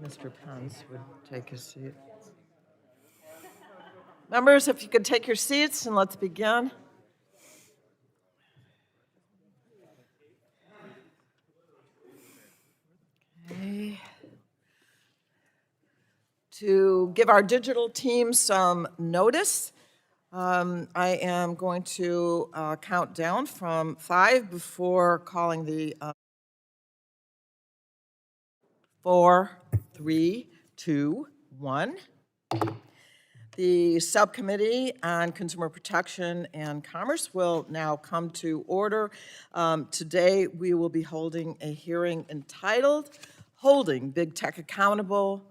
Mr. Pence would take his seat. Members, if you could take your seats and let's begin. Okay. To give our digital team some notice, I am going to count down from 5 before calling the 4, 3, 2, 1. The Subcommittee on Consumer Protection and Commerce will now come to order. Today, we will be holding a hearing entitled Holding Big Tech Accountable,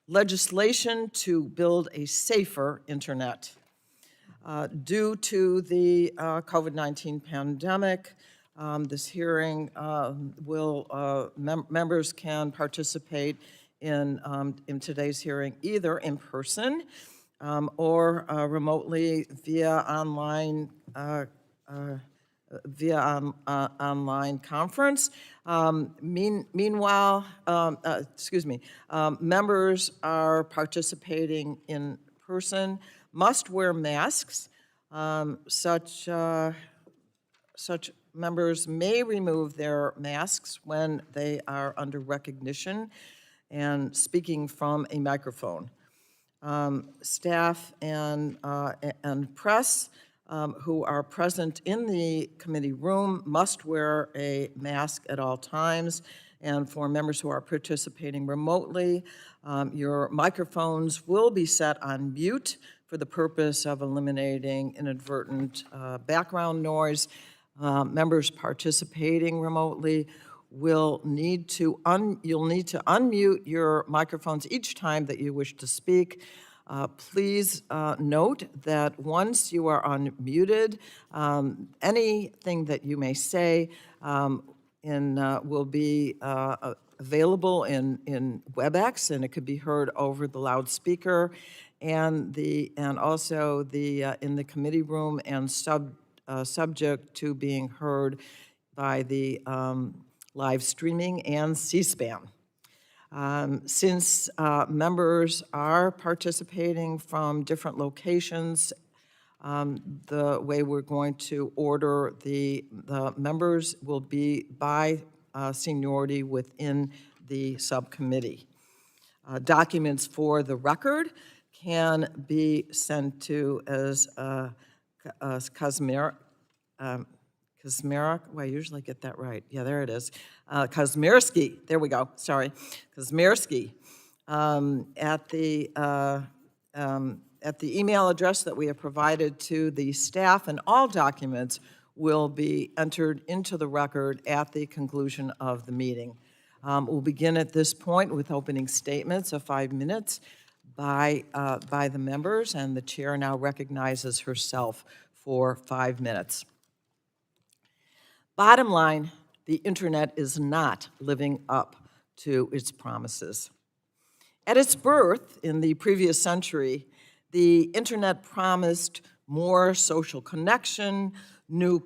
Legislation to Build a Safer Internet. Due to the COVID-19 pandemic, this hearing members can participate in today's hearing either in person or remotely via online conference. Meanwhile, members are participating in person must wear masks. Such members may remove their masks when they are under recognition and speaking from a microphone. Staff and press who are present in the committee room must wear a mask at all times. And for members who are participating remotely, your microphones will be set on mute for the purpose of eliminating inadvertent background noise. Members participating remotely will need to you'll need to unmute your microphones each time that you wish to speak. Please note that once you are unmuted, anything that you may say will be available in WebEx, and it could be heard over the loudspeaker, and also in the committee room, and subject to being heard by the live streaming and C-SPAN. Since members are participating from different locations, the way we're going to order the members will be by seniority within the subcommittee. Documents for the record can be sent to as Kazmierski. Well, I usually get that right. Yeah, there it is. Kazmierski. There we go. Sorry, Kazmierski. At the email address that we have provided to the staff, and all documents will be entered into the record at the conclusion of the meeting. We'll begin at this point with opening statements of 5 minutes by the members, and the chair now recognizes herself for 5 minutes. Bottom line, the internet is not living up to its promises. At its birth in the previous century, the internet promised more social connection, new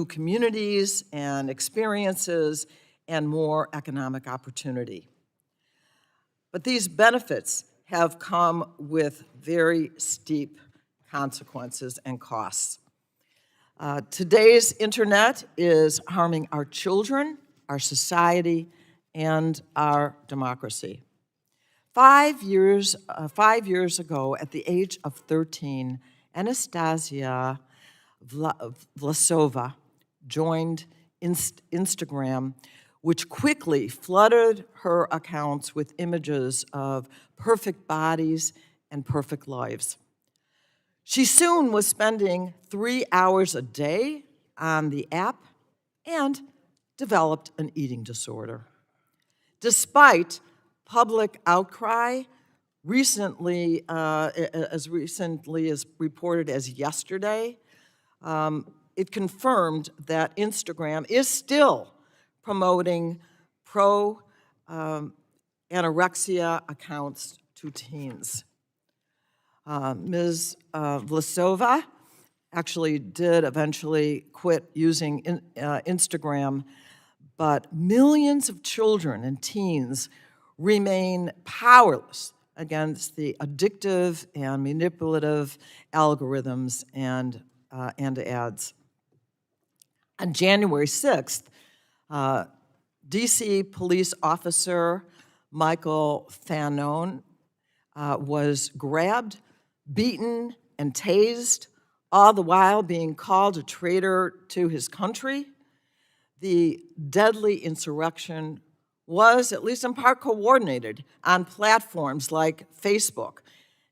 communities and experiences, and more economic opportunity. But these benefits have come with very steep consequences and costs. Today's internet is harming our children, our society, and our democracy. 5 years ago, at the age of 13, Anastasia Vlasova joined Instagram, which quickly flooded her accounts with images of perfect bodies and perfect lives. She soon was spending 3 hours a day on the app and developed an eating disorder. Despite public outcry, as recently as reported as yesterday, it confirmed that Instagram is still promoting pro-anorexia accounts to teens. Ms. Vlasova actually did eventually quit using Instagram, but millions of children and teens remain powerless against the addictive and manipulative algorithms and ads. On January 6th, D.C. police officer Michael Fanone was grabbed, beaten, and tased, all the while being called a traitor to his country. The deadly insurrection was, at least in part, coordinated on platforms like Facebook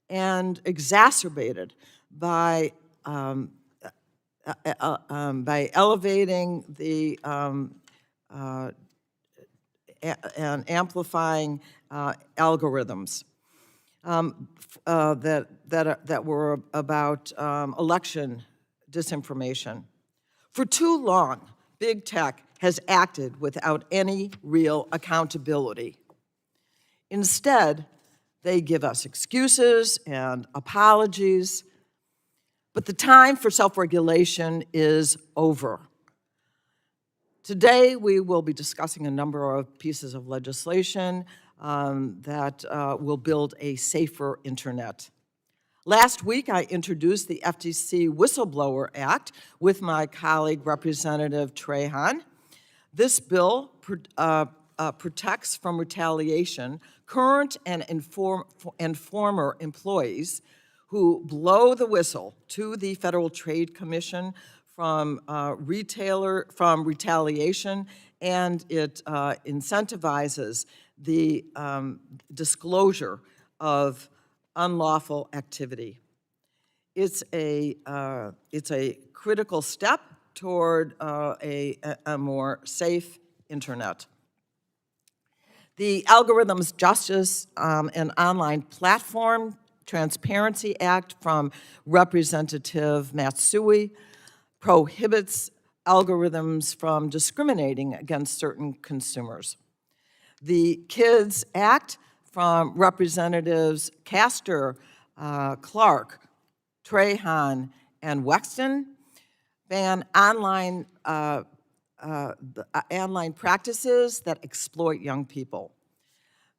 and exacerbated by elevating the and amplifying algorithms that were about election disinformation. For too long, big tech has acted without any real accountability. Instead, they give us excuses and apologies, but the time for self-regulation is over. Today, we will be discussing a number of pieces of legislation that will build a safer internet. Last week, I introduced the FTC Whistleblower Act with my colleague, Representative Trahan. This bill protects from retaliation current and former employees who blow the whistle to the Federal Trade Commission from retaliation, and it incentivizes the disclosure of unlawful activity. It's a critical step toward a more safe internet. The Algorithms Justice and Online Platform Transparency Act from Representative Matsui prohibits algorithms from discriminating against certain consumers. The KIDS Act from Representatives Castor, Clark, Trahan, and Wexton ban online practices that exploit young people.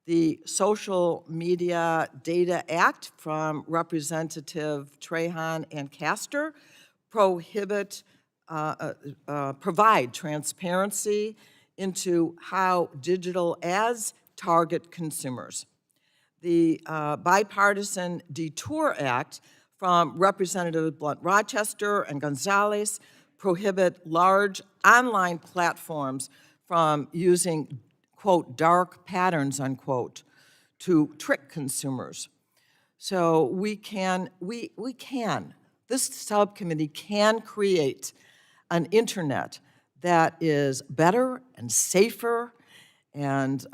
The Social Media Data Act from Representative Trahan and Castor provide transparency into how digital ads target consumers. The Bipartisan Detour Act from Representatives Blunt Rochester and Gonzalez prohibit large online platforms from using, quote, dark patterns, unquote, to trick consumers. So this subcommittee can create an internet that is better and safer and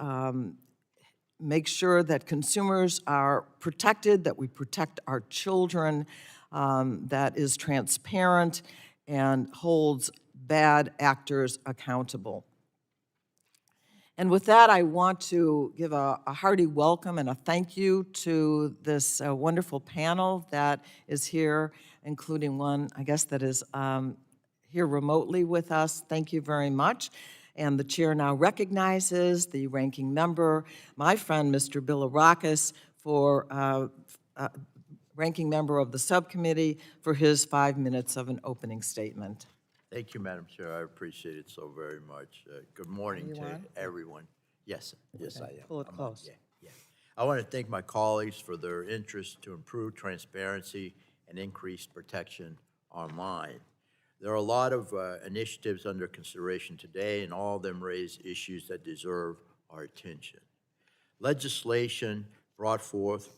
make sure that consumers are protected, that we protect our children, that is transparent and holds bad actors accountable. And with that, I want to give a hearty welcome and a thank you to this wonderful panel that is here, including one, I guess, that is here remotely with us. Thank you very much. And the chair now recognizes the ranking member, my friend, Mr. Bilirakis, for ranking member of the subcommittee, for his 5 minutes of an opening statement. Thank you, Madam Chair. I appreciate it so very much. Good morning to everyone. Yes, yes, I am. Pull it close. Yeah. I want to thank my colleagues for their interest to improve transparency and increase protection online. There are a lot of initiatives under consideration today, and all of them raise issues that deserve our attention. Legislation brought forth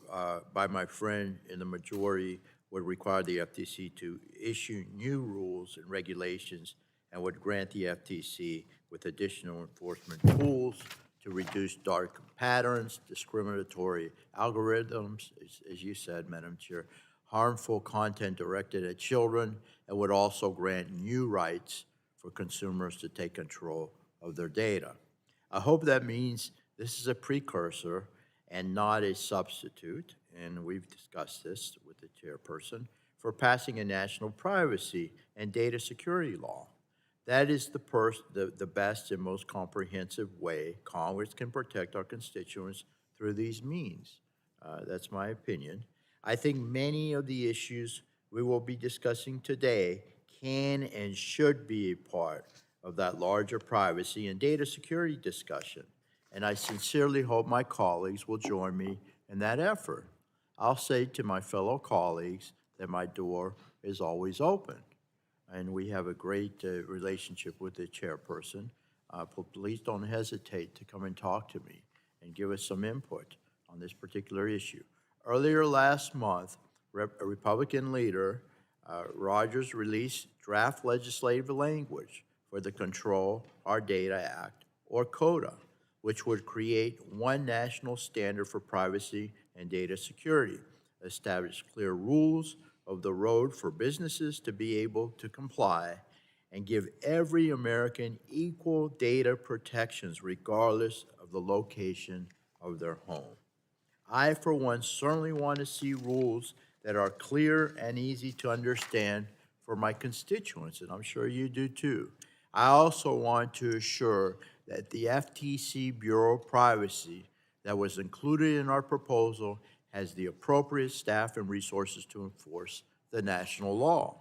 by my friend in the majority would require the FTC to issue new rules and regulations and would grant the FTC with additional enforcement tools to reduce dark patterns, discriminatory algorithms, as you said, Madam Chair, harmful content directed at children, and would also grant new rights for consumers to take control of their data. I hope that means this is a precursor and not a substitute, and we've discussed this with the chairperson, for passing a national privacy and data security law. That is the best and most comprehensive way Congress can protect our constituents through these means. That's my opinion. I think many of the issues we will be discussing today can and should be a part of that larger privacy and data security discussion, and I sincerely hope my colleagues will join me in that effort. I'll say to my fellow colleagues that my door is always open, and we have a great relationship with the chairperson. Please don't hesitate to come and talk to me and give us some input on this particular issue. Earlier last month, a Republican leader, Rogers, released draft legislative language for the Control Our Data Act, or CODA, which would create one national standard for privacy and data security, establish clear rules of the road for businesses to be able to comply, and give every American equal data protections regardless of the location of their home. I, for one, certainly want to see rules that are clear and easy to understand for my constituents, and I'm sure you do too. I also want to assure that the FTC Bureau of Privacy that was included in our proposal has the appropriate staff and resources to enforce the national law.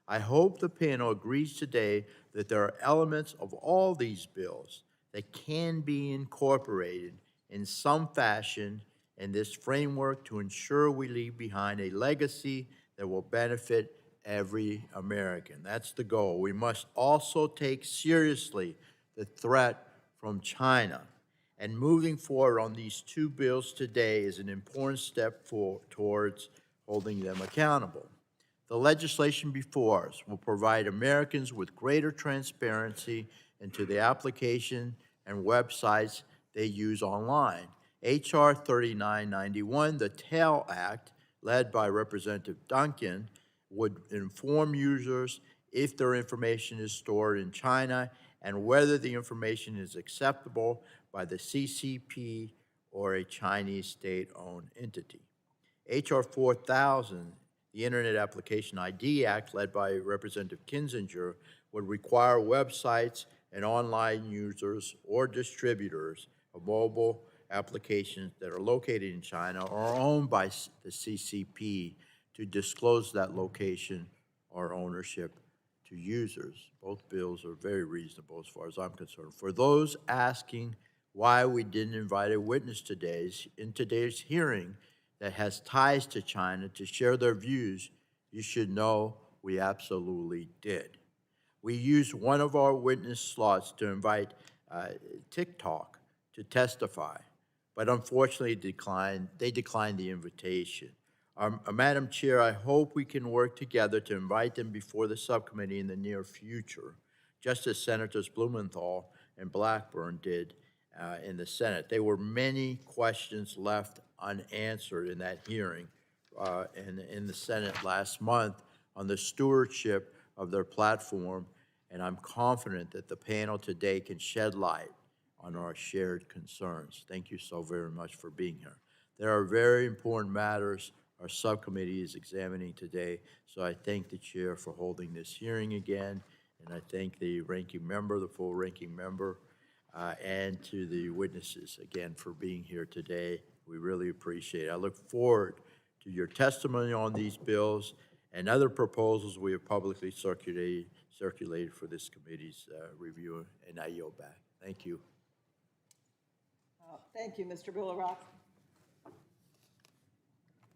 I hope the panel agrees today that there are elements of all these bills that can be incorporated in some fashion in this framework to ensure we leave behind a legacy that will benefit every American. That's the goal. We must also take seriously the threat from China. And moving forward on these two bills today is an important step towards holding them accountable. The legislation before us will provide Americans with greater transparency into the application and websites they use online. H.R. 3991, the TAIL Act, led by Representative Duncan, would inform users if their information is stored in China and whether the information is acceptable by the CCP or a Chinese state-owned entity. H.R. 4000, the Internet Application ID Act, led by Representative Kinzinger, would require websites and online users or distributors of mobile applications that are located in China or owned by the CCP to disclose that location or ownership to users. Both bills are very reasonable as far as I'm concerned. For those asking why we didn't invite a witness in today's hearing that has ties to China to share their views, you should know we absolutely did. We used one of our witness slots to invite TikTok to testify, but unfortunately they declined the invitation. Madam Chair, I hope we can work together to invite them before the subcommittee in the near future, just as Senators Blumenthal and Blackburn did in the Senate. There were many questions left unanswered in that hearing in the Senate last month on the stewardship of their platform, and I'm confident that the panel today can shed light on our shared concerns. Thank you so very much for being here. There are very important matters our subcommittee is examining today, so I thank the chair for holding this hearing again, and I thank the ranking member, the full ranking member, and to the witnesses again for being here today. We really appreciate it. I look forward to your testimony on these bills and other proposals we have publicly circulated for this committee's review, and I yield back. Thank you. Thank you, Mr. Bilirakis.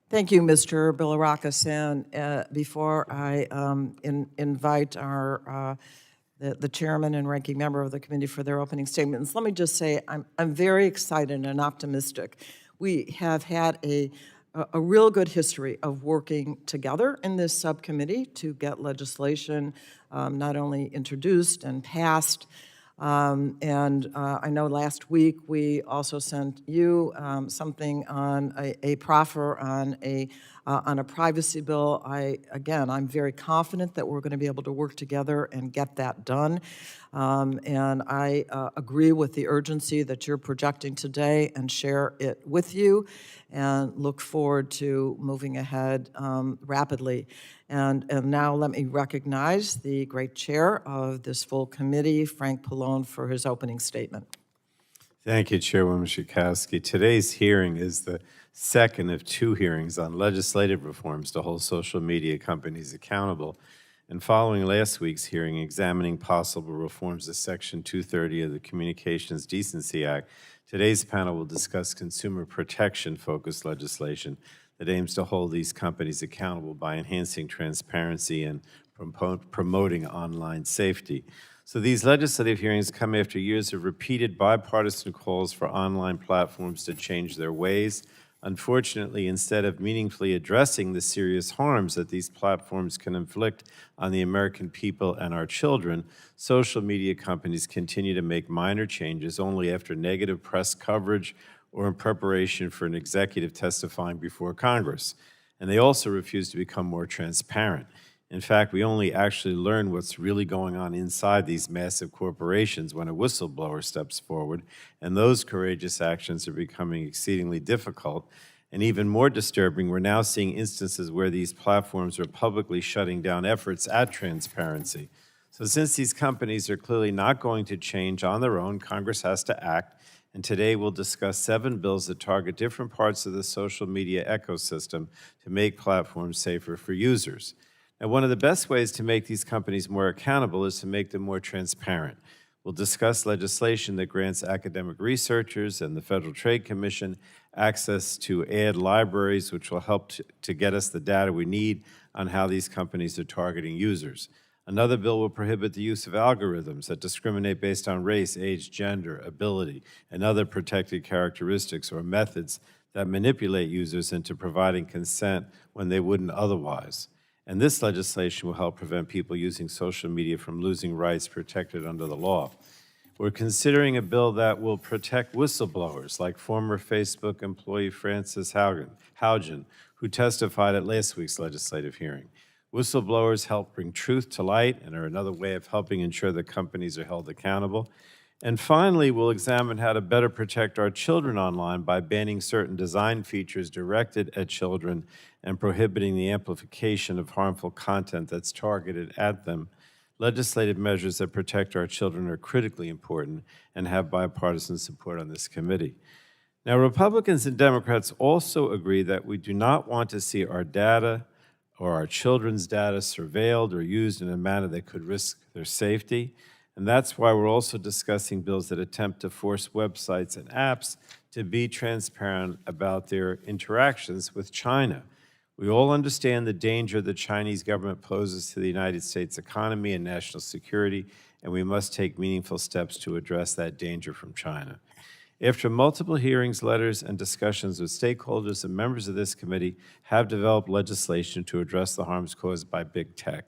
Thank you, Mr. Bilirakis. And before I invite the chairman and ranking member of the committee for their opening statements, let me just say I'm very excited and optimistic. We have had a real good history of working together in this subcommittee to get legislation not only introduced and passed, and I know last week we also sent you something on a proffer on a privacy bill. I'm very confident that we're going to be able to work together and get that done. And I agree with the urgency that you're projecting today and share it with you, and look forward to moving ahead rapidly. And now let me recognize the great chair of this full committee, Frank Pallone, for his opening statement. Thank you, Chairwoman Schakowsky. Today's hearing is the second of two hearings on legislative reforms to hold social media companies accountable. And following last week's hearing examining possible reforms to Section 230 of the Communications Decency Act, today's panel will discuss consumer protection-focused legislation that aims to hold these companies accountable by enhancing transparency and promoting online safety. So these legislative hearings come after years of repeated bipartisan calls for online platforms to change their ways. Unfortunately, instead of meaningfully addressing the serious harms that these platforms can inflict on the American people and our children, social media companies continue to make minor changes only after negative press coverage or in preparation for an executive testifying before Congress. And they also refuse to become more transparent. In fact, we only actually learn what's really going on inside these massive corporations when a whistleblower steps forward, and those courageous actions are becoming exceedingly difficult. And even more disturbing, we're now seeing instances where these platforms are publicly shutting down efforts at transparency. So since these companies are clearly not going to change on their own, Congress has to act. And today we'll discuss 7 bills that target different parts of the social media ecosystem to make platforms safer for users. Now, one of the best ways to make these companies more accountable is to make them more transparent. We'll discuss legislation that grants academic researchers and the Federal Trade Commission access to ad libraries, which will help to get us the data we need on how these companies are targeting users. Another bill will prohibit the use of algorithms that discriminate based on race, age, gender, ability, and other protected characteristics or methods that manipulate users into providing consent when they wouldn't otherwise. And this legislation will help prevent people using social media from losing rights protected under the law. We're considering a bill that will protect whistleblowers, like former Facebook employee Frances Haugen, who testified at last week's legislative hearing. Whistleblowers help bring truth to light and are another way of helping ensure that companies are held accountable. And finally, we'll examine how to better protect our children online by banning certain design features directed at children and prohibiting the amplification of harmful content that's targeted at them. Legislative measures that protect our children are critically important and have bipartisan support on this committee. Now, Republicans and Democrats also agree that we do not want to see our data or our children's data surveilled or used in a manner that could risk their safety. And that's why we're also discussing bills that attempt to force websites and apps to be transparent about their interactions with China. We all understand the danger the Chinese government poses to the United States economy and national security, and we must take meaningful steps to address that danger from China. After multiple hearings, letters, and discussions with stakeholders, and members of this committee have developed legislation to address the harms caused by big tech.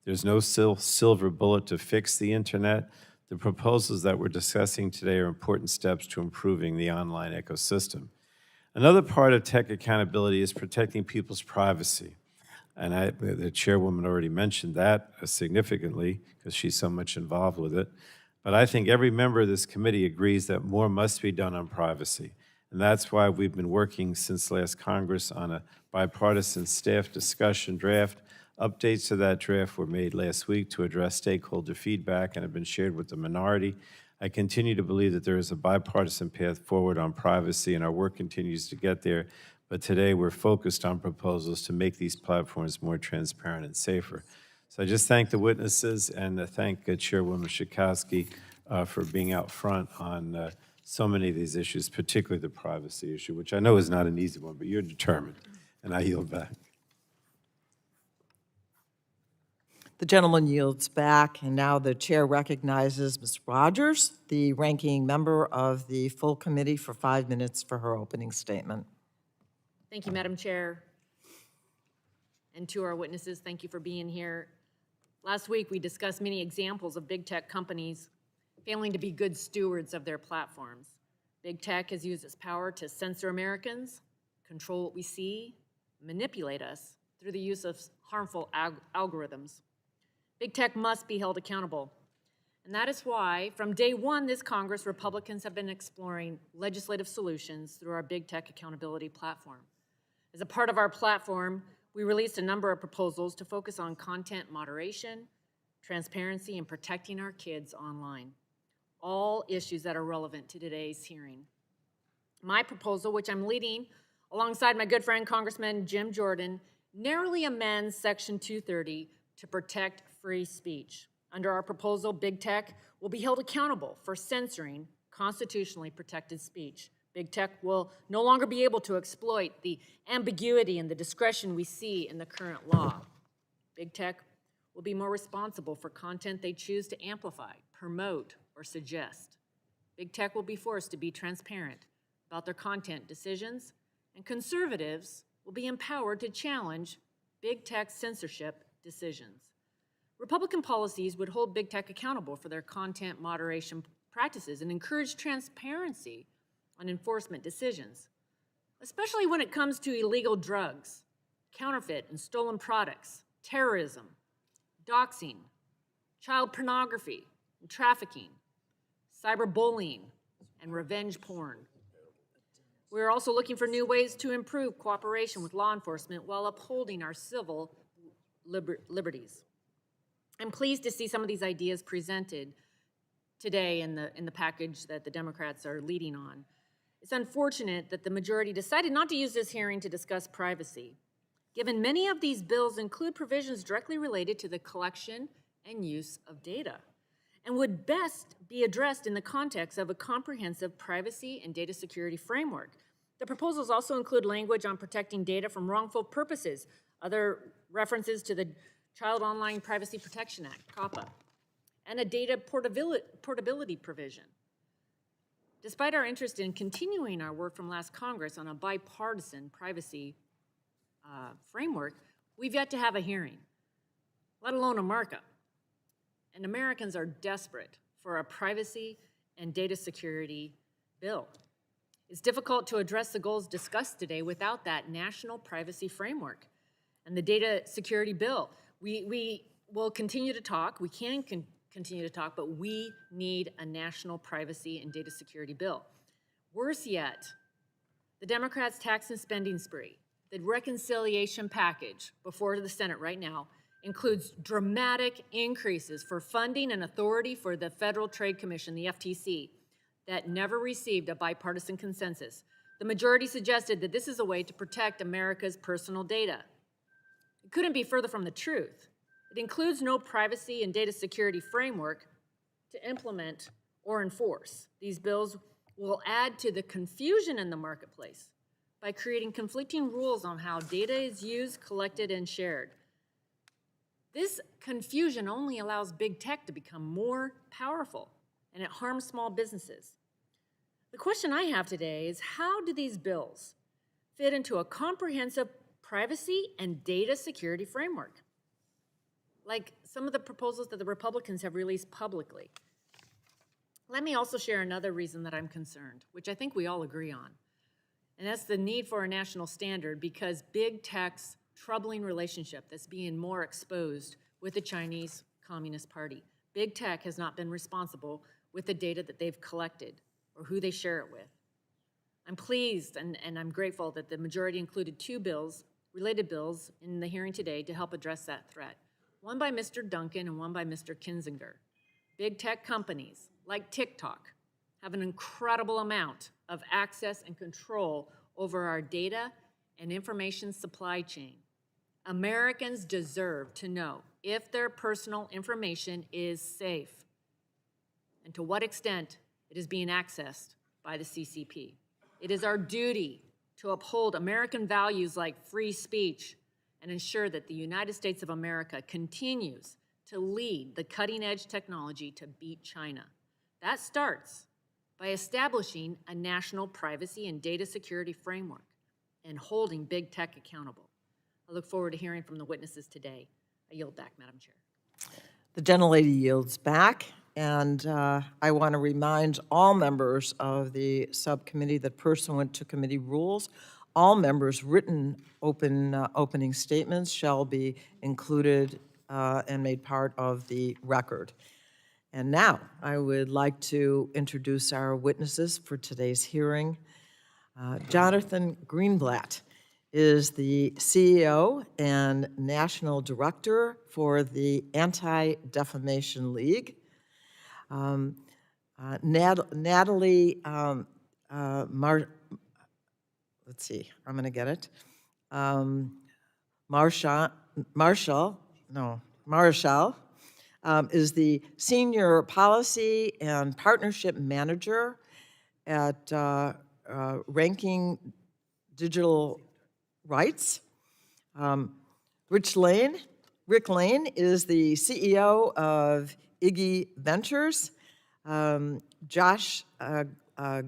There's no silver bullet to fix the internet. The proposals that we're discussing today are important steps to improving the online ecosystem. Another part of tech accountability is protecting people's privacy. And the chairwoman already mentioned that significantly because she's so much involved with it. But I think every member of this committee agrees that more must be done on privacy. And that's why we've been working since last Congress on a bipartisan staff discussion draft. Updates to that draft were made last week to address stakeholder feedback and have been shared with the minority. I continue to believe that there is a bipartisan path forward on privacy, and our work continues to get there. But today we're focused on proposals to make these platforms more transparent and safer. So I just thank the witnesses and thank Chairwoman Schakowsky for being out front on so many of these issues, particularly the privacy issue, which I know is not an easy one, but you're determined, and I yield back. The gentleman yields back, and now the chair recognizes Ms. Rogers, the ranking member of the full committee, for 5 minutes for her opening statement. Thank you, Madam Chair. And to our witnesses, thank you for being here. Last week, we discussed many examples of big tech companies failing to be good stewards of their platforms. Big tech has used its power to censor Americans, control what we see, manipulate us through the use of harmful algorithms. Big tech must be held accountable. And that is why, from day one this Congress, Republicans have been exploring legislative solutions through our Big Tech Accountability Platform. As a part of our platform, we released a number of proposals to focus on content moderation, transparency, and protecting our kids online. All issues that are relevant to today's hearing. My proposal, which I'm leading alongside my good friend Congressman Jim Jordan, narrowly amends Section 230 to protect free speech. Under our proposal, Big Tech will be held accountable for censoring constitutionally protected speech. Big Tech will no longer be able to exploit the ambiguity and the discretion we see in the current law. Big Tech will be more responsible for content they choose to amplify, promote, or suggest. Big Tech will be forced to be transparent about their content decisions, and conservatives will be empowered to challenge Big Tech's censorship decisions. Republican policies would hold Big Tech accountable for their content moderation practices and encourage transparency on enforcement decisions, especially when it comes to illegal drugs, counterfeit and stolen products, terrorism, doxing, child pornography and trafficking, cyberbullying, and revenge porn. We're also looking for new ways to improve cooperation with law enforcement while upholding our civil liberties. I'm pleased to see some of these ideas presented today in the package that the Democrats are leading on. It's unfortunate that the majority decided not to use this hearing to discuss privacy, given many of these bills include provisions directly related to the collection and use of data, and would best be addressed in the context of a comprehensive privacy and data security framework. The proposals also include language on protecting data from wrongful purposes, other references to the Child Online Privacy Protection Act, COPPA, and a data portability provision. Despite our interest in continuing our work from last Congress on a bipartisan privacy framework, we've yet to have a hearing, let alone a markup. And Americans are desperate for a privacy and data security bill. It's difficult to address the goals discussed today without that national privacy framework and the data security bill. We will continue to talk, we can continue to talk, but we need a national privacy and data security bill. Worse yet, the Democrats' tax and spending spree, the reconciliation package before the Senate right now, includes dramatic increases for funding and authority for the Federal Trade Commission, the FTC, that never received a bipartisan consensus. The majority suggested that this is a way to protect America's personal data. It couldn't be further from the truth. It includes no privacy and data security framework to implement or enforce. These bills will add to the confusion in the marketplace by creating conflicting rules on how data is used, collected, and shared. This confusion only allows big tech to become more powerful, and it harms small businesses. The question I have today is, how do these bills fit into a comprehensive privacy and data security framework, like some of the proposals that the Republicans have released publicly? Let me also share another reason that I'm concerned, which I think we all agree on, and that's the need for a national standard because big tech's troubling relationship that's being more exposed with the Chinese Communist Party. Big tech has not been responsible with the data that they've collected or who they share it with. I'm pleased and I'm grateful that the majority included two bills, related bills, in the hearing today to help address that threat. One by Mr. Duncan and one by Mr. Kinzinger. Big tech companies like TikTok have an incredible amount of access and control over our data and information supply chain. Americans deserve to know if their personal information is safe and to what extent it is being accessed by the CCP. It is our duty to uphold American values like free speech and ensure that the United States of America continues to lead the cutting-edge technology to beat China. That starts by establishing a national privacy and data security framework and holding big tech accountable. I look forward to hearing from the witnesses today. I yield back, Madam Chair. The gentlelady yields back, and I want to remind all members of the subcommittee that pursuant to committee rules, all members' written opening statements shall be included and made part of the record. And now, I would like to introduce our witnesses for today's hearing. Jonathan Greenblatt is the CEO and National Director for the Anti-Defamation League. Natalie, let's see, I'm going to get it. Marshall is the Senior Policy and Partnership Manager at Ranking Digital Rights. Rick Lane is the CEO of Iggy Ventures. Josh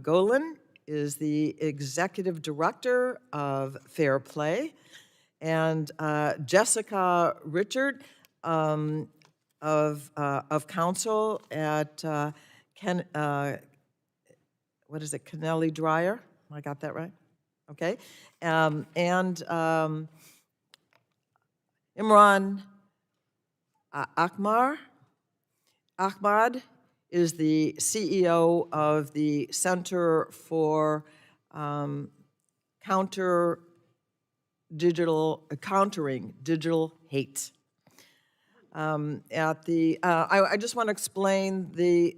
Golan is the Executive Director of Fair Play. And Jessica Richard of counsel at Kennelly Dryer? I got that right? Okay. And Imran Ahmad is the CEO of the Center for Countering Digital Hate. I just want to explain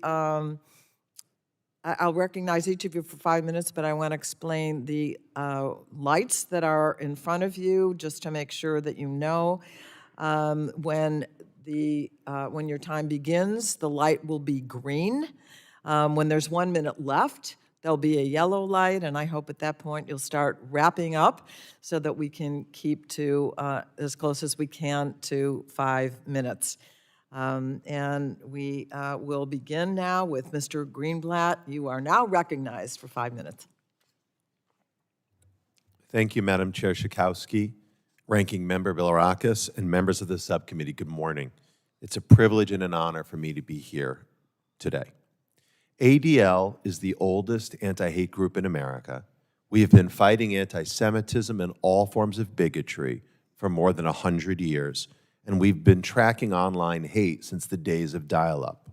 I'll recognize each of you for 5 minutes, but I want to explain the lights that are in front of you, just to make sure that you know when your time begins, the light will be green. When there's 1 minute left, there'll be a yellow light, and I hope at that point you'll start wrapping up so that we can keep to as close as we can to 5 minutes. And we will begin now with Mr. Greenblatt. You are now recognized for 5 minutes. Thank you, Madam Chair Schakowsky, Ranking Member Bilirakis, and members of the subcommittee. Good morning. It's a privilege and an honor for me to be here today. ADL is the oldest anti-hate group in America. We have been fighting anti-Semitism and all forms of bigotry for more than 100 years, and we've been tracking online hate since the days of dial-up.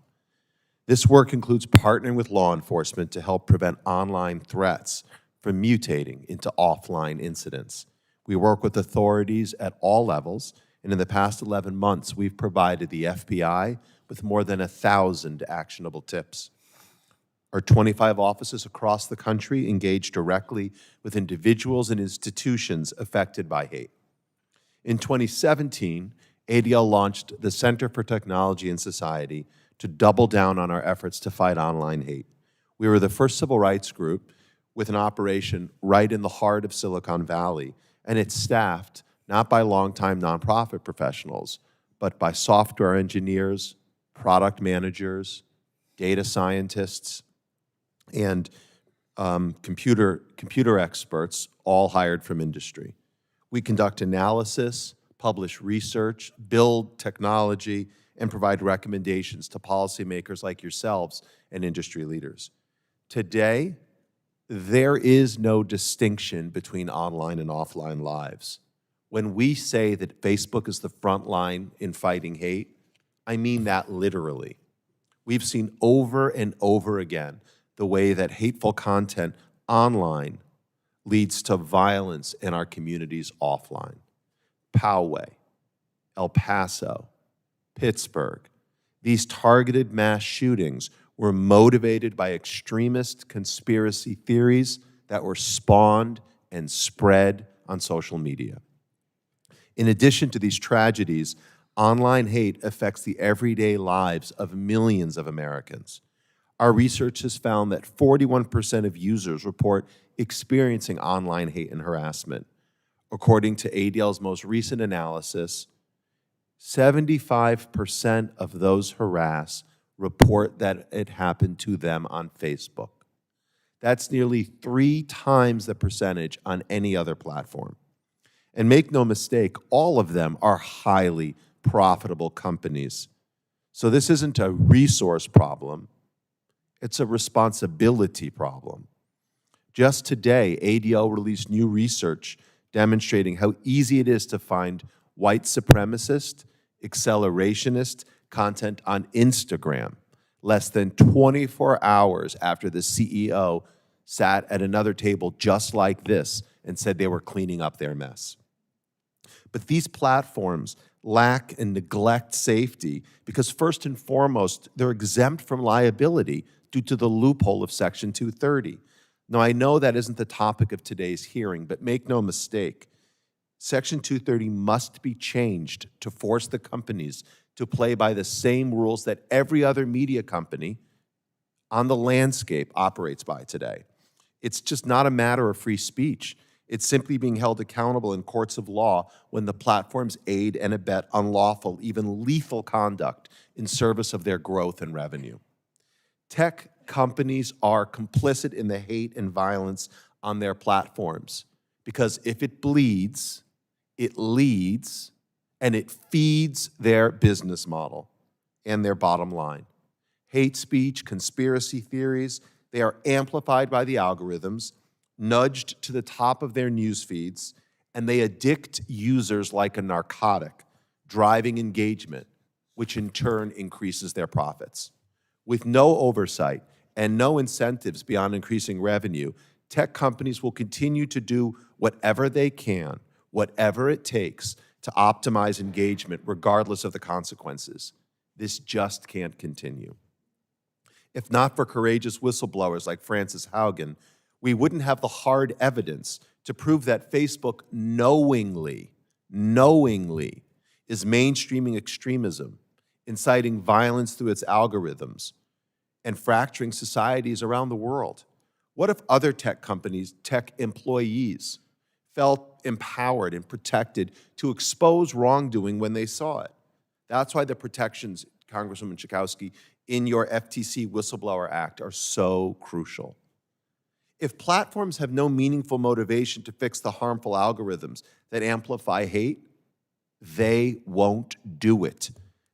This work includes partnering with law enforcement to help prevent online threats from mutating into offline incidents. We work with authorities at all levels, and in the past 11 months, we've provided the FBI with more than 1,000 actionable tips. Our 25 offices across the country engage directly with individuals and institutions affected by hate. In 2017, ADL launched the Center for Technology and Society to double down on our efforts to fight online hate. We were the first civil rights group with an operation right in the heart of Silicon Valley, and it's staffed not by longtime nonprofit professionals, but by software engineers, product managers, data scientists, and computer experts, all hired from industry. We conduct analysis, publish research, build technology, and provide recommendations to policymakers like yourselves and industry leaders. Today, there is no distinction between online and offline lives. When we say that Facebook is the front line in fighting hate, I mean that literally. We've seen over and over again the way that hateful content online leads to violence in our communities offline. Poway, El Paso, Pittsburgh. These targeted mass shootings were motivated by extremist conspiracy theories that were spawned and spread on social media. In addition to these tragedies, online hate affects the everyday lives of millions of Americans. Our research has found that 41% of users report experiencing online hate and harassment. According to ADL's most recent analysis, 75% of those harassed report that it happened to them on Facebook. That's nearly 3 times the percentage on any other platform. And make no mistake, all of them are highly profitable companies. So this isn't a resource problem, it's a responsibility problem. Just today, ADL released new research demonstrating how easy it is to find white supremacist, accelerationist content on Instagram, less than 24 hours after the CEO sat at another table just like this and said they were cleaning up their mess. But these platforms lack and neglect safety because, first and foremost, they're exempt from liability due to the loophole of Section 230. Now, I know that isn't the topic of today's hearing, but make no mistake, Section 230 must be changed to force the companies to play by the same rules that every other media company on the landscape operates by today. It's just not a matter of free speech. It's simply being held accountable in courts of law when the platforms aid and abet unlawful, even lethal conduct in service of their growth and revenue. Tech companies are complicit in the hate and violence on their platforms because if it bleeds, it leads, and it feeds their business model and their bottom line. Hate speech, conspiracy theories, they are amplified by the algorithms, nudged to the top of their news feeds, and they addict users like a narcotic, driving engagement, which in turn increases their profits. With no oversight and no incentives beyond increasing revenue, tech companies will continue to do whatever they can, whatever it takes, to optimize engagement regardless of the consequences. This just can't continue. If not for courageous whistleblowers like Frances Haugen, we wouldn't have the hard evidence to prove that Facebook knowingly is mainstreaming extremism, inciting violence through its algorithms, and fracturing societies around the world. What if other tech companies, tech employees, felt empowered and protected to expose wrongdoing when they saw it? That's why the protections, Congresswoman Schakowsky, in your FTC Whistleblower Act are so crucial. If platforms have no meaningful motivation to fix the harmful algorithms that amplify hate, they won't do it.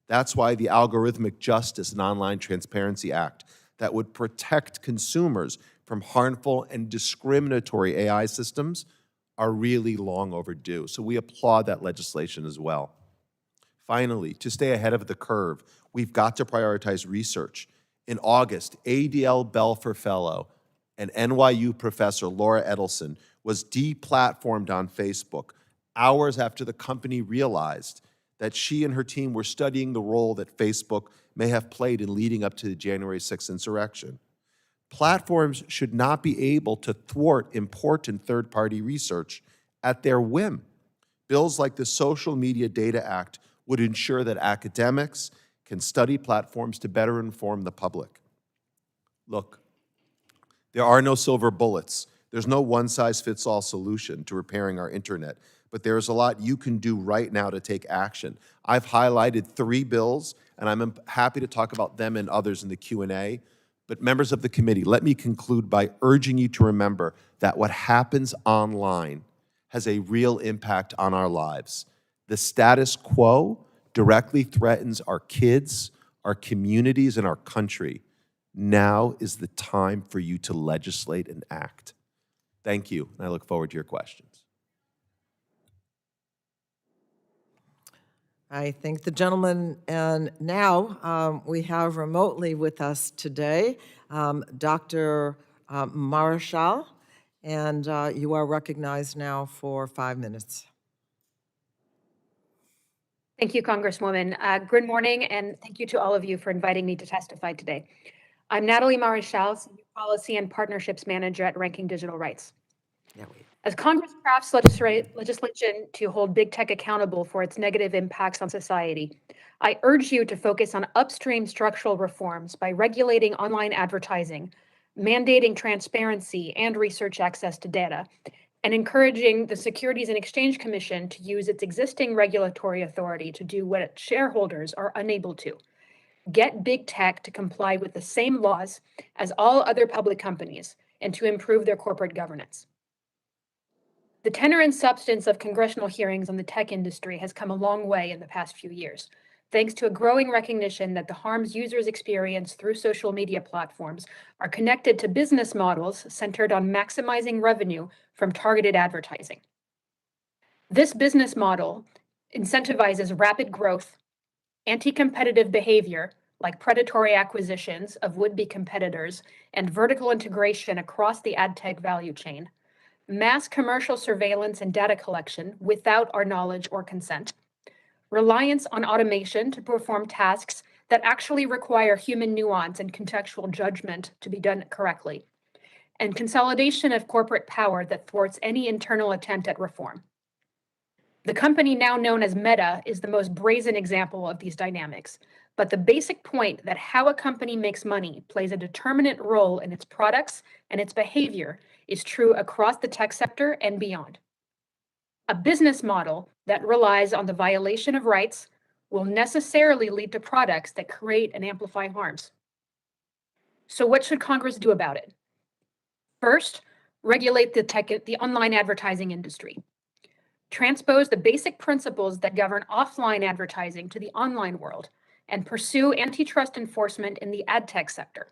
That's why the Algorithmic Justice and Online Transparency Act that would protect consumers from harmful and discriminatory AI systems are really long overdue. So we applaud that legislation as well. Finally, to stay ahead of the curve, we've got to prioritize research. In August, ADL Belfer Fellow and NYU professor Laura Edelson was deplatformed on Facebook hours after the company realized that she and her team were studying the role that Facebook may have played in leading up to the January 6th insurrection. Platforms should not be able to thwart important third-party research at their whim. Bills like the Social Media Data Act would ensure that academics can study platforms to better inform the public. Look, there are no silver bullets. There's no one-size-fits-all solution to repairing our internet, but there's a lot you can do right now to take action. I've highlighted 3 bills, and I'm happy to talk about them and others in the Q&A. But members of the committee, let me conclude by urging you to remember that what happens online has a real impact on our lives. The status quo directly threatens our kids, our communities, and our country. Now is the time for you to legislate and act. Thank you, and I look forward to your questions. I thank the gentleman, and now we have remotely with us today Dr. Marshall, and you are recognized now for 5 minutes. Thank you, Congresswoman. Good morning, and thank you to all of you for inviting me to testify today. I'm Natalie Marichal, Senior Policy and Partnerships Manager at Ranking Digital Rights. As Congress crafts legislation to hold big tech accountable for its negative impacts on society, I urge you to focus on upstream structural reforms by regulating online advertising, mandating transparency and research access to data, and encouraging the Securities and Exchange Commission to use its existing regulatory authority to do what its shareholders are unable to. Get big tech to comply with the same laws as all other public companies and to improve their corporate governance. The tenor and substance of congressional hearings on the tech industry has come a long way in the past few years, thanks to a growing recognition that the harms users experience through social media platforms are connected to business models centered on maximizing revenue from targeted advertising. This business model incentivizes rapid growth, anti-competitive behavior, like predatory acquisitions of would-be competitors and vertical integration across the ad tech value chain, mass commercial surveillance and data collection without our knowledge or consent, reliance on automation to perform tasks that actually require human nuance and contextual judgment to be done correctly, and consolidation of corporate power that thwarts any internal attempt at reform. The company now known as Meta is the most brazen example of these dynamics, but the basic point that how a company makes money plays a determinant role in its products and its behavior is true across the tech sector and beyond. A business model that relies on the violation of rights will necessarily lead to products that create and amplify harms. So what should Congress do about it? First, regulate the online advertising industry. Transpose the basic principles that govern offline advertising to the online world and pursue antitrust enforcement in the ad tech sector.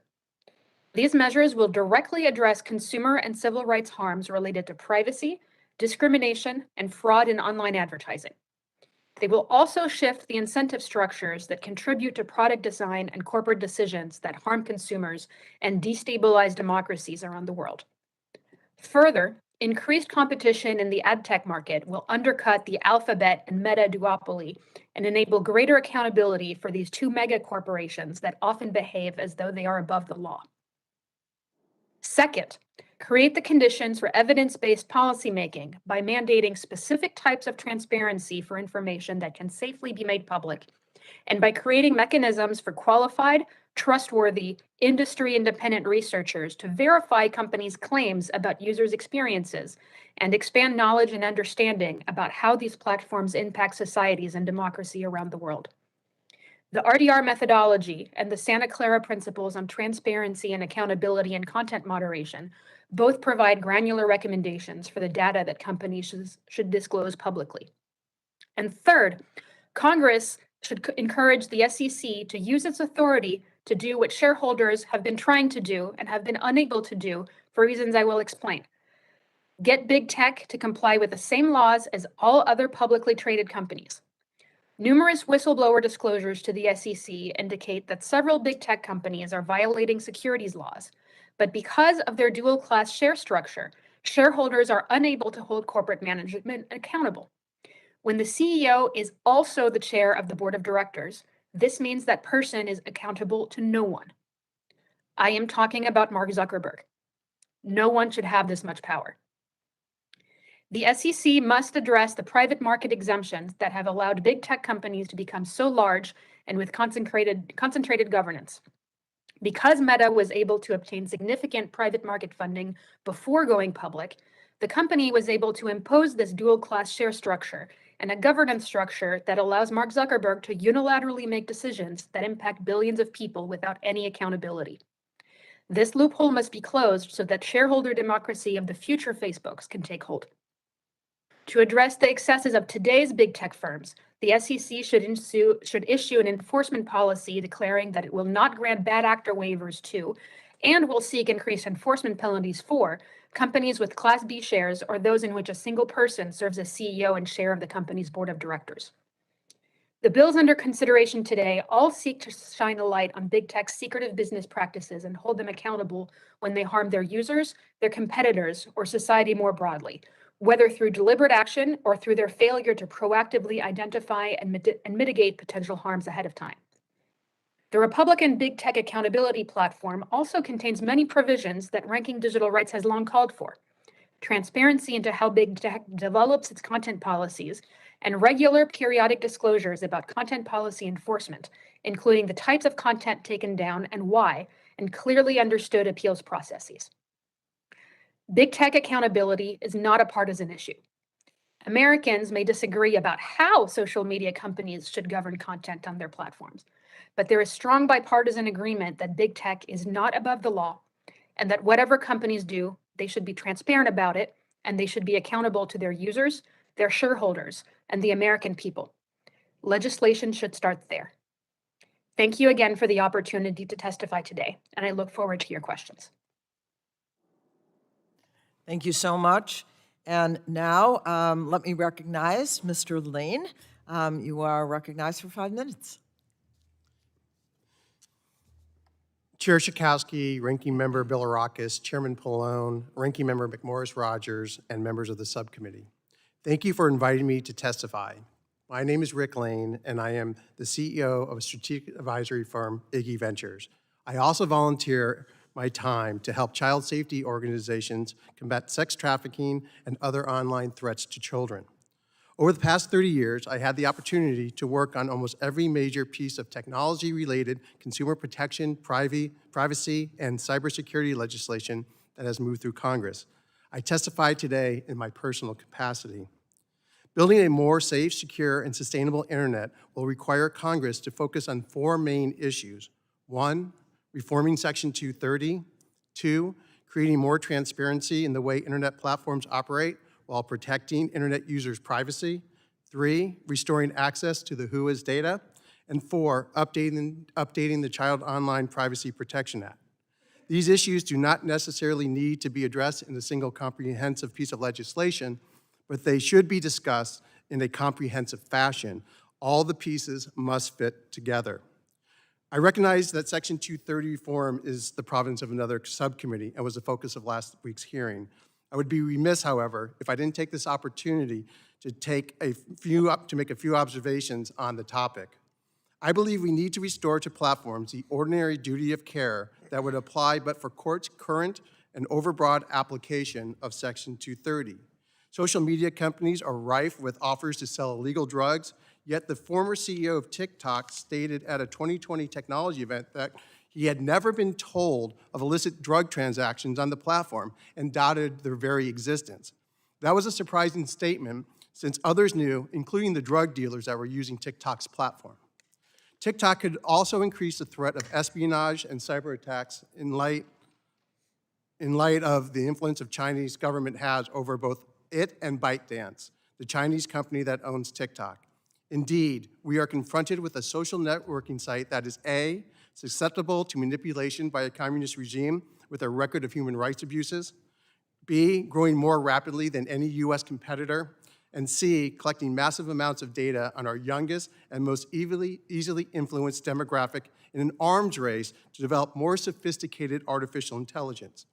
These measures will directly address consumer and civil rights harms related to privacy, discrimination, and fraud in online advertising. They will also shift the incentive structures that contribute to product design and corporate decisions that harm consumers and destabilize democracies around the world. Further, increased competition in the ad tech market will undercut the Alphabet and Meta duopoly and enable greater accountability for these two mega corporations that often behave as though they are above the law. Second, create the conditions for evidence-based policymaking by mandating specific types of transparency for information that can safely be made public, and by creating mechanisms for qualified, trustworthy, industry-independent researchers to verify companies' claims about users' experiences and expand knowledge and understanding about how these platforms impact societies and democracy around the world. The RDR methodology and the Santa Clara principles on transparency and accountability and content moderation both provide granular recommendations for the data that companies should disclose publicly. And third, Congress should encourage the SEC to use its authority to do what shareholders have been trying to do and have been unable to do for reasons I will explain. Get big tech to comply with the same laws as all other publicly traded companies. Numerous whistleblower disclosures to the SEC indicate that several big tech companies are violating securities laws, but because of their dual-class share structure, shareholders are unable to hold corporate management accountable. When the CEO is also the chair of the board of directors, this means that person is accountable to no one. I am talking about Mark Zuckerberg. No one should have this much power. The SEC must address the private market exemptions that have allowed big tech companies to become so large and with concentrated governance. Because Meta was able to obtain significant private market funding before going public, the company was able to impose this dual-class share structure and a governance structure that allows Mark Zuckerberg to unilaterally make decisions that impact billions of people without any accountability. This loophole must be closed so that shareholder democracy of the future Facebooks can take hold. To address the excesses of today's big tech firms, the SEC should issue an enforcement policy declaring that it will not grant bad actor waivers to, and will seek increased enforcement penalties for, companies with Class B shares or those in which a single person serves as CEO and chair of the company's board of directors. The bills under consideration today all seek to shine a light on big tech's secretive business practices and hold them accountable when they harm their users, their competitors, or society more broadly, whether through deliberate action or through their failure to proactively identify and mitigate potential harms ahead of time. The Republican Big Tech Accountability Platform also contains many provisions that Ranking Digital Rights has long called for: transparency into how big tech develops its content policies, and regular periodic disclosures about content policy enforcement, including the types of content taken down and why, and clearly understood appeals processes. Big tech accountability is not a partisan issue. Americans may disagree about how social media companies should govern content on their platforms, but there is strong bipartisan agreement that big tech is not above the law, and that whatever companies do, they should be transparent about it, and they should be accountable to their users, their shareholders, and the American people. Legislation should start there. Thank you again for the opportunity to testify today, and I look forward to your questions. Thank you so much. And now, let me recognize Mr. Lane. You are recognized for 5 minutes. Chair Schakowsky, Ranking Member Bilirakis, Chairman Pallone, Ranking Member McMorris-Rogers, and members of the subcommittee. Thank you for inviting me to testify. My name is Rick Lane, and I am the CEO of a strategic advisory firm, Iggy Ventures. I also volunteer my time to help child safety organizations combat sex trafficking and other online threats to children. Over the past 30 years, I had the opportunity to work on almost every major piece of technology-related consumer protection, privacy, and cybersecurity legislation that has moved through Congress. I testify today in my personal capacity. Building a more safe, secure, and sustainable internet will require Congress to focus on 4 main issues. 1, reforming Section 230. 2, creating more transparency in the way internet platforms operate while protecting internet users' privacy. 3, restoring access to the WHOIS data. And 4, updating the Child Online Privacy Protection Act. These issues do not necessarily need to be addressed in a single comprehensive piece of legislation, but they should be discussed in a comprehensive fashion. All the pieces must fit together. I recognize that Section 230 reform is the province of another subcommittee and was the focus of last week's hearing. I would be remiss, however, if I didn't take this opportunity to make a few observations on the topic. I believe we need to restore to platforms the ordinary duty of care that would apply but for courts' current and overbroad application of Section 230. Social media companies are rife with offers to sell illegal drugs, yet the former CEO of TikTok stated at a 2020 technology event that he had never been told of illicit drug transactions on the platform and doubted their very existence. That was a surprising statement since others knew, including the drug dealers that were using TikTok's platform. TikTok could also increase the threat of espionage and cyber attacks in light of the influence the Chinese government has over both it and ByteDance, the Chinese company that owns TikTok. Indeed, we are confronted with a social networking site that is A, susceptible to manipulation by a communist regime with a record of human rights abuses, B, growing more rapidly than any US competitor, and C, collecting massive amounts of data on our youngest and most easily influenced demographic in an arms race to develop more sophisticated artificial intelligence.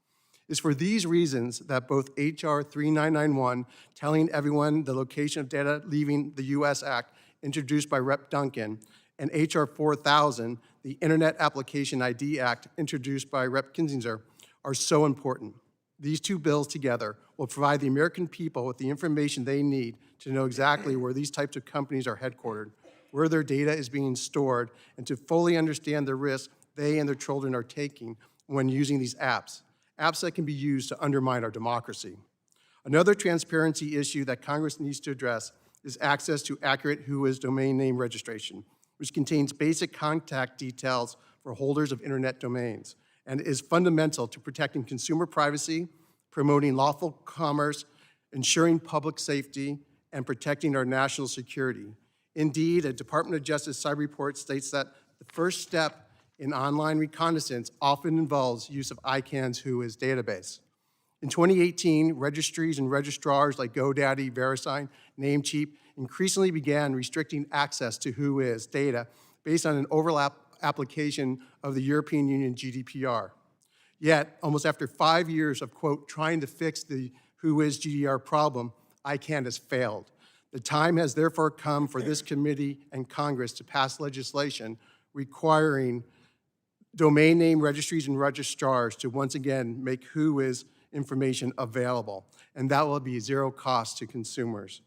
It's for these reasons that both H.R. 3991, telling everyone the location of data leaving the US Act, introduced by Rep. Duncan, and H.R. 4000, the Internet Application ID Act, introduced by Rep. Kinzinger, are so important. These 2 bills together will provide the American people with the information they need to know exactly where these types of companies are headquartered, where their data is being stored, and to fully understand the risks they and their children are taking when using these apps that can be used to undermine our democracy. Another transparency issue that Congress needs to address is access to accurate WHOIS domain name registration, which contains basic contact details for holders of internet domains and is fundamental to protecting consumer privacy, promoting lawful commerce, ensuring public safety, and protecting our national security. Indeed, a Department of Justice cyber report states that the first step in online reconnaissance often involves use of ICANN's WHOIS database. In 2018, registries and registrars like GoDaddy, VeriSign, Namecheap increasingly began restricting access to WHOIS data based on an overlap application of the European Union GDPR. Yet, almost after 5 years of, quote, trying to fix the WHOIS GDPR problem, ICANN has failed. The time has therefore come for this committee and Congress to pass legislation requiring domain name registries and registrars to once again make WHOIS information available, and that will be zero cost to consumers.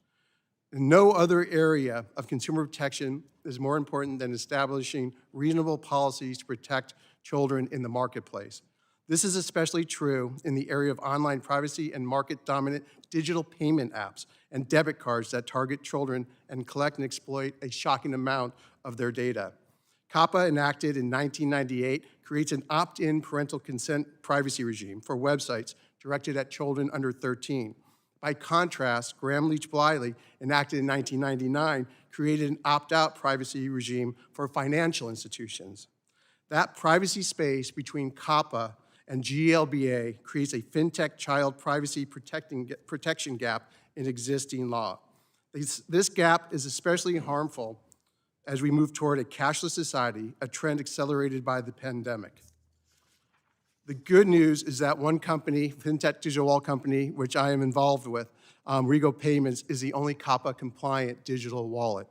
In no other area of consumer protection is more important than establishing reasonable policies to protect children in the marketplace. This is especially true in the area of online privacy and market-dominant digital payment apps and debit cards that target children and collect and exploit a shocking amount of their data. COPPA, enacted in 1998, creates an opt-in parental consent privacy regime for websites directed at children under 13. By contrast, Gramm-Leach-Bliley, enacted in 1999, created an opt-out privacy regime for financial institutions. That privacy space between COPPA and GLBA creates a fintech child privacy protection gap in existing law. This gap is especially harmful as we move toward a cashless society, a trend accelerated by the pandemic. The good news is that one company, FinTech Digital Wallet company, which I am involved with, Rego Payments, is the only COPPA-compliant digital wallet.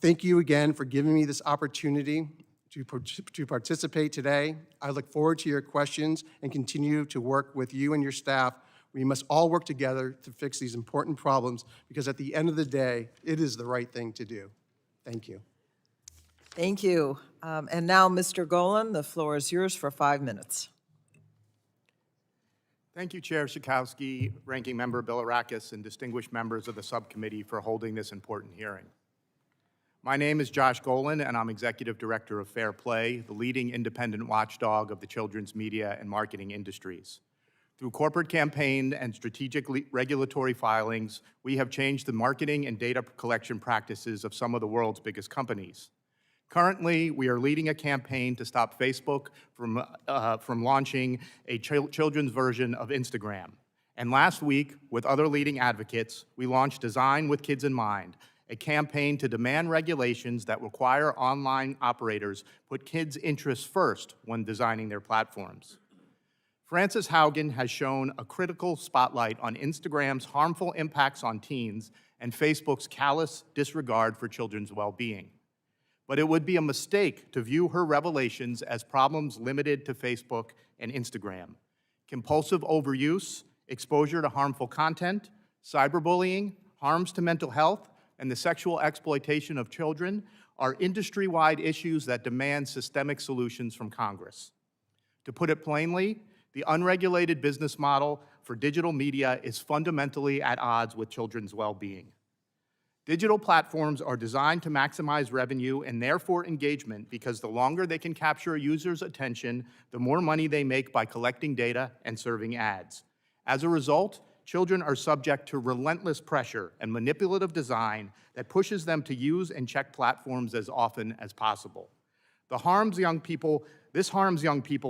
Thank you again for giving me this opportunity to participate today. I look forward to your questions and continue to work with you and your staff. We must all work together to fix these important problems because at the end of the day, it is the right thing to do. Thank you. Thank you. And now, Mr. Golan, the floor is yours for 5 minutes. Thank you, Chair Schakowsky, Ranking Member Bilirakis, and distinguished members of the subcommittee for holding this important hearing. My name is Josh Golan, and I'm Executive Director of Fair Play, the leading independent watchdog of the children's media and marketing industries. Through corporate campaign and strategic regulatory filings, we have changed the marketing and data collection practices of some of the world's biggest companies. Currently, we are leading a campaign to stop Facebook from launching a children's version of Instagram. And last week, with other leading advocates, we launched Design with Kids in Mind, a campaign to demand regulations that require online operators put kids' interests first when designing their platforms. Frances Haugen has shone a critical spotlight on Instagram's harmful impacts on teens and Facebook's callous disregard for children's well-being. But it would be a mistake to view her revelations as problems limited to Facebook and Instagram. Compulsive overuse, exposure to harmful content, cyberbullying, harms to mental health, and the sexual exploitation of children are industry-wide issues that demand systemic solutions from Congress. To put it plainly, the unregulated business model for digital media is fundamentally at odds with children's well-being. Digital platforms are designed to maximize revenue and therefore engagement because the longer they can capture a user's attention, the more money they make by collecting data and serving ads. As a result, children are subject to relentless pressure and manipulative design that pushes them to use and check platforms as often as possible. This harms young people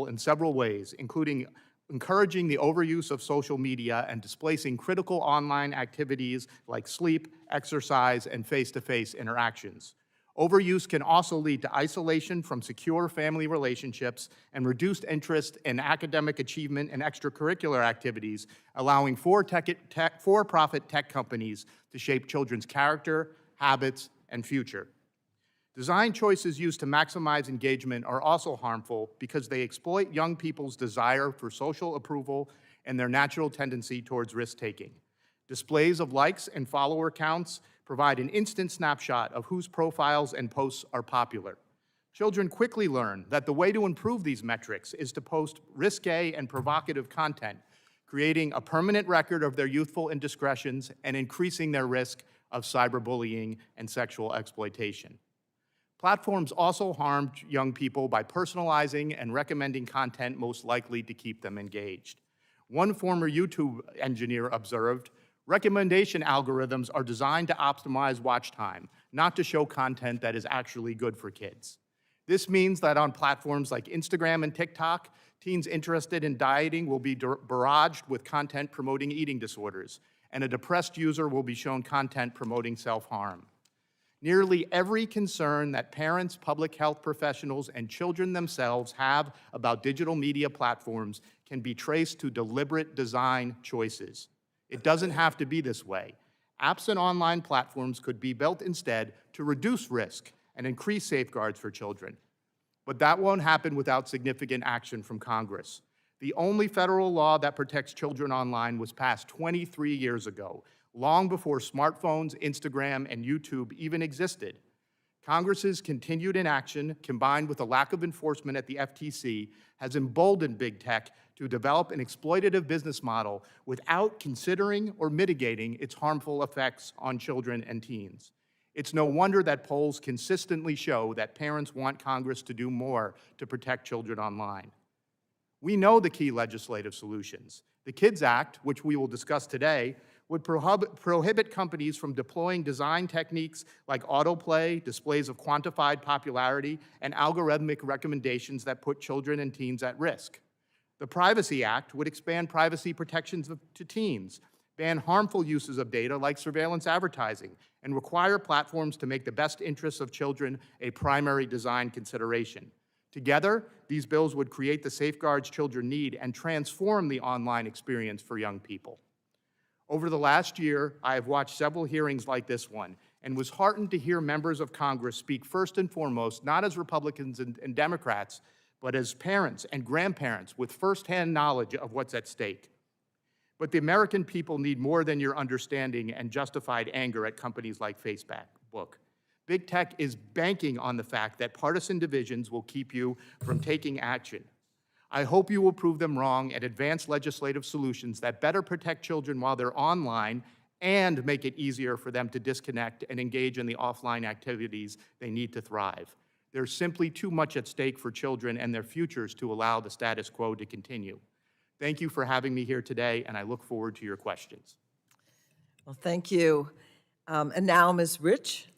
in several ways, including encouraging the overuse of social media and displacing critical online activities like sleep, exercise, and face-to-face interactions. Overuse can also lead to isolation from secure family relationships and reduced interest in academic achievement and extracurricular activities, allowing for-profit tech companies to shape children's character, habits, and future. Design choices used to maximize engagement are also harmful because they exploit young people's desire for social approval and their natural tendency towards risk-taking. Displays of likes and follower counts provide an instant snapshot of whose profiles and posts are popular. Children quickly learn that the way to improve these metrics is to post risque and provocative content, creating a permanent record of their youthful indiscretions and increasing their risk of cyberbullying and sexual exploitation. Platforms also harm young people by personalizing and recommending content most likely to keep them engaged. One former YouTube engineer observed, recommendation algorithms are designed to optimize watch time, not to show content that is actually good for kids. This means that on platforms like Instagram and TikTok, teens interested in dieting will be barraged with content promoting eating disorders, and a depressed user will be shown content promoting self-harm. Nearly every concern that parents, public health professionals, and children themselves have about digital media platforms can be traced to deliberate design choices. It doesn't have to be this way. Apps and online platforms could be built instead to reduce risk and increase safeguards for children. But that won't happen without significant action from Congress. The only federal law that protects children online was passed 23 years ago, long before smartphones, Instagram, and YouTube even existed. Congress's continued inaction, combined with a lack of enforcement at the FTC, has emboldened big tech to develop an exploitative business model without considering or mitigating its harmful effects on children and teens. It's no wonder that polls consistently show that parents want Congress to do more to protect children online. We know the key legislative solutions. The KIDS Act, which we will discuss today, would prohibit companies from deploying design techniques like autoplay, displays of quantified popularity, and algorithmic recommendations that put children and teens at risk. The Privacy Act would expand privacy protections to teens, ban harmful uses of data like surveillance advertising, and require platforms to make the best interests of children a primary design consideration. Together, these bills would create the safeguards children need and transform the online experience for young people. Over the last year, I have watched several hearings like this one and was heartened to hear members of Congress speak first and foremost, not as Republicans and Democrats, but as parents and grandparents with firsthand knowledge of what's at stake. But the American people need more than your understanding and justified anger at companies like Facebook. Big tech is banking on the fact that partisan divisions will keep you from taking action. I hope you will prove them wrong and advance legislative solutions that better protect children while they're online and make it easier for them to disconnect and engage in the offline activities they need to thrive. There's simply too much at stake for children and their futures to allow the status quo to continue. Thank you for having me here today, and I look forward to your questions. Well, thank you. And now, Ms. Rich,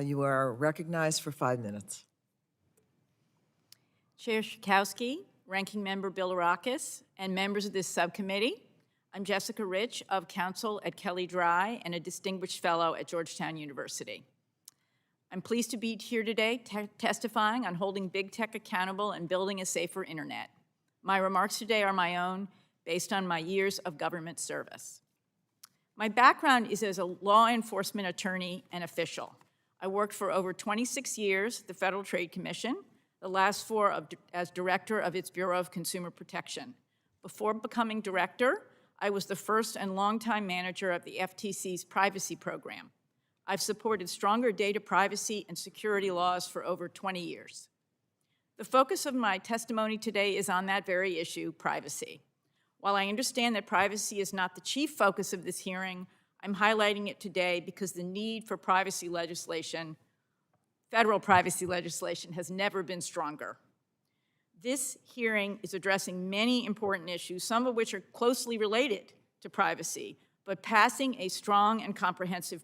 you are recognized for 5 minutes. Chair Schakowsky, Ranking Member Bilirakis, and members of this subcommittee. I'm Jessica Rich of counsel at Kelly Dry and a distinguished fellow at Georgetown University. I'm pleased to be here today testifying on holding big tech accountable and building a safer internet. My remarks today are my own, based on my years of government service. My background is as a law enforcement attorney and official. I worked for over 26 years at the Federal Trade Commission, the last 4 as director of its Bureau of Consumer Protection. Before becoming director, I was the first and longtime manager of the FTC's privacy program. I've supported stronger data privacy and security laws for over 20 years. The focus of my testimony today is on that very issue, privacy. While I understand that privacy is not the chief focus of this hearing, I'm highlighting it today because the need for privacy legislation, federal privacy legislation, has never been stronger. This hearing is addressing many important issues, some of which are closely related to privacy, but passing a strong and comprehensive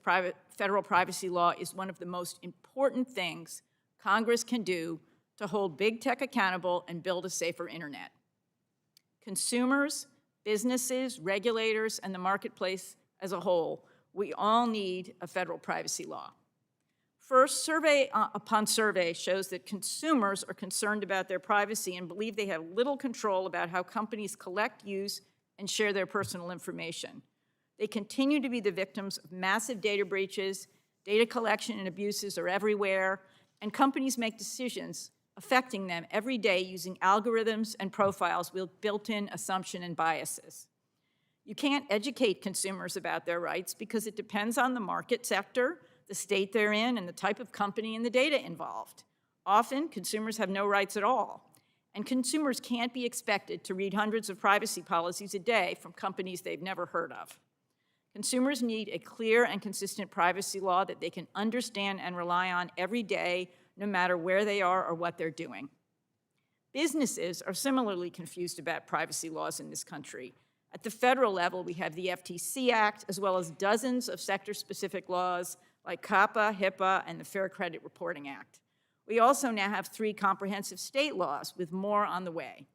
federal privacy law is one of the most important things Congress can do to hold big tech accountable and build a safer internet. Consumers, businesses, regulators, and the marketplace as a whole, we all need a federal privacy law. First, survey upon survey shows that consumers are concerned about their privacy and believe they have little control about how companies collect, use, and share their personal information. They continue to be the victims of massive data breaches, data collection and abuses are everywhere, and companies make decisions affecting them every day using algorithms and profiles with built-in assumption and biases. You can't educate consumers about their rights because it depends on the market sector, the state they're in, and the type of company and the data involved. Often, consumers have no rights at all, and consumers can't be expected to read hundreds of privacy policies a day from companies they've never heard of. Consumers need a clear and consistent privacy law that they can understand and rely on every day, no matter where they are or what they're doing. Businesses are similarly confused about privacy laws in this country. At the federal level, we have the FTC Act, as well as dozens of sector-specific laws like COPPA, HIPAA, and the Fair Credit Reporting Act. We also now have 3 comprehensive state laws, with more on the way.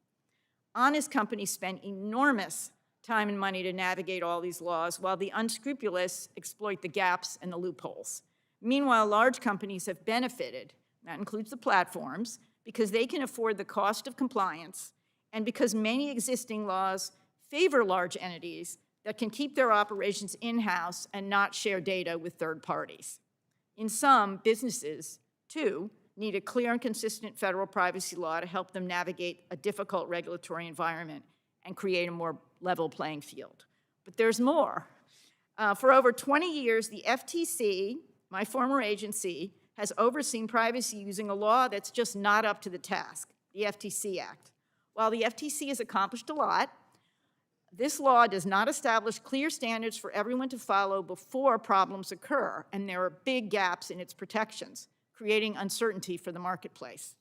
Honest companies spend enormous time and money to navigate all these laws, while the unscrupulous exploit the gaps and the loopholes. Meanwhile, large companies have benefited, that includes the platforms, because they can afford the cost of compliance, and because many existing laws favor large entities that can keep their operations in-house and not share data with third parties. In sum, businesses, too, need a clear and consistent federal privacy law to help them navigate a difficult regulatory environment and create a more level playing field. But there's more. For over 20 years, the FTC, my former agency, has overseen privacy using a law that's just not up to the task, the FTC Act. While the FTC has accomplished a lot, this law does not establish clear standards for everyone to follow before problems occur, and there are big gaps in its protections, creating uncertainty for the marketplace.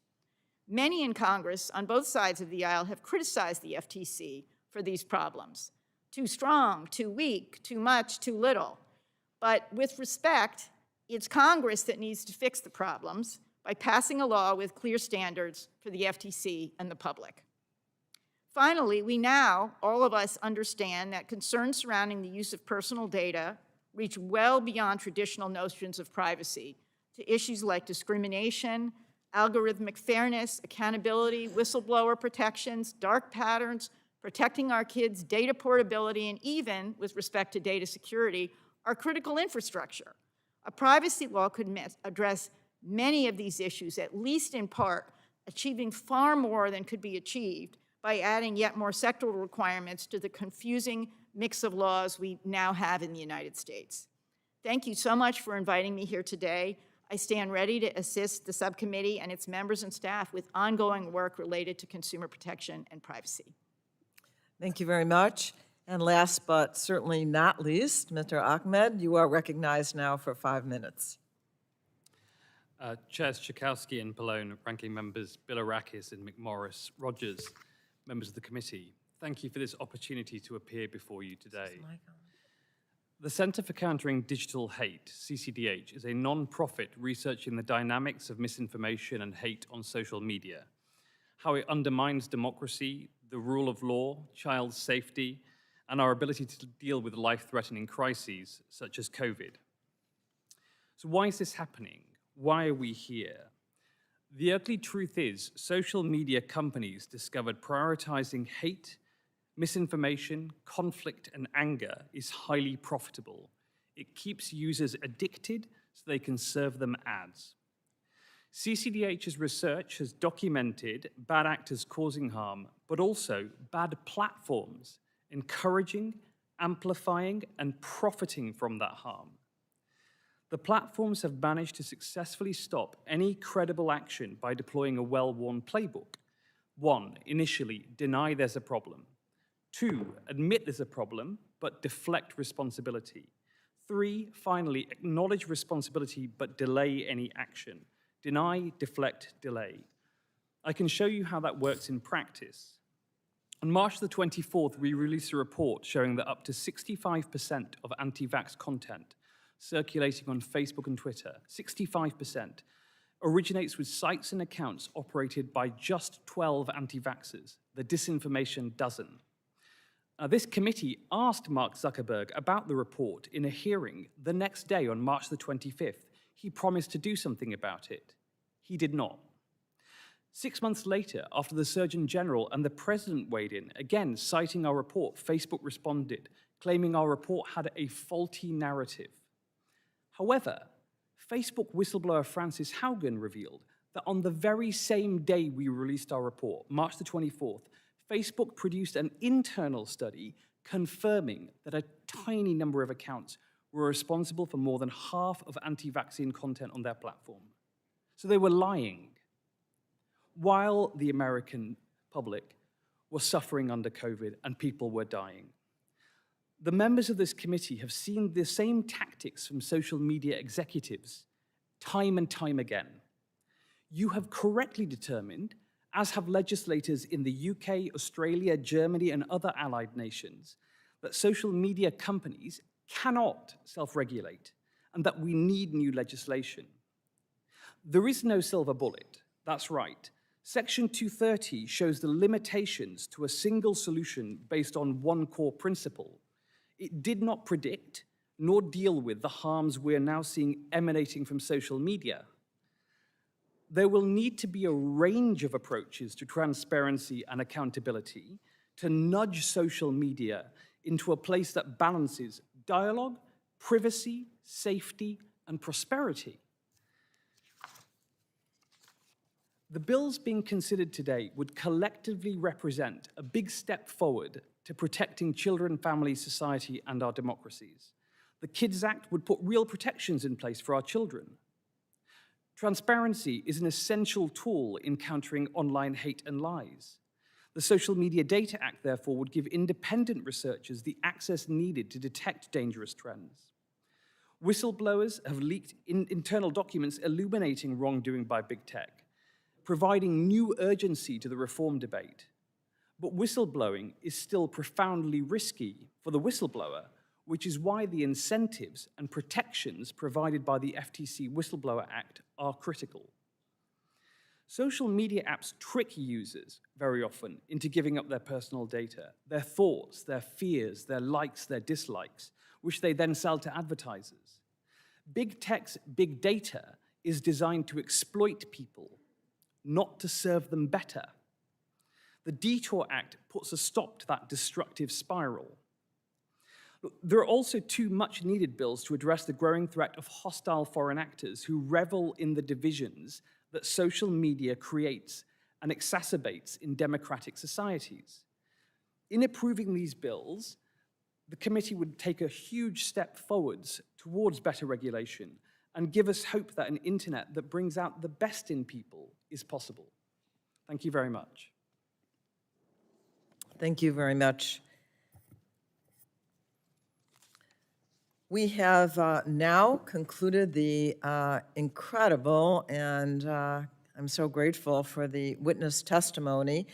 Many in Congress, on both sides of the aisle, have criticized the FTC for these problems. Too strong, too weak, too much, too little. But with respect, it's Congress that needs to fix the problems by passing a law with clear standards for the FTC and the public. Finally, we now, all of us, understand that concerns surrounding the use of personal data reach well beyond traditional notions of privacy to issues like discrimination, algorithmic fairness, accountability, whistleblower protections, dark patterns, protecting our kids' data portability, and even, with respect to data security, our critical infrastructure. A privacy law could address many of these issues, at least in part, achieving far more than could be achieved by adding yet more sectoral requirements to the confusing mix of laws we now have in the United States. Thank you so much for inviting me here today. I stand ready to assist the subcommittee and its members and staff with ongoing work related to consumer protection and privacy. Thank you very much. And last but certainly not least, Mr. Ahmed, you are recognized now for 5 minutes. Chairs Tchaikovsky and Pallone, ranking members Bilirakis and McMorris, Rogers, members of the committee, thank you for this opportunity to appear before you today. The Center for Countering Digital Hate, CCDH, is a non-profit researching the dynamics of misinformation and hate on social media, how it undermines democracy, the rule of law, child safety, and our ability to deal with life-threatening crises such as COVID. So why is this happening? Why are we here? The ugly truth is, social media companies discovered prioritizing hate, misinformation, conflict, and anger is highly profitable. It keeps users addicted so they can serve them ads. CCDH's research has documented bad actors causing harm, but also bad platforms encouraging, amplifying, and profiting from that harm. The platforms have managed to successfully stop any credible action by deploying a well-worn playbook. 1, initially, deny there's a problem. 2, admit there's a problem, but deflect responsibility. 3, finally, acknowledge responsibility, but delay any action. Deny, deflect, delay. I can show you how that works in practice. On March the 24th, we released a report showing that up to 65% of anti-vax content circulating on Facebook and Twitter, 65%, originates with sites and accounts operated by just 12 anti-vaxxers, the disinformation dozen. This committee asked Mark Zuckerberg about the report in a hearing the next day on March the 25th. He promised to do something about it. He did not. 6 months later, after the Surgeon General and the President weighed in, again citing our report, Facebook responded, claiming our report had a faulty narrative. However, Facebook whistleblower Francis Haugen revealed that on the very same day we released our report, March the 24th, Facebook produced an internal study confirming that a tiny number of accounts were responsible for more than half of anti-vaccine content on their platform. So they were lying, while the American public was suffering under COVID and people were dying. The members of this committee have seen the same tactics from social media executives time and time again. You have correctly determined, as have legislators in the UK, Australia, Germany, and other allied nations, that social media companies cannot self-regulate and that we need new legislation. There is no silver bullet, that's right. Section 230 shows the limitations to a single solution based on one core principle. It did not predict nor deal with the harms we're now seeing emanating from social media. There will need to be a range of approaches to transparency and accountability to nudge social media into a place that balances dialogue, privacy, safety, and prosperity. The bills being considered today would collectively represent a big step forward to protecting children, families, society, and our democracies. The KIDS Act would put real protections in place for our children. Transparency is an essential tool in countering online hate and lies. The Social Media Data Act, therefore, would give independent researchers the access needed to detect dangerous trends. Whistleblowers have leaked internal documents illuminating wrongdoing by big tech, providing new urgency to the reform debate. But whistleblowing is still profoundly risky for the whistleblower, which is why the incentives and protections provided by the FTC Whistleblower Act are critical. Social media apps trick users very often into giving up their personal data, their thoughts, their fears, their likes, their dislikes, which they then sell to advertisers. Big tech's big data is designed to exploit people, not to serve them better. The Detour Act puts a stop to that destructive spiral. There are also two much-needed bills to address the growing threat of hostile foreign actors who revel in the divisions that social media creates and exacerbates in democratic societies. In approving these bills, the committee would take a huge step forwards towards better regulation and give us hope that an internet that brings out the best in people is possible. Thank you very much. Thank you very much. We have now concluded the incredible, and I'm so grateful for the witness testimony,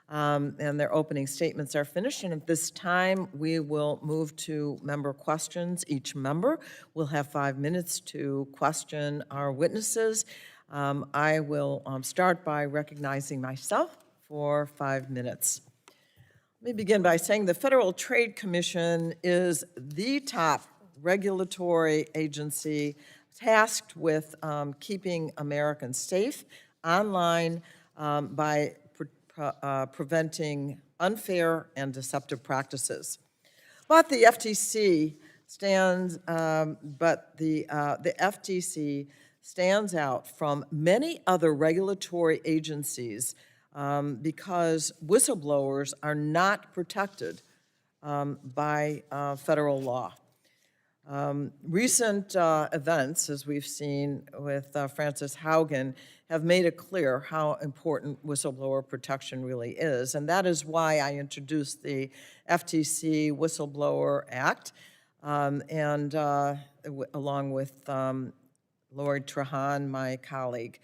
and their opening statements are finished. And at this time, we will move to member questions. Each member will have 5 minutes to question our witnesses. I will start by recognizing myself for 5 minutes. Let me begin by saying the Federal Trade Commission is the top regulatory agency tasked with keeping Americans safe online by preventing unfair and deceptive practices. But the FTC stands, the FTC stands out from many other regulatory agencies because whistleblowers are not protected by federal law. Recent events, as we've seen with Frances Haugen, have made it clear how important whistleblower protection really is. And that is why I introduced the FTC Whistleblower Act, along with Lord Trahan, my colleague.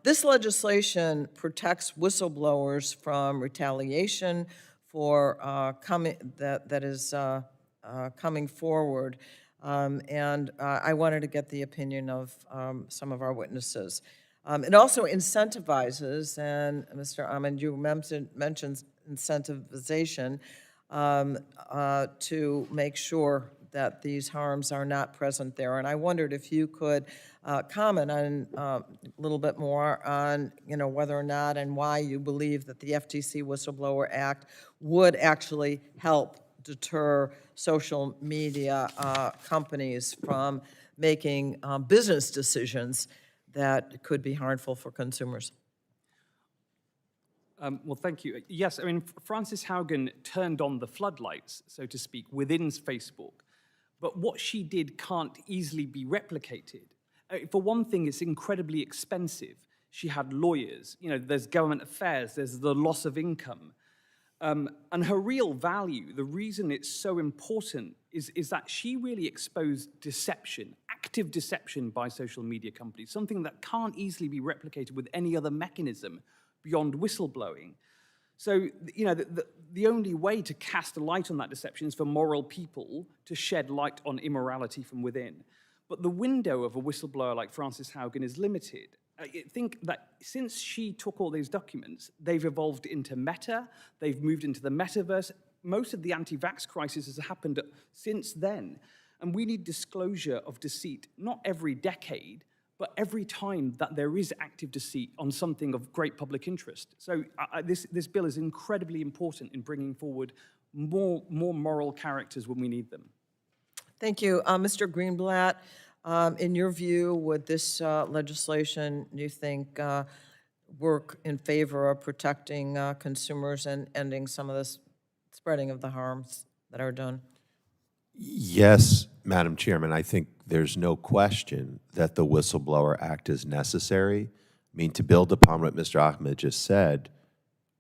This legislation protects whistleblowers from retaliation for coming forward, and I wanted to get the opinion of some of our witnesses. It also incentivizes, and Mr. Ahmed, you mentioned incentivization to make sure that these harms are not present there. And I wondered if you could comment on a little bit more on, whether or not and why you believe that the FTC Whistleblower Act would actually help deter social media companies from making business decisions that could be harmful for consumers. Well, thank you. Yes, I mean, Frances Haugen turned on the floodlights, so to speak, within Facebook. But what she did can't easily be replicated. For one thing, it's incredibly expensive. She had lawyers, there's government affairs, there's the loss of income. And her real value, the reason it's so important, is that she really exposed deception, active deception by social media companies, something that can't easily be replicated with any other mechanism beyond whistleblowing. So, the only way to cast a light on that deception is for moral people to shed light on immorality from within. But the window of a whistleblower like Frances Haugen is limited. I think that since she took all these documents, they've evolved into Meta, they've moved into the metaverse. Most of the anti-vax crisis has happened since then. And we need disclosure of deceit, not every decade, but every time that there is active deceit on something of great public interest. So this bill is incredibly important in bringing forward more moral characters when we need them. Thank you. Mr. Greenblatt, in your view, would this legislation, you think, work in favor of protecting consumers and ending some of this spreading of the harms that are done? Yes, Madam Chairman, I think there's no question that the Whistleblower Act is necessary. I mean, to build upon what Mr. Ahmed just said,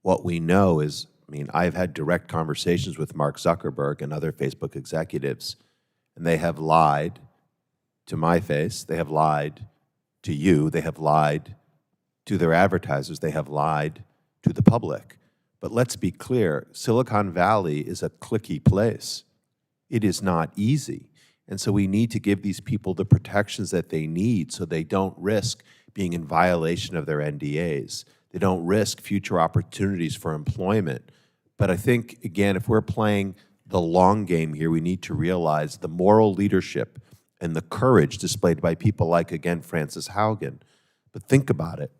what we know is, I've had direct conversations with Mark Zuckerberg and other Facebook executives, and they have lied to my face, they have lied to you, they have lied to their advertisers, they have lied to the public. But let's be clear, Silicon Valley is a cliquey place. It is not easy. And so we need to give these people the protections that they need so they don't risk being in violation of their NDAs. They don't risk future opportunities for employment. But I think, again, if we're playing the long game here, we need to realize the moral leadership and the courage displayed by people like, again, Frances Haugen. But think about it.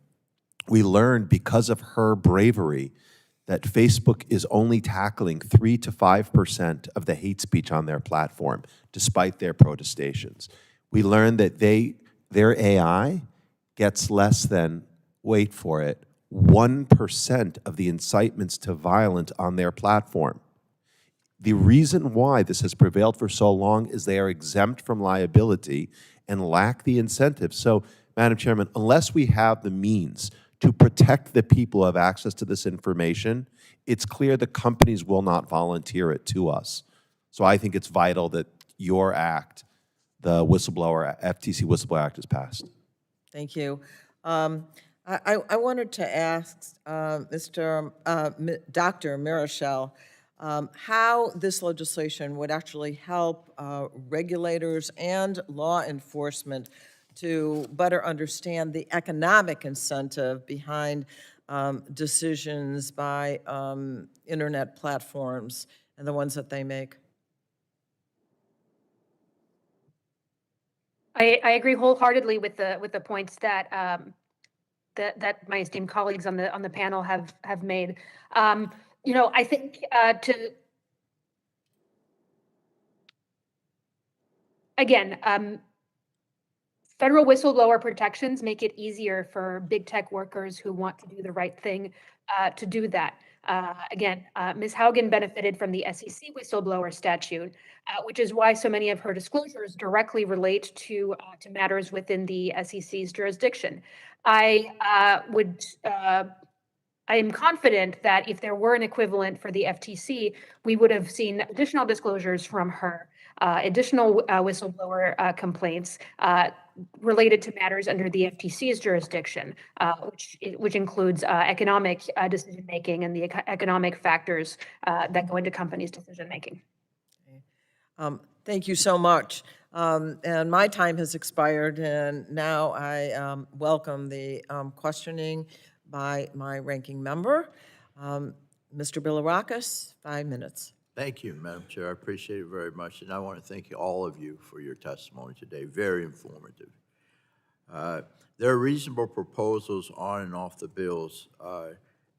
We learned because of her bravery that Facebook is only tackling 3 to 5% of the hate speech on their platform, despite their protestations. We learned that their AI gets less than, wait for it, 1% of the incitements to violence on their platform. The reason why this has prevailed for so long is they are exempt from liability and lack the incentive. So, Madam Chairman, unless we have the means to protect the people who have access to this information, it's clear the companies will not volunteer it to us. So I think it's vital that your act, the FTC Whistleblower Act, is passed. Thank you. I wanted to ask Dr. Marichal how this legislation would actually help regulators and law enforcement to better understand the economic incentive behind decisions by internet platforms and the ones that they make. I agree wholeheartedly with the points that that my esteemed colleagues on the panel have made. I think federal whistleblower protections make it easier for big tech workers who want to do the right thing to do that. Ms. Haugen benefited from the SEC whistleblower statute, which is why so many of her disclosures directly relate to matters within the SEC's jurisdiction. I am confident that if there were an equivalent for the FTC, we would have seen additional disclosures from her, additional whistleblower complaints related to matters under the FTC's jurisdiction, which includes economic decision-making and the economic factors that go into companies' decision-making. Thank you so much. And my time has expired, and now I welcome the questioning by my ranking member. Mr. Bilirakis, 5 minutes. Thank you, Madam Chair. I appreciate it very much, and I want to thank all of you for your testimony today. Very informative. There are reasonable proposals on and off the bills.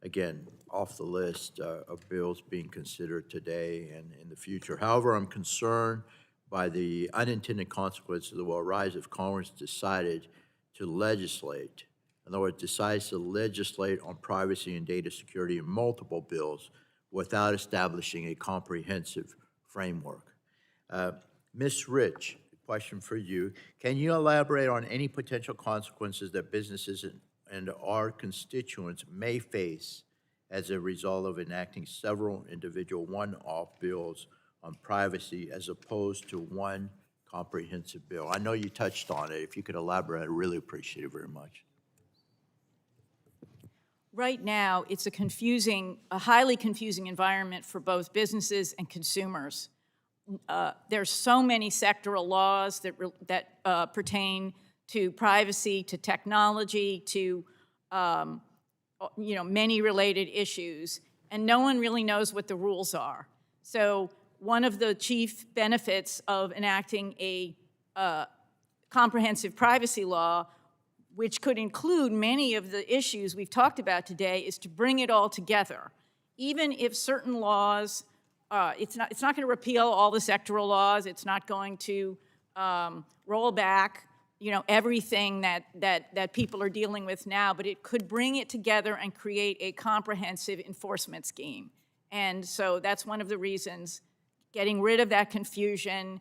Again, off the list of bills being considered today and in the future. However, I'm concerned by the unintended consequences that will arise if Congress decided to legislate. In other words, decides to legislate on privacy and data security in multiple bills without establishing a comprehensive framework. Ms. Rich, question for you. Can you elaborate on any potential consequences that businesses and our constituents may face as a result of enacting several individual one-off bills on privacy as opposed to one comprehensive bill? I know you touched on it. If you could elaborate, I'd really appreciate it very much. Right now, it's a highly confusing environment for both businesses and consumers. There's so many sectoral laws that pertain to privacy, to technology, to many related issues, and no one really knows what the rules are. So one of the chief benefits of enacting a comprehensive privacy law, which could include many of the issues we've talked about today, is to bring it all together. Even if certain laws, it's not going to repeal all the sectoral laws. It's not going to roll back, everything that people are dealing with now. But it could bring it together and create a comprehensive enforcement scheme. And so that's one of the reasons, getting rid of that confusion,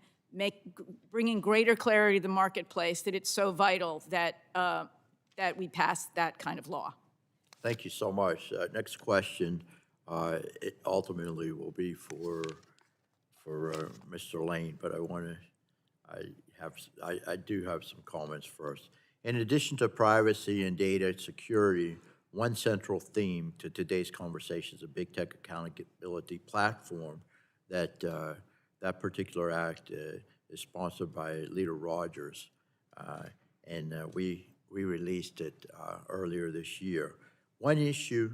bringing greater clarity to the marketplace, that it's so vital that that we pass that kind of law. Thank you so much. Next question, it ultimately will be for Mr. Lane, but I do have some comments first. In addition to privacy and data security, one central theme to today's conversation is a big tech accountability platform that particular act is sponsored by Leader Rogers, and we released it earlier this year. One issue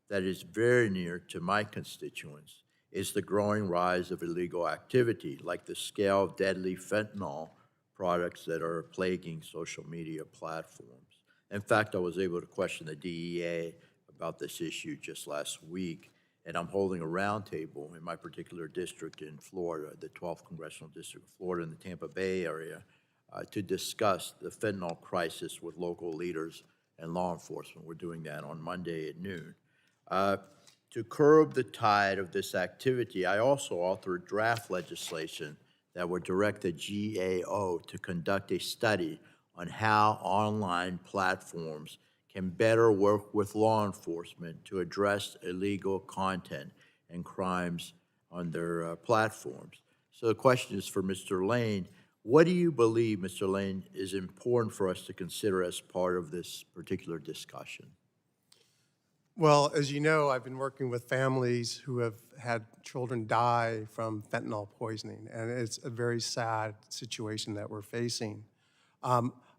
that is very near to my constituents is the growing rise of illegal activity, like the scale of deadly fentanyl products that are plaguing social media platforms. In fact, I was able to question the DEA about this issue just last week, and I'm holding a roundtable in my particular district in Florida, the 12th Congressional District of Florida in the Tampa Bay area, to discuss the fentanyl crisis with local leaders and law enforcement. We're doing that on Monday at noon. To curb the tide of this activity, I also authored draft legislation that would direct the GAO to conduct a study on how online platforms can better work with law enforcement to address illegal content and crimes on their platforms. So the question is for Mr. Lane. What do you believe, Mr. Lane, is important for us to consider as part of this particular discussion? Well, as you know, I've been working with families who have had children die from fentanyl poisoning, and it's a very sad situation that we're facing.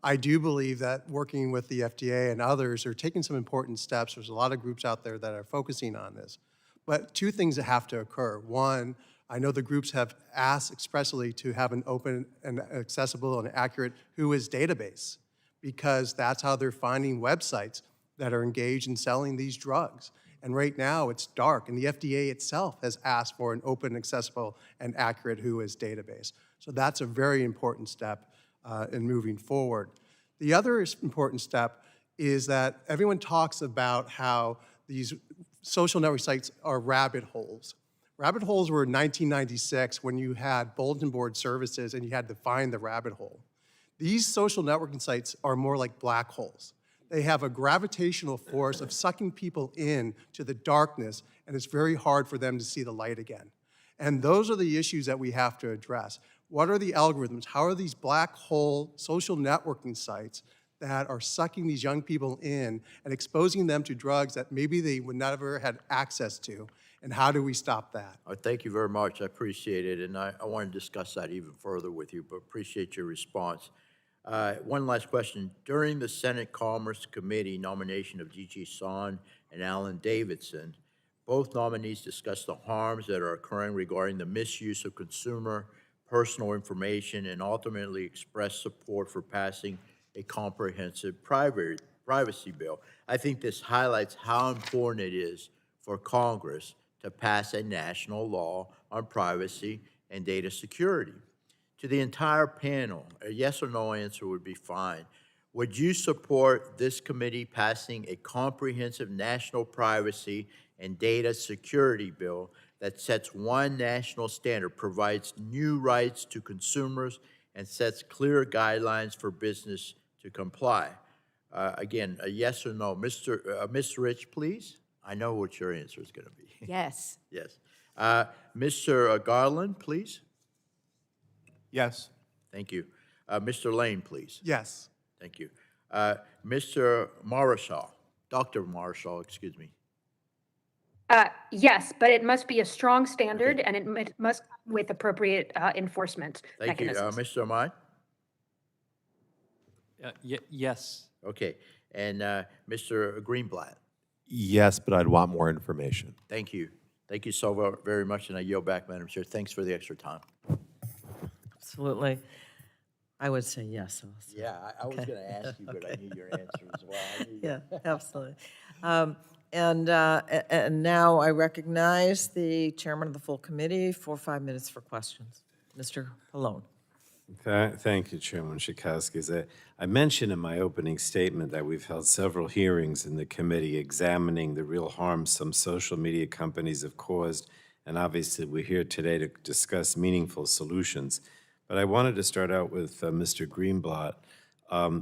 I do believe that working with the FDA and others are taking some important steps. There's a lot of groups out there that are focusing on this. But two things that have to occur. One, I know the groups have asked expressly to have an open and accessible and accurate WHOIS database, because that's how they're finding websites that are engaged in selling these drugs. And right now, it's dark, and the FDA itself has asked for an open, accessible, and accurate WHOIS database. So that's a very important step in moving forward. The other important step is that everyone talks about how these social network sites are rabbit holes. Rabbit holes were in 1996 when you had bulletin board services and you had to find the rabbit hole. These social networking sites are more like black holes. They have a gravitational force of sucking people in to the darkness, and it's very hard for them to see the light again. And those are the issues that we have to address. What are the algorithms? How are these black hole social networking sites that are sucking these young people in and exposing them to drugs that maybe they would never had access to? And how do we stop that? Thank you very much. I appreciate it, and I want to discuss that even further with you, but appreciate your response. One last question. During the Senate Commerce Committee nomination of Gigi Son and Alan Davidson, both nominees discussed the harms that are occurring regarding the misuse of consumer personal information and ultimately expressed support for passing a comprehensive privacy bill. I think this highlights how important it is for Congress to pass a national law on privacy and data security. To the entire panel, a yes or no answer would be fine. Would you support this committee passing a comprehensive national privacy and data security bill that sets one national standard, provides new rights to consumers, and sets clear guidelines for business to comply? Again, a yes or no. Ms. Rich, please. I know what your answer is going to be. Yes. Yes. Mr. Garland, please. Yes. Thank you. Mr. Lane, please. Yes. Thank you. Mr. Marshall, Dr. Marshall, excuse me. Yes, but it must be a strong standard, and it must come with appropriate enforcement Thank you. mechanisms. Mr. Ahmad? Yes. Okay. And Mr. Greenblatt? Yes, but I'd want more information. Thank you. Thank you so very much, and I yield back, Madam Chair. Thanks for the extra time. Absolutely. I would say yes also. Yeah, I was going to ask you, but I knew your answer as well. Yeah, absolutely. And now I recognize the chairman of the full committee for 5 minutes for questions. Mr. Pallone. Thank you, Chairman Schakowsky. As I mentioned in my opening statement that we've held several hearings in the committee examining the real harm some social media companies have caused, and obviously we're here today to discuss meaningful solutions. But I wanted to start out with Mr. Greenblatt.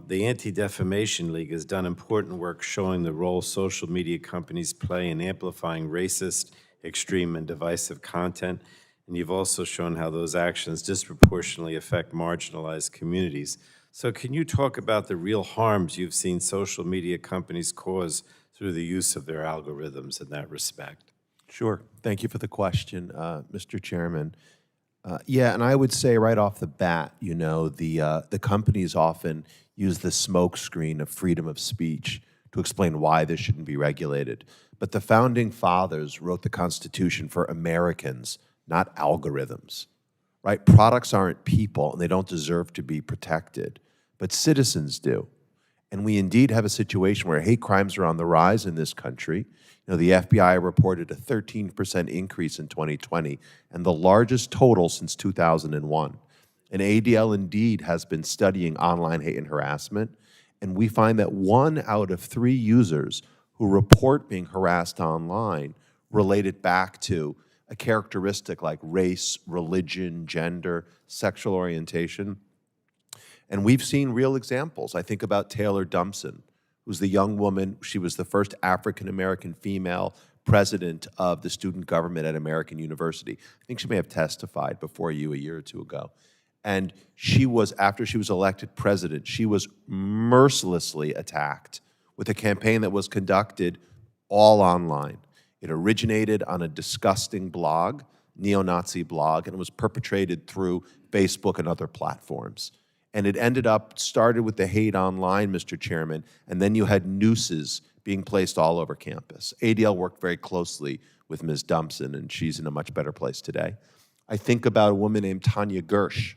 The Anti-Defamation League has done important work showing the role social media companies play in amplifying racist, extreme, and divisive content. And you've also shown how those actions disproportionately affect marginalized communities. So can you talk about the real harms you've seen social media companies cause through the use of their algorithms in that respect? Sure. Thank you for the question, Mr. Chairman. Yeah, and I would say right off the bat, you know, the companies often use the smokescreen of freedom of speech to explain why this shouldn't be regulated. But the founding fathers wrote the Constitution for Americans, not algorithms, right? Products aren't people, and they don't deserve to be protected, but citizens do. And we indeed have a situation where hate crimes are on the rise in this country. You know, the FBI reported a 13% increase in 2020, and the largest total since 2001. And ADL indeed has been studying online hate and harassment, and we find that 1 out of 3 users who report being harassed online relate it back to a characteristic like race, religion, gender, sexual orientation. And we've seen real examples. I think about Taylor Dumpson, who's the young woman. She was the first African-American female president of the student government at American University. I think she may have testified before you a year or two ago. And she was, after she was elected president, she was mercilessly attacked with a campaign that was conducted all online. It originated on a disgusting blog, neo-Nazi blog, and it was perpetrated through Facebook and other platforms. And it started with the hate online, Mr. Chairman, and then you had nooses being placed all over campus. ADL worked very closely with Ms. Dumpson, and she's in a much better place today. I think about a woman named Tanya Gersh,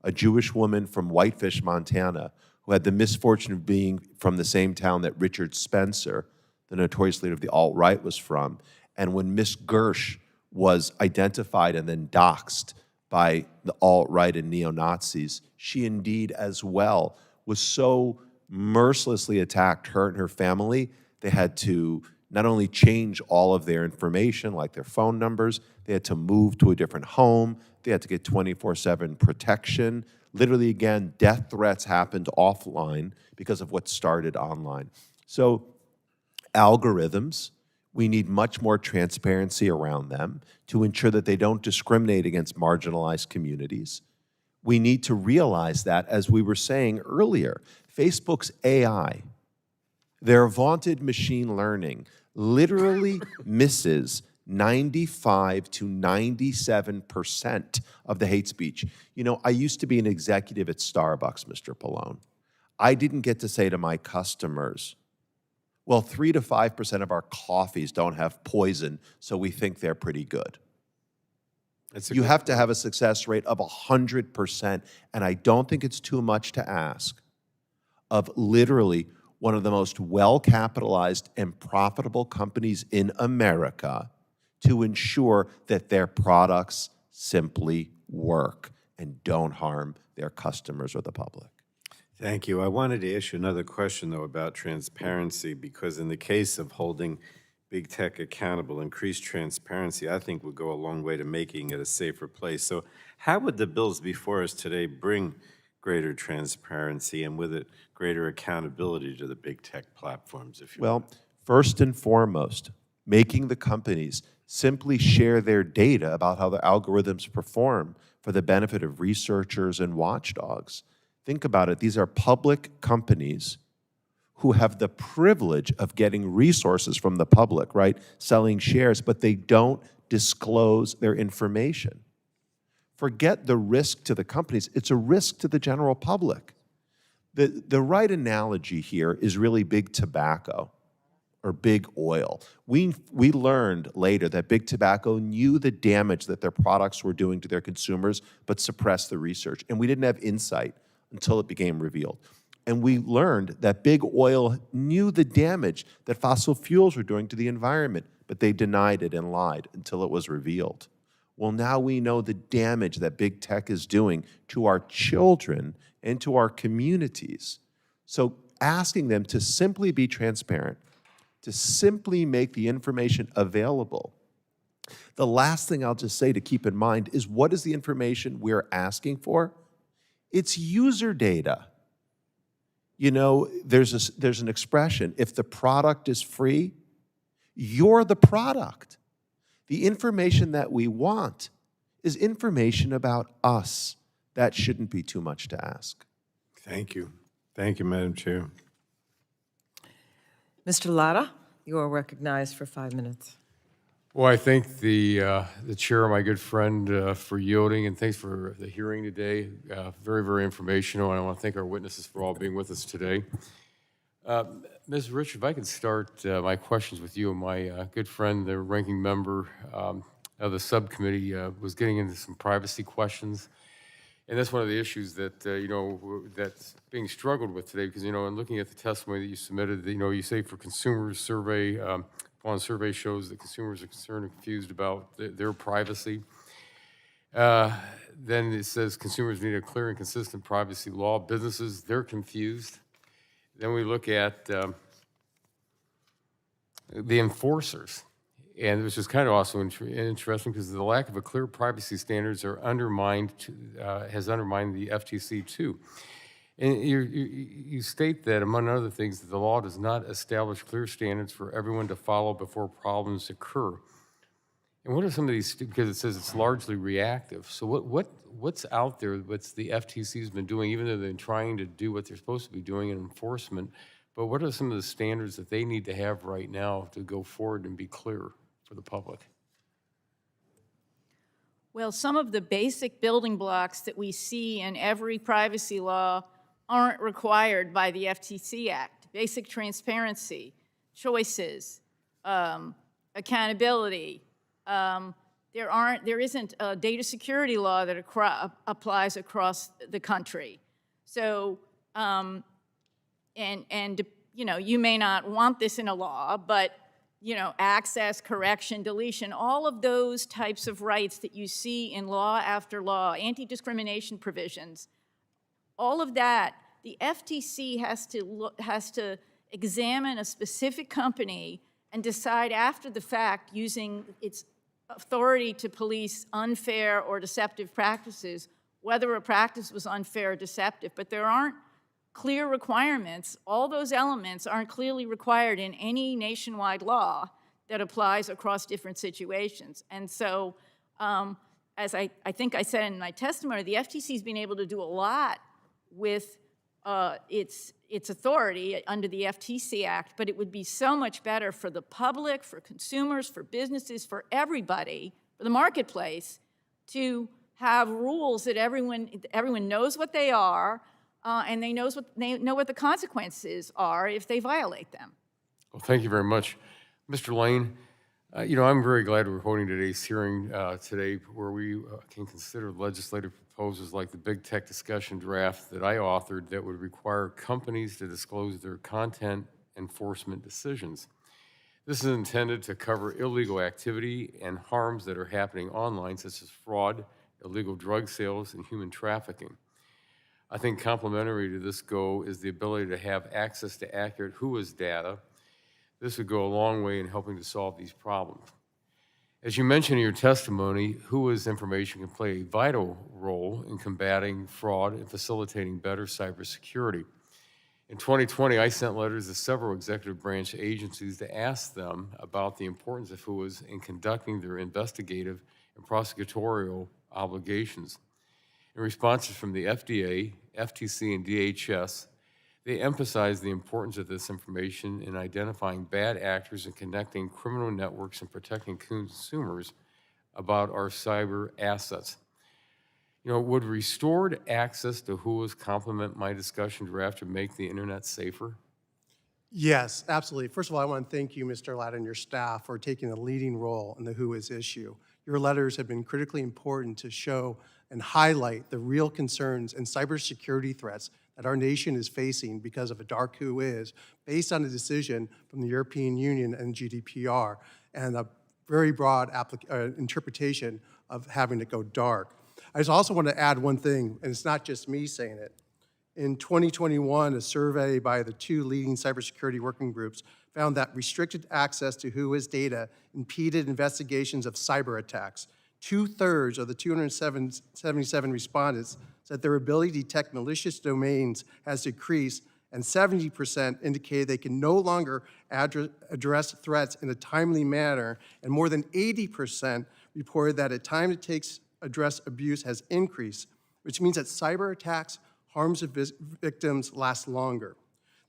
a Jewish woman from Whitefish, Montana, who had the misfortune of being from the same town that Richard Spencer, the notorious leader of the alt-right, was from. And when Miss Gersh was identified and then doxxed by the alt-right and neo-Nazis, she indeed as well was so mercilessly attacked, her and her family. They had to not only change all of their information, like their phone numbers, they had to move to a different home, they had to get 24/7 protection. Literally, again, death threats happened offline because of what started online. So algorithms, we need much more transparency around them to ensure that they don't discriminate against marginalized communities. We need to realize that, as we were saying earlier, Facebook's AI, their vaunted machine learning, literally misses 95 to 97% of the hate speech. You know, I used to be an executive at Starbucks, Mr. Pallone. I didn't get to say to my customers, well, 3 to 5% of our coffees don't have poison, so we think they're pretty good. You have to have a success rate of 100%, and I don't think it's too much to ask of literally one of the most well-capitalized and profitable companies in America to ensure that their products simply work and don't harm their customers or the public. Thank you. I wanted to ask you another question, though, about transparency, because in the case of holding big tech accountable, increased transparency, I think, would go a long way to making it a safer place. So how would the bills before us today bring greater transparency and with it greater accountability to the big tech platforms, if you will? Well, first and foremost, making the companies simply share their data about how the algorithms perform for the benefit of researchers and watchdogs. Think about it. These are public companies who have the privilege of getting resources from the public, right? Selling shares, but they don't disclose their information. Forget the risk to the companies. It's a risk to the general public. The right analogy here is really big tobacco or big oil. We learned later that big tobacco knew the damage that their products were doing to their consumers, but suppressed the research. And we didn't have insight until it became revealed. And we learned that big oil knew the damage that fossil fuels were doing to the environment, but they denied it and lied until it was revealed. Well, now we know the damage that big tech is doing to our children and to our communities. So asking them to simply be transparent, to simply make the information available. The last thing I'll just say to keep in mind is, what is the information we're asking for? It's user data. You know, there's an expression, if the product is free, you're the product. The information that we want is information about us. That shouldn't be too much to ask. Thank you. Thank you, Madam Chair. Mr. Latta, you are recognized for 5 minutes. Well, I thank the chair, my good friend, for yielding, and thanks for the hearing today. Very, very informational, and I want to thank our witnesses for all being with us today. Ms. Rich, if I could start my questions with you. My good friend, the ranking member of the subcommittee, was getting into some privacy questions. And that's one of the issues that, that's being struggled with today, because, in looking at the testimony that you submitted, you say for consumers survey, upon survey shows that consumers are concerned and confused about their privacy. Then it says consumers need a clear and consistent privacy law. Businesses, they're confused. Then we look at the enforcers, and which is kind of also interesting because the lack of a clear privacy standards has undermined the FTC too. And you state that, among other things, that the law does not establish clear standards for everyone to follow before problems occur. And what are some of these, because it says it's largely reactive. So what's out there, what's the FTC's been doing, even though they're trying to do what they're supposed to be doing in enforcement, but what are some of the standards that they need to have right now to go forward and be clear for the public? Well, some of the basic building blocks that we see in every privacy law aren't required by the FTC Act. Basic transparency, choices, accountability. There isn't a data security law that applies across the country. So, you may not want this in a law, but access, correction, deletion, all of those types of rights that you see in law after law, anti-discrimination provisions, all of that, the FTC has to examine a specific company and decide after the fact, using its authority to police unfair or deceptive practices, whether a practice was unfair or deceptive. But there aren't clear requirements. All those elements aren't clearly required in any nationwide law that applies across different situations. And so, as I think I said in my testimony, the FTC's been able to do a lot with its authority under the FTC Act, but it would be so much better for the public, for consumers, for businesses, for everybody, for the marketplace, to have rules that everyone knows what they are, and they know what the consequences are if they violate them. Well, thank you very much. Mr. Lane, I'm very glad we're holding today's hearing today where we can consider legislative proposals like the big tech discussion draft that I authored that would require companies to disclose their content enforcement decisions. This is intended to cover illegal activity and harms that are happening online, such as fraud, illegal drug sales, and human trafficking. I think complementary to this goal is the ability to have access to accurate WHOIS data. This would go a long way in helping to solve these problems. As you mentioned in your testimony, WHOIS information can play a vital role in combating fraud and facilitating better cybersecurity. In 2020, I sent letters to several executive branch agencies to ask them about the importance of WHOIS in conducting their investigative and prosecutorial obligations. In responses from the FDA, FTC, and DHS, they emphasize the importance of this information in identifying bad actors and connecting criminal networks and protecting consumers about our cyber assets. Would restored access to WHOIS complement my discussion draft to make the internet safer? Yes, absolutely. First of all, I want to thank you, Mr. Ladd, and your staff for taking a leading role in the WHOIS issue. Your letters have been critically important to show and highlight the real concerns and cybersecurity threats that our nation is facing because of a dark WHOIS, based on a decision from the European Union and GDPR, and a very broad interpretation of having it go dark. I just also want to add one thing, and it's not just me saying it. In 2021, a survey by the two leading cybersecurity working groups found that restricted access to WHOIS data impeded investigations of cyber attacks. 2/3 of the 277 respondents said their ability to detect malicious domains has decreased, and 70% indicated they can no longer address threats in a timely manner, and more than 80% reported that the time it takes to address abuse has increased, which means that cyber attacks, harms of victims last longer.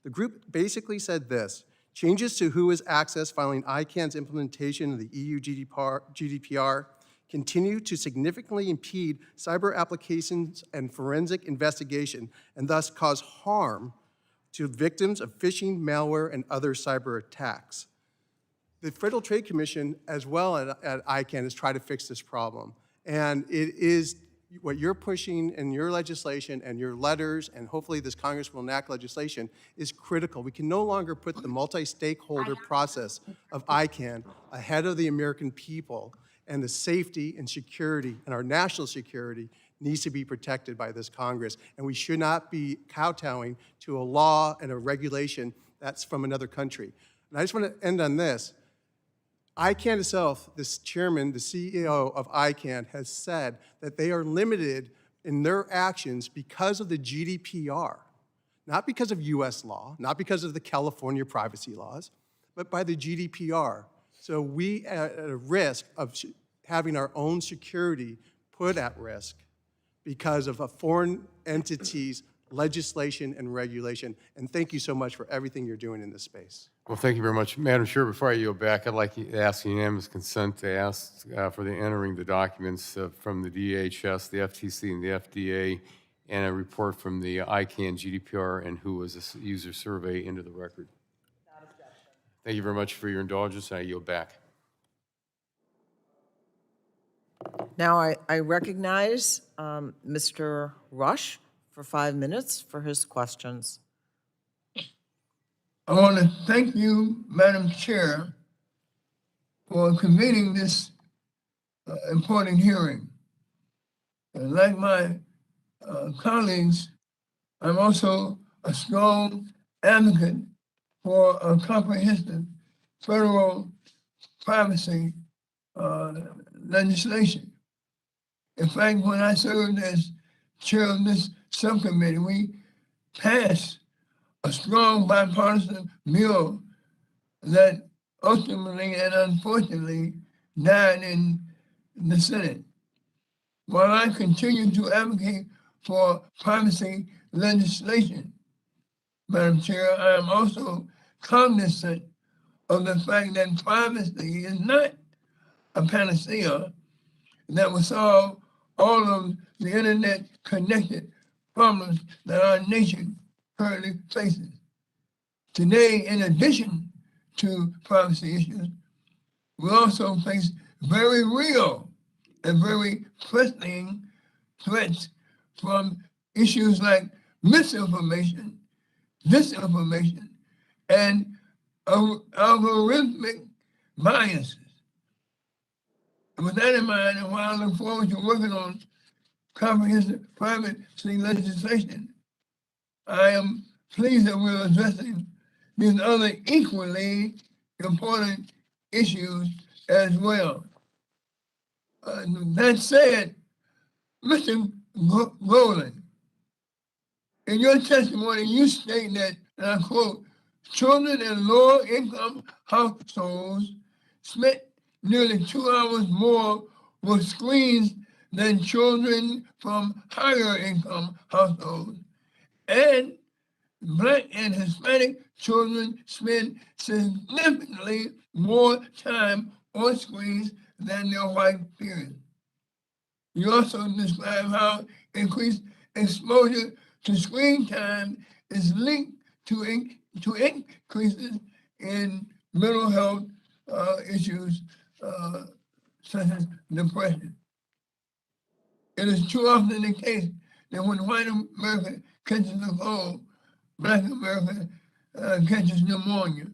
The group basically said this: changes to WHOIS access following ICANN's implementation of the EU GDPR continue to significantly impede cyber applications and forensic investigation, and thus cause harm to victims of phishing, malware, and other cyber attacks. The Federal Trade Commission, as well at ICANN, has tried to fix this problem, and it is what you're pushing in your legislation and your letters, and hopefully this Congress will enact legislation, is critical. We can no longer put the multi-stakeholder process of ICANN ahead of the American people, and the safety and security and our national security needs to be protected by this Congress. And we should not be kowtowing to a law and a regulation that's from another country. And I just want to end on this. ICANN itself, this chairman, the CEO of ICANN, has said that they are limited in their actions because of the GDPR, not because of US law, not because of the California privacy laws, but by the GDPR. So we are at a risk of having our own security put at risk because of a foreign entity's legislation and regulation. And thank you so much for everything you're doing in this space. Well, thank you very much. Madam Chair, before I yield back, I'd like to ask unanimous consent to ask for the entering the documents from the DHS, the FTC, and the FDA, and a report from the ICANN GDPR and who was a user survey into the record. Thank you very much for your indulgence, and I yield back. Now I recognize Mr. Rush for 5 minutes for his questions. I want to thank you, Madam Chair, for convening this important hearing. And like my colleagues, I'm also a strong advocate for a comprehensive federal privacy legislation. In fact, when I served as chair of this subcommittee, we passed a strong bipartisan bill that ultimately and unfortunately died in the Senate. While I continue to advocate for privacy legislation, Madam Chair, I am also cognizant of the fact that privacy is not a panacea that will solve all of the internet-connected problems that our nation currently faces. Today, in addition to privacy issues, we also face very real and very pressing threats from issues like misinformation, disinformation, and algorithmic biases. With that in mind, and while I look forward to working on comprehensive privacy legislation, I am pleased that we're addressing these other equally important issues as well. That said, Mr. Rowland, in your testimony, you state that, and I quote, children in lower income households spent nearly 2 hours more with screens than children from higher income households. And Black and Hispanic children spend significantly more time on screens than their white peers. You also describe how increased exposure to screen time is linked to increases in mental health issues such as depression. It is too often the case that when white America catches a cold, Black America catches pneumonia.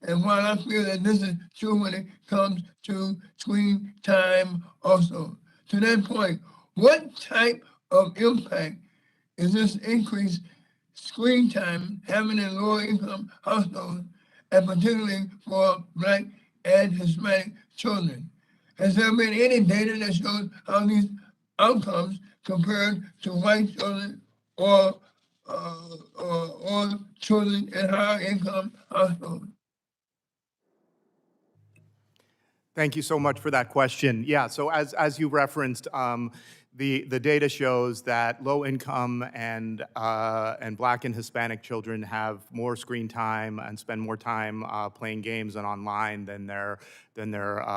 And while I feel that this is true when it comes to screen time also. To that point, what type of impact is this increased screen time having in lower income households, and particularly for Black and Hispanic children? Has there been any data that shows how these outcomes compared to white children or children in higher income households? Thank you so much for that question. Yeah, so as you referenced, the data shows that low income and Black and Hispanic children have more screen time and spend more time playing games and online than their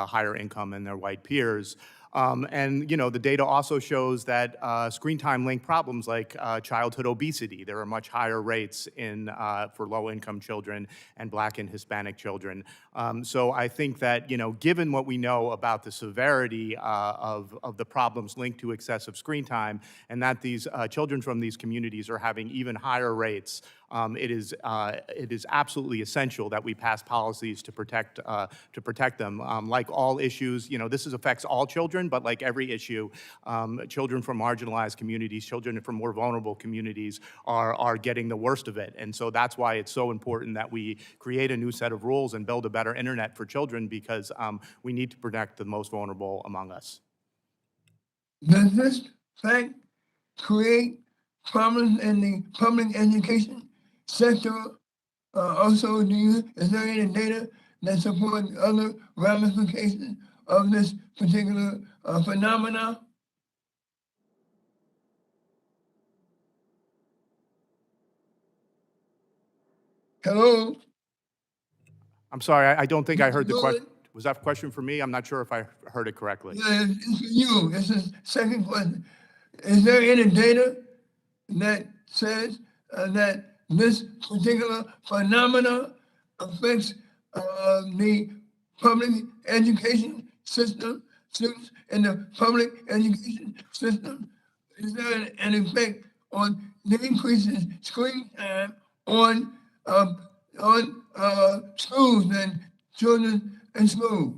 higher income and their white peers. And, you know, the data also shows that screen time linked problems like childhood obesity, there are much higher rates for low-income children and Black and Hispanic children. So I think that, you know, given what we know about the severity of the problems linked to excessive screen time, and that these children from these communities are having even higher rates, it is absolutely essential that we pass policies to protect them. Like all issues, you know, this affects all children, but like every issue, children from marginalized communities, children from more vulnerable communities are getting the worst of it. And so that's why it's so important that we create a new set of rules and build a better internet for children, because we need to protect the most vulnerable among us. Does this fact create problems in the public education sector? Also, is there any data that supports other ramifications of this particular phenomena? Hello? I'm sorry, I don't think I heard the Mr. question. Gold? Was that a question for me? I'm not sure if I heard it correctly. Yeah, it's for you. This is second question. Is there any data that says that this particular phenomena affects the public education system, students in the public education system? Is there an effect on the increase in screen time on schools and children in school?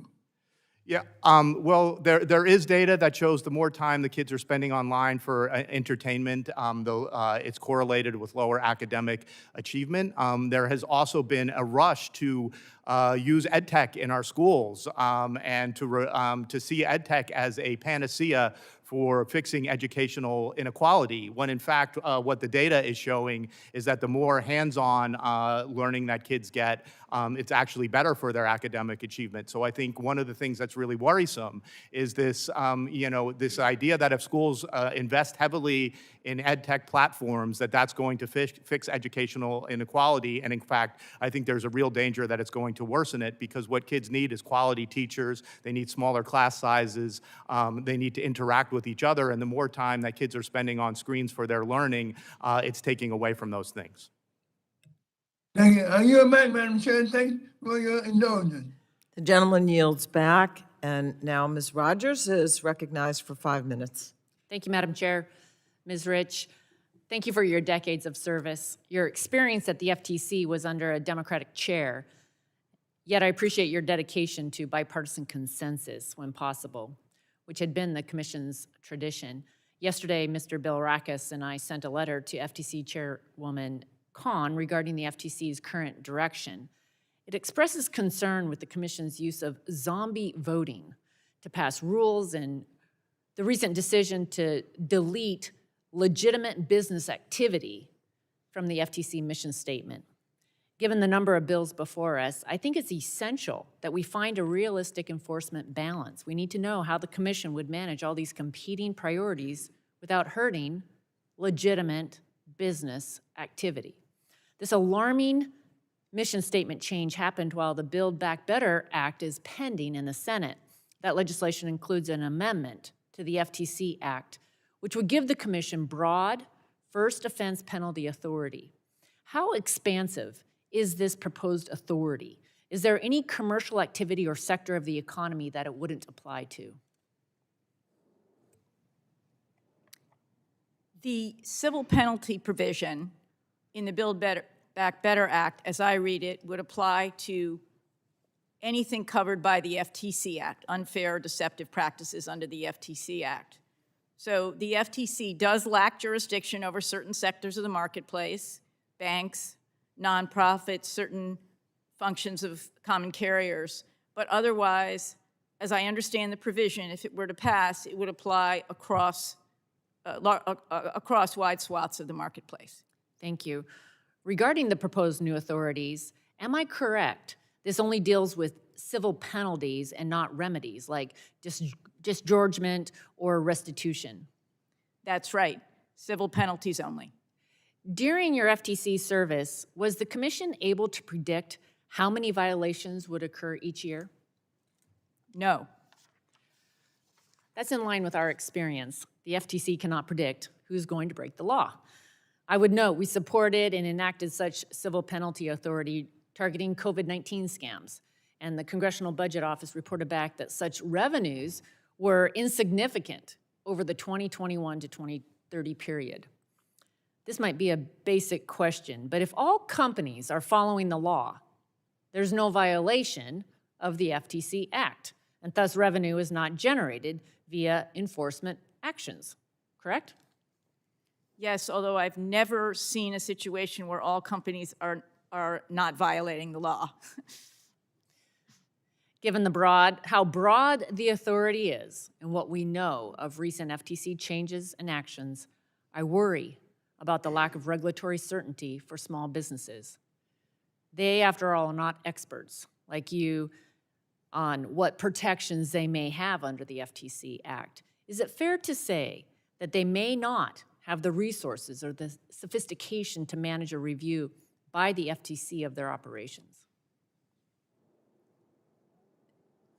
Yeah, well, there is data that shows the more time the kids are spending online for entertainment, it's correlated with lower academic achievement. There has also been a rush to use EdTech in our schools and to see EdTech as a panacea for fixing educational inequality, when in fact what the data is showing is that the more hands-on learning that kids get, it's actually better for their academic achievement. So I think one of the things that's really worrisome is this, this idea that if schools invest heavily in EdTech platforms, that's going to fix educational inequality. And in fact, I think there's a real danger that it's going to worsen it, because what kids need is quality teachers, they need smaller class sizes, they need to interact with each other, and the more time that kids are spending on screens for their learning, it's taking away from those things. Thank you. Are you a man, Madam Chair? Thank you for your indulgence. The gentleman yields back, and now Ms. Rogers is recognized for 5 minutes. Thank you, Madam Chair. Ms. Rich, thank you for your decades of service. Your experience at the FTC was under a Democratic chair, yet I appreciate your dedication to bipartisan consensus when possible, which had been the Commission's tradition. Yesterday, Mr. Bilirakis and I sent a letter to FTC Chairwoman Khan regarding the FTC's current direction. It expresses concern with the Commission's use of zombie voting to pass rules and the recent decision to delete legitimate business activity from the FTC mission statement. Given the number of bills before us, I think it's essential that we find a realistic enforcement balance. We need to know how the Commission would manage all these competing priorities without hurting legitimate business activity. This alarming mission statement change happened while the Build Back Better Act is pending in the Senate. That legislation includes an amendment to the FTC Act, which would give the Commission broad first offense penalty authority. How expansive is this proposed authority? Is there any commercial activity or sector of the economy that it wouldn't apply to? The civil penalty provision in the Build Back Better Act, as I read it, would apply to anything covered by the FTC Act, unfair or deceptive practices under the FTC Act. So the FTC does lack jurisdiction over certain sectors of the marketplace, banks, nonprofits, certain functions of common carriers, but otherwise, as I understand the provision, if it were to pass, it would apply across wide swaths of the marketplace. Thank you. Regarding the proposed new authorities, am I correct? This only deals with civil penalties and not remedies like disgorgement or restitution. That's right, civil penalties only. During your FTC service, was the Commission able to predict how many violations would occur each year? No. That's in line with our experience. The FTC cannot predict who's going to break the law. I would note we supported and enacted such civil penalty authority targeting COVID-19 scams, and the Congressional Budget Office reported back that such revenues were insignificant over the 2021 to 2030 period. This might be a basic question, but if all companies are following the law, there's no violation of the FTC Act, and thus revenue is not generated via enforcement actions, correct? Yes, although I've never seen a situation where all companies are not violating the law. Given how broad the authority is and what we know of recent FTC changes and actions, I worry about the lack of regulatory certainty for small businesses. They, after all, are not experts like you on what protections they may have under the FTC Act. Is it fair to say that they may not have the resources or the sophistication to manage a review by the FTC of their operations?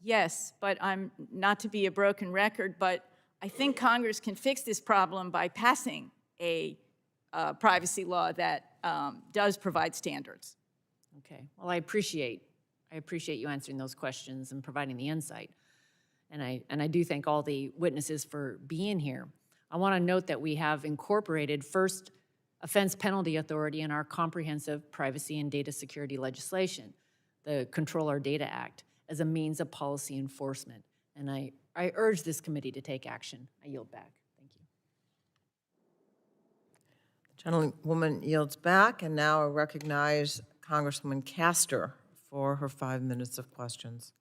Yes, but I'm not to be a broken record, but I think Congress can fix this problem by passing a privacy law that does provide standards. Okay, well, I appreciate you answering those questions and providing the insight. And I do thank all the witnesses for being here. I want to note that we have incorporated first offense penalty authority in our comprehensive privacy and data security legislation, the Control Our Data Act, as a means of policy enforcement. And I urge this committee to take action. I yield back. Thank you. The gentlewoman yields back, and now I recognize Congresswoman Castor for her 5 minutes of questions.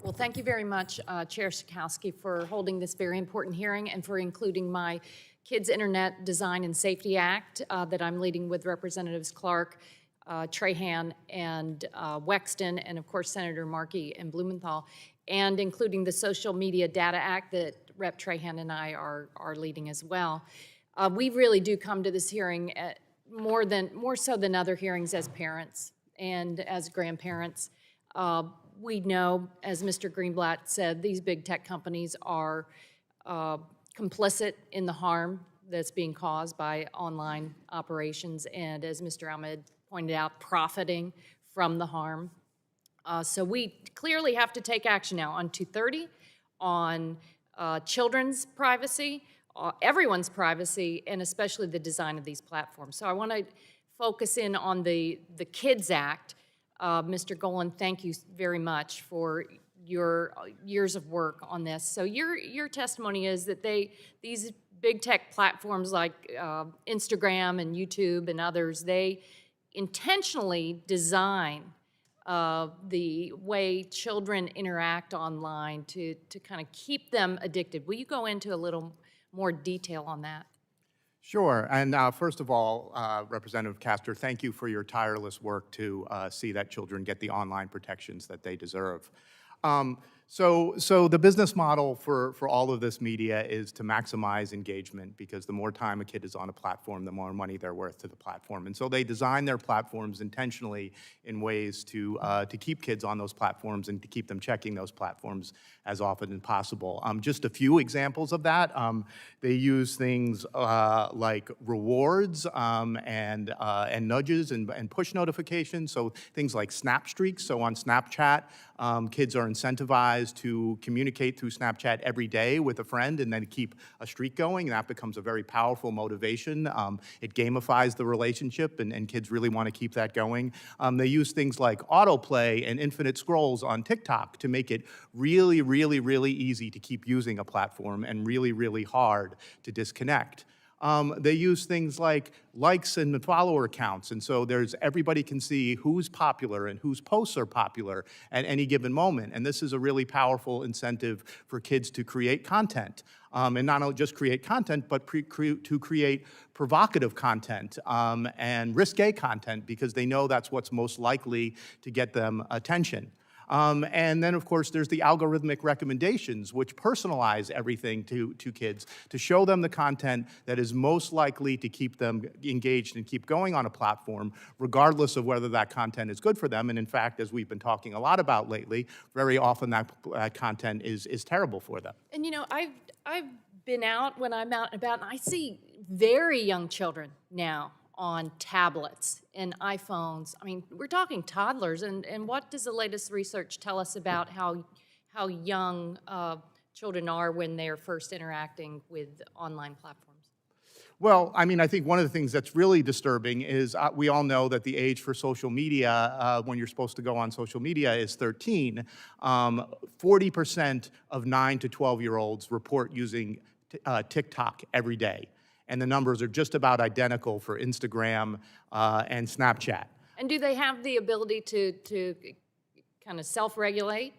Well, thank you very much, Chair Schakowsky, for holding this very important hearing and for including my Kids Internet Design and Safety Act that I'm leading with Representatives Clark, Trahan, and Wexton, and of course Senator Markey and Blumenthal, and including the Social Media Data Act that Rep. Trahan and I are leading as well. We really do come to this hearing more so than other hearings as parents and as grandparents. We know, as Mr. Greenblatt said, these big tech companies are complicit in the harm that's being caused by online operations, and as Mr. Ahmed pointed out, profiting from the harm. So we clearly have to take action now on 230, on children's privacy, everyone's privacy, and especially the design of these platforms. So I want to focus in on the Kids Act. Mr. Golan, thank you very much for your years of work on this. So your testimony is that these big tech platforms like Instagram and YouTube and others, they intentionally design the way children interact online to kind of keep them addicted. Will you go into a little more detail on that? Sure, and first of all, Representative Castor, thank you for your tireless work to see that children get the online protections that they deserve. So the business model for all of this media is to maximize engagement, because the more time a kid is on a platform, the more money they're worth to the platform. And so they design their platforms intentionally in ways to keep kids on those platforms and to keep them checking those platforms as often as possible. Just a few examples of that. They use things like rewards and nudges and push notifications. So things like snap streaks. So on Snapchat, kids are incentivized to communicate through Snapchat every day with a friend and then keep a streak going. That becomes a very powerful motivation. It gamifies the relationship, and kids really want to keep that going. They use things like autoplay and infinite scrolls on TikTok to make it really, really, really easy to keep using a platform and really, really hard to disconnect. They use things like likes and follower counts, and so everybody can see who's popular and whose posts are popular at any given moment. And this is a really powerful incentive for kids to create content, and not only just create content, but to create provocative content and risque content, because they know that's what's most likely to get them attention. And then, of course, there's the algorithmic recommendations, which personalize everything to kids to show them the content that is most likely to keep them engaged and keep going on a platform, regardless of whether that content is good for them. And in fact, as we've been talking a lot about lately, very often that content is terrible for them. And you know, I've been out when I'm out and about, and I see very young children now on tablets and iPhones. I mean, we're talking toddlers, and what does the latest research tell us about how young children are when they're first interacting with online platforms? Well, I mean, I think one of the things that's really disturbing is we all know that the age for social media, when you're supposed to go on social media, is 13. 40% of 9 to 12-year-olds report using TikTok every day. And the numbers are just about identical for Instagram and Snapchat. And do they have the ability to kind of self-regulate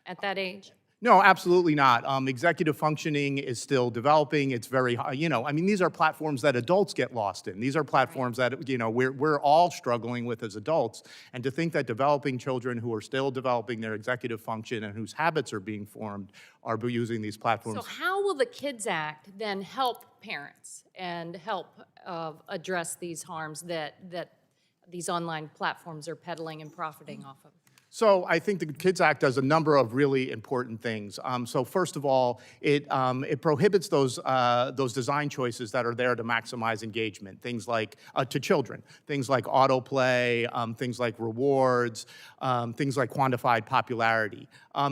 at that age? No, absolutely not. Executive functioning is still developing. It's very, I mean, these are platforms that adults get lost in. These are platforms that, we're all struggling with as adults. And to think that developing children who are still developing their executive function and whose habits are being formed are using these platforms. So how will the Kids Act then help parents and help address these harms that these online platforms are peddling and profiting off of? So I think the Kids Act does a number of really important things. So first of all, it prohibits those design choices that are there to maximize engagement, things like, to children, things like autoplay, things like rewards, things like quantified popularity.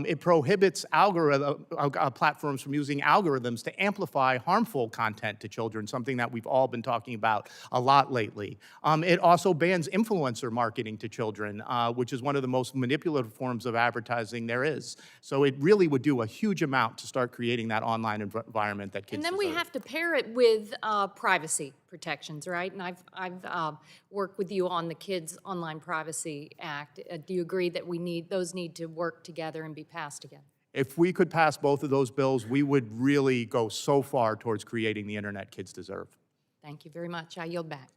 It prohibits platforms from using algorithms to amplify harmful content to children, something that we've all been talking about a lot lately. It also bans influencer marketing to children, which is one of the most manipulative forms of advertising there is. So it really would do a huge amount to start creating that online environment that kids And then deserve. we have to pair it with privacy protections, right? And I've worked with you on the Kids Online Privacy Act. Do you agree that those need to work together and be passed together? If we could pass both of those bills, we would really go so far towards creating the internet kids deserve. Thank you very much. I yield back.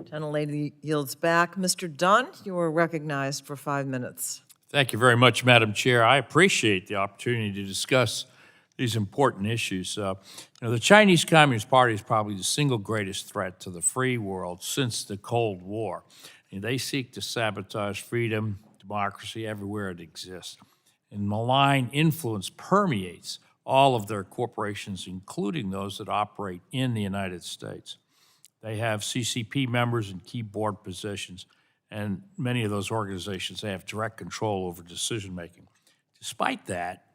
Gentlelady yields back. Mr. Dunn, you are recognized for 5 minutes. Thank you very much, Madam Chair. I appreciate the opportunity to discuss these important issues. The Chinese Communist Party is probably the single greatest threat to the free world since the Cold War. And they seek to sabotage freedom, democracy everywhere it exists. And malign influence permeates all of their corporations, including those that operate in the United States. They have CCP members in key board positions, and many of those organizations have direct control over decision-making. Despite that,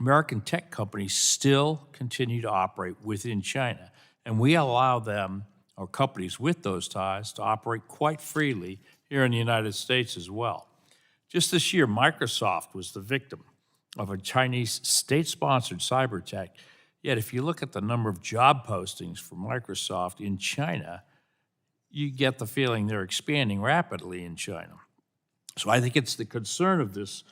American tech companies still continue to operate within China, and we allow them, or companies with those ties, to operate quite freely here in the United States as well. Just this year, Microsoft was the victim of a Chinese state-sponsored cyber attack. Yet if you look at the number of job postings for Microsoft in China, you get the feeling they're expanding rapidly in China. So I think it's the concern of this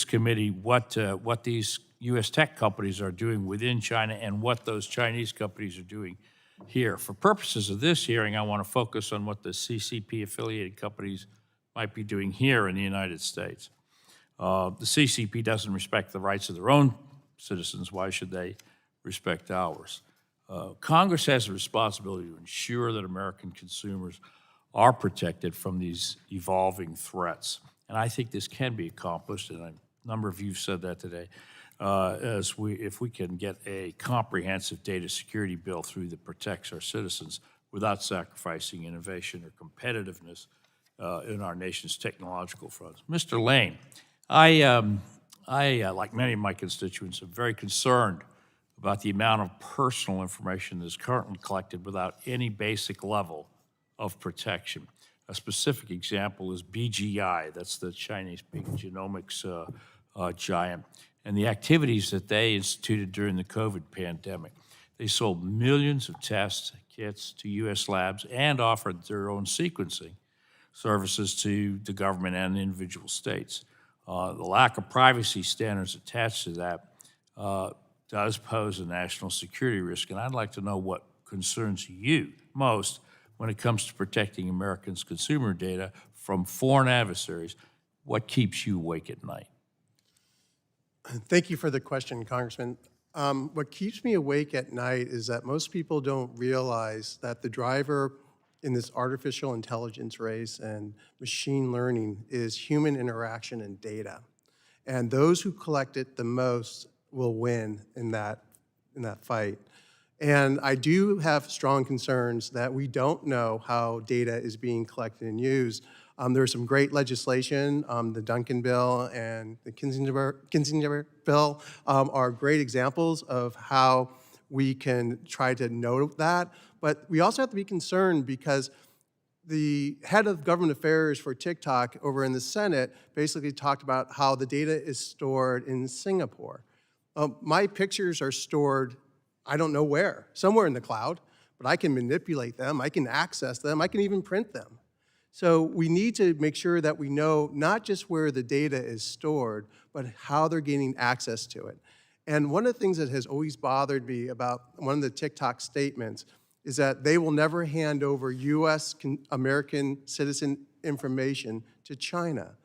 committee what these U.S. tech companies are doing within China and what those Chinese companies are doing here. For purposes of this hearing, I want to focus on what the CCP-affiliated companies might be doing here in the United States. The CCP doesn't respect the rights of their own citizens. Why should they respect ours? Congress has a responsibility to ensure that American consumers are protected from these evolving threats. And I think this can be accomplished, and a number of you have said that today, if we can get a comprehensive data security bill through that protects our citizens without sacrificing innovation or competitiveness in our nation's technological fronts. Mr. Lane, I, like many of my constituents, am very concerned about the amount of personal information that's currently collected without any basic level of protection. A specific example is BGI, that's the Chinese big genomics giant, and the activities that they instituted during the COVID pandemic. They sold millions of test kits to U.S. labs and offered their own sequencing services to the government and individual states. The lack of privacy standards attached to that does pose a national security risk, and I'd like to know what concerns you most when it comes to protecting Americans' consumer data from foreign adversaries, what keeps you awake at night? Thank you for the question, Congressman. What keeps me awake at night is that most people don't realize that the driver in this artificial intelligence race and machine learning is human interaction and data. And those who collect it the most will win in that fight. And I do have strong concerns that we don't know how data is being collected and used. There's some great legislation, the Duncan bill and the Kinzinger bill are great examples of how we can try to note that. But we also have to be concerned because the head of government affairs for TikTok over in the Senate basically talked about how the data is stored in Singapore. My pictures are stored, I don't know where, somewhere in the cloud, but I can manipulate them, I can access them, I can even print them. So we need to make sure that we know not just where the data is stored, but how they're gaining access to it. And one of the things that has always bothered me about one of the TikTok statements is that they will never hand over US American citizen information to China.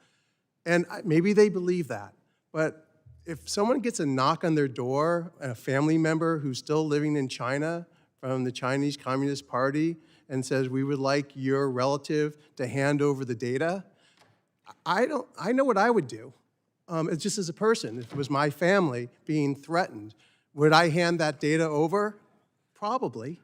And maybe they believe that, but if someone gets a knock on their door, a family member who's still living in China from the Chinese Communist Party, and says, we would like your relative to hand over the data, I know what I would do. It's just as a person, if it was my family being threatened, would I hand that data over? Probably.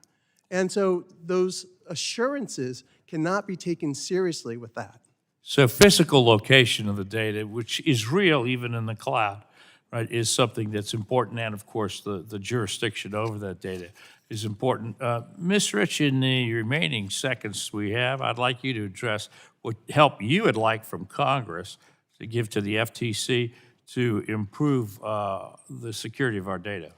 And so those assurances cannot be taken seriously with that. So physical location of the data, which is real even in the cloud, right, is something that's important. And of course, the jurisdiction over that data is important. Ms. Rich, in the remaining seconds we have, I'd like you to address what help you would like from Congress to give to the FTC to improve the security of our data.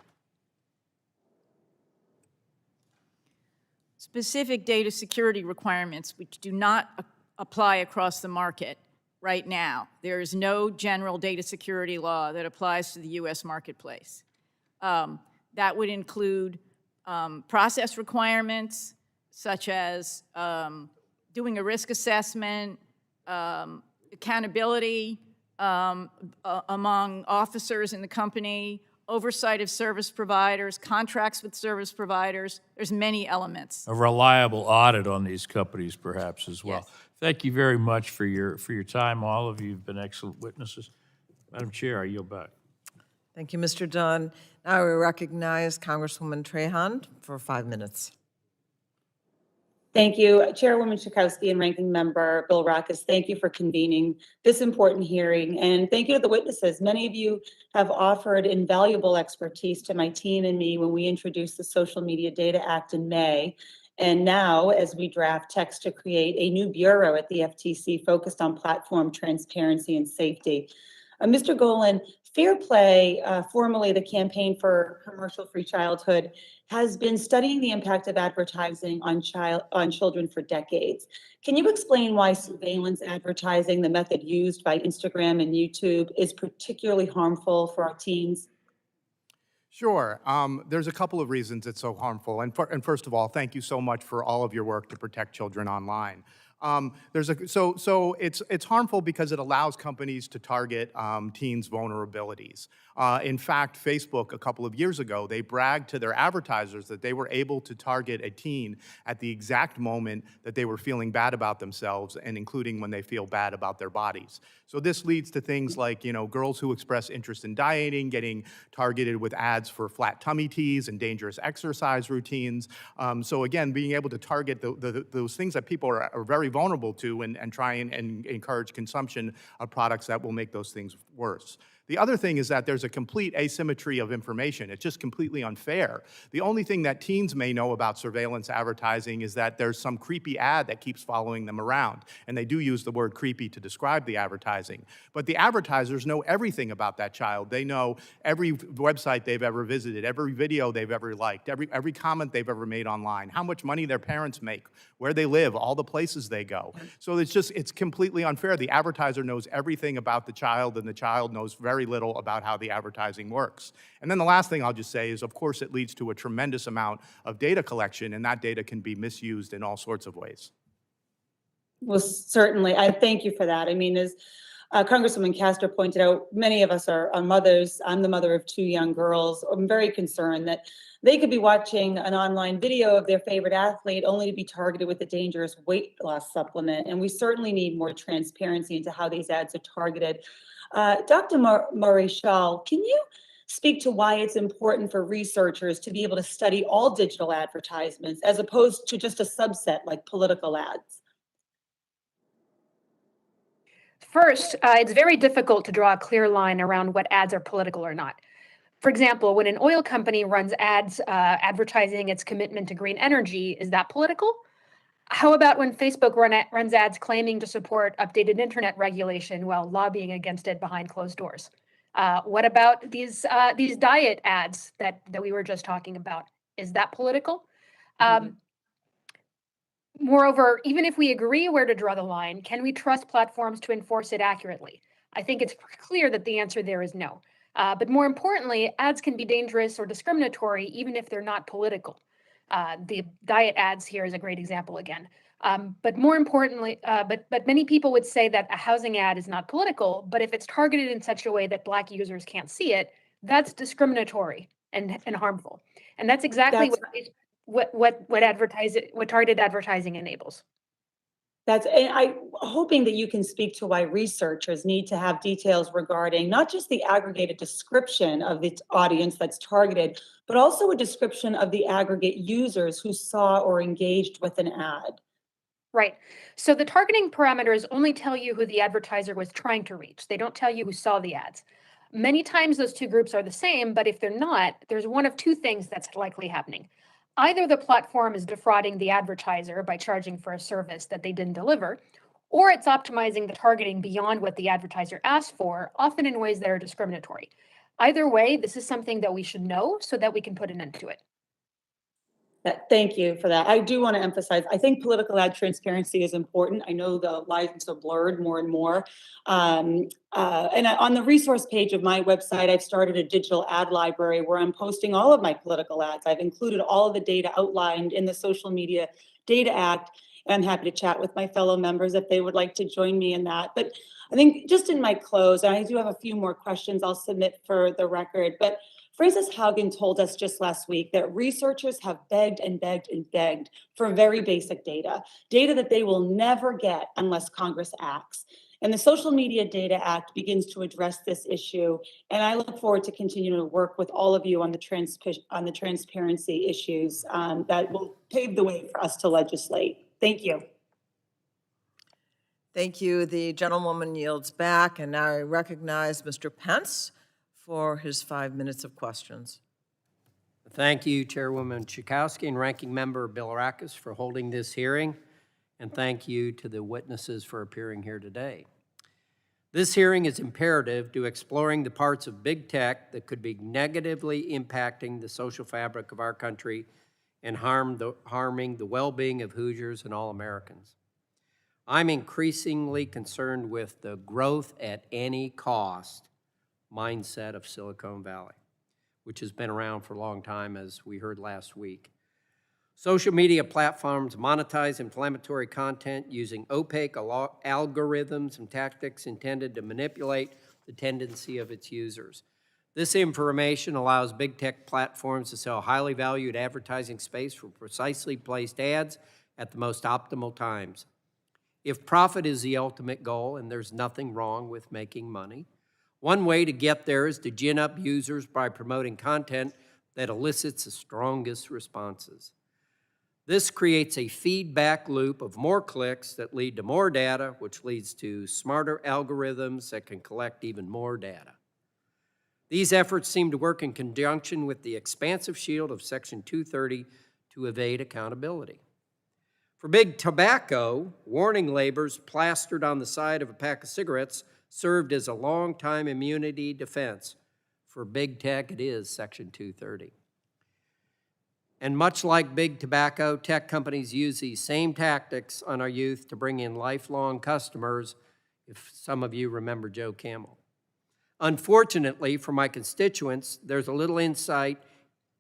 Specific data security requirements which do not apply across the market right now. There is no general data security law that applies to the U.S. marketplace. That would include process requirements, such as doing a risk assessment, accountability among officers in the company, oversight of service providers, contracts with service providers. There's many elements. A reliable audit on these companies, perhaps, as well. Yes. Thank you very much for your time. All of you have been excellent witnesses. Madam Chair, I yield back. Thank you, Mr. Dunn. Now we recognize Congresswoman Trahan for 5 minutes. Thank you, Chairwoman Schakowsky and Ranking Member Bilirakis. Thank you for convening this important hearing, and thank you to the witnesses. Many of you have offered invaluable expertise to my team and me when we introduced the Social Media Data Act in May. And now, as we draft text to create a new bureau at the FTC focused on platform transparency and safety. Mr. Golan, Fair Play, formerly the Campaign for Commercial-Free Childhood, has been studying the impact of advertising on children for decades. Can you explain why surveillance advertising, the method used by Instagram and YouTube, is particularly harmful for our teens? Sure. There's a couple of reasons it's so harmful. And first of all, thank you so much for all of your work to protect children online. So it's harmful because it allows companies to target teens' vulnerabilities. In fact, Facebook a couple of years ago, they bragged to their advertisers that they were able to target a teen at the exact moment that they were feeling bad about themselves, and including when they feel bad about their bodies. So this leads to things like, girls who express interest in dieting getting targeted with ads for flat tummy teas and dangerous exercise routines. So again, being able to target those things that people are very vulnerable to and try and encourage consumption of products that will make those things worse. The other thing is that there's a complete asymmetry of information. It's just completely unfair. The only thing that teens may know about surveillance advertising is that there's some creepy ad that keeps following them around. And they do use the word creepy to describe the advertising. But the advertisers know everything about that child. They know every website they've ever visited, every video they've ever liked, every comment they've ever made online, how much money their parents make, where they live, all the places they go. So it's completely unfair. The advertiser knows everything about the child, and the child knows very little about how the advertising works. And then the last thing I'll just say is, of course, it leads to a tremendous amount of data collection, and that data can be misused in all sorts of ways. Well, certainly. I thank you for that. I mean, as Congresswoman Castor pointed out, many of us are mothers. I'm the mother of 2 young girls. I'm very concerned that they could be watching an online video of their favorite athlete only to be targeted with a dangerous weight loss supplement. And we certainly need more transparency into how these ads are targeted. Dr. Maréchal, can you speak to why it's important for researchers to be able to study all digital advertisements as opposed to just a subset like political ads? First, it's very difficult to draw a clear line around what ads are political or not. For example, when an oil company runs ads advertising its commitment to green energy, is that political? How about when Facebook runs ads claiming to support updated internet regulation while lobbying against it behind closed doors? What about these diet ads that we were just talking about? Is that political? Moreover, even if we agree where to draw the line, can we trust platforms to enforce it accurately? I think it's clear that the answer there is no. But more importantly, ads can be dangerous or discriminatory even if they're not political. The diet ads here is a great example again. But more importantly, but many people would say that a housing ad is not political, but if it's targeted in such a way that Black users can't see it, that's discriminatory and harmful. And that's exactly what targeted advertising enables. And I'm hoping that you can speak to why researchers need to have details regarding not just the aggregated description of the audience that's targeted, but also a description of the aggregate users who saw or engaged with an ad. Right. So the targeting parameters only tell you who the advertiser was trying to reach. They don't tell you who saw the ads. Many times those two groups are the same, but if they're not, there's one of two things that's likely happening. Either the platform is defrauding the advertiser by charging for a service that they didn't deliver, or it's optimizing the targeting beyond what the advertiser asked for, often in ways that are discriminatory. Either way, this is something that we should know so that we can put an end to it. Thank you for that. I do want to emphasize, I think political ad transparency is important. I know the lines are blurred more and more. And on the resource page of my website, I've started a digital ad library where I'm posting all of my political ads. I've included all of the data outlined in the Social Media Data Act. And I'm happy to chat with my fellow members if they would like to join me in that. But I think just in my close, and I do have a few more questions I'll submit for the record, but Frances Haugen told us just last week that researchers have begged and begged and begged for very basic data that they will never get unless Congress acts. And the Social Media Data Act begins to address this issue. And I look forward to continuing to work with all of you on the transparency issues that will pave the way for us to legislate. Thank you. Thank you. The gentlewoman yields back, and now I recognize Mr. Pence for his 5 minutes of questions. Thank you, Chairwoman Schakowsky and Ranking Member Bilirakis for holding this hearing, and thank you to the witnesses for appearing here today. This hearing is imperative to exploring the parts of big tech that could be negatively impacting the social fabric of our country and harming the well-being of Hoosiers and all Americans. I'm increasingly concerned with the growth at any cost mindset of Silicon Valley, which has been around for a long time, as we heard last week. Social media platforms monetize inflammatory content using opaque algorithms and tactics intended to manipulate the tendency of its users. This information allows big tech platforms to sell highly valued advertising space for precisely placed ads at the most optimal times. If profit is the ultimate goal, and there's nothing wrong with making money, one way to get there is to gin up users by promoting content that elicits the strongest responses. This creates a feedback loop of more clicks that lead to more data, which leads to smarter algorithms that can collect even more data. These efforts seem to work in conjunction with the expansive shield of Section 230 to evade accountability. For big tobacco, warning labels plastered on the side of a pack of cigarettes served as a long-time immunity defense. For big tech, it is Section 230. And much like big tobacco, tech companies use these same tactics on our youth to bring in lifelong customers, if some of you remember Joe Camel. Unfortunately, for my constituents, there's little insight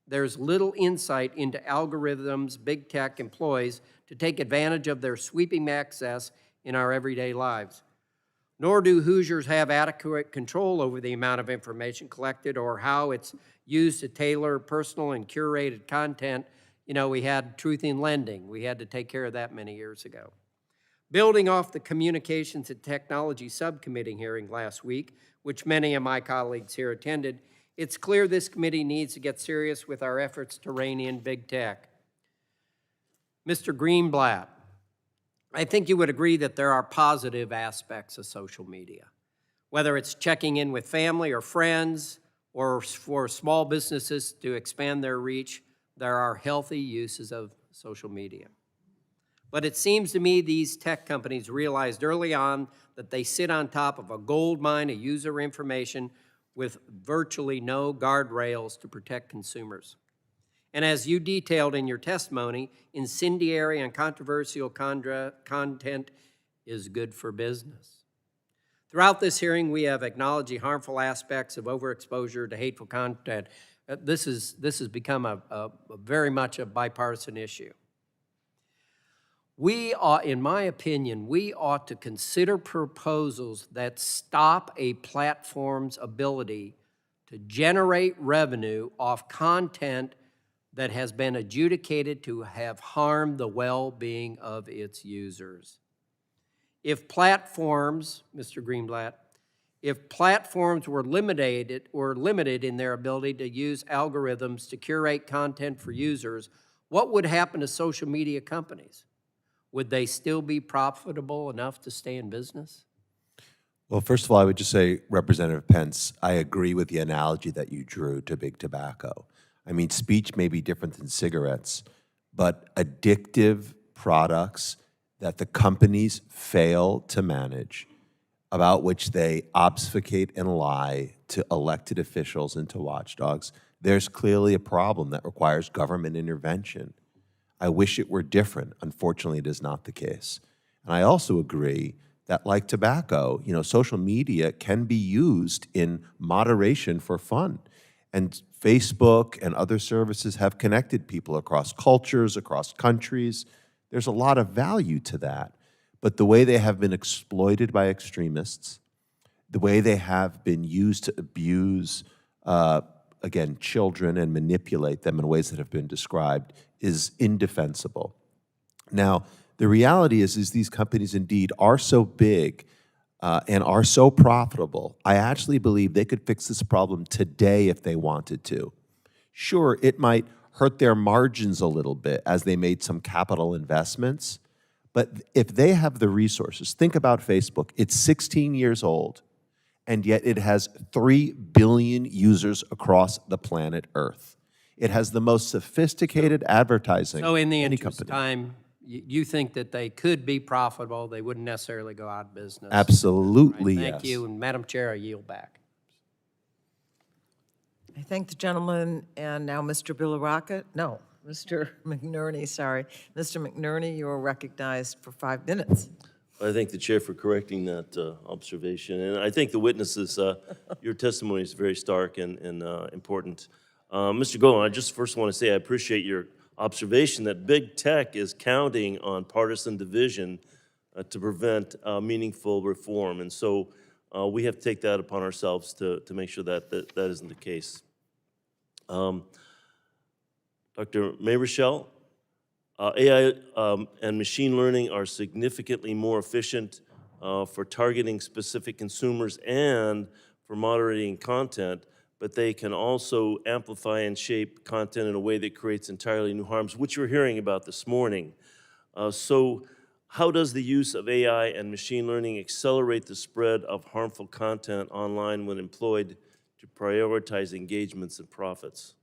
into algorithms big tech employs to take advantage of their sweeping access in our everyday lives. nor do Hoosiers have adequate control over the amount of information collected or how it's used to tailor personal and curated content. You know, we had Truth in Lending. We had to take care of that many years ago. Building off the Communications and Technology Subcommittee hearing last week, which many of my colleagues here attended, it's clear this committee needs to get serious with our efforts to rein in big tech. Mr. Greenblatt, I think you would agree that there are positive aspects of social media. Whether it's checking in with family or friends, or for small businesses to expand their reach, there are healthy uses of social media. But it seems to me these tech companies realized early on that they sit on top of a gold mine of user information with virtually no guardrails to protect consumers. And as you detailed in your testimony, incendiary and controversial content is good for business. Throughout this hearing, we have acknowledged the harmful aspects of overexposure to hateful content. This has become a very much a bipartisan issue. We ought, in my opinion, we ought to consider proposals that stop a platform's ability to generate revenue off content that has been adjudicated to have harmed the well-being of its users. If platforms, Mr. Greenblatt, if platforms were limited in their ability to use algorithms to curate content for users, what would happen to social media companies? Would they still be profitable enough to stay in business? Well, first of all, I would just say, Representative Pence, I agree with the analogy that you drew to big tobacco. I mean, speech may be different than cigarettes, but addictive products that the companies fail to manage, about which they obfuscate and lie to elected officials and to watchdogs, there's clearly a problem that requires government intervention. I wish it were different. Unfortunately, it is not the case. And I also agree that, like tobacco, you know, social media can be used in moderation for fun. And Facebook and other services have connected people across cultures, across countries. There's a lot of value to that. But the way they have been exploited by extremists, the way they have been used to abuse, again, children and manipulate them in ways that have been described is indefensible. Now, the reality is these companies indeed are so big and are so profitable. I actually believe they could fix this problem today if they wanted to. Sure, it might hurt their margins a little bit as they made some capital investments, but if they have the resources, think about Facebook. It's 16 years old, and yet it has 3 billion users across the planet Earth. It has the most sophisticated advertising. So in the any interest of company. time, you think that they could be profitable, they wouldn't necessarily go out of business? Absolutely, Right, yes. Thank you, and Madam Chair, I yield back. I thank the gentleman, and now Mr. Billeracca, no, Mr. McNerney, sorry. Mr. McNerney, you are recognized for 5 minutes. I thank the chair for correcting that observation, and I thank the witnesses. Your testimony is very stark and important. Mr. Golan, I just first want to say I appreciate your observation that big tech is counting on partisan division to prevent meaningful reform, and so we have to take that upon ourselves to make sure that that isn't the case. Dr. Mayrichel, AI and machine learning are significantly more efficient for targeting specific consumers and for moderating content, but they can also amplify and shape content in a way that creates entirely new harms, which we're hearing about this morning. So how does the use of AI and machine learning accelerate the spread of harmful content online when employed to prioritize engagements and profits?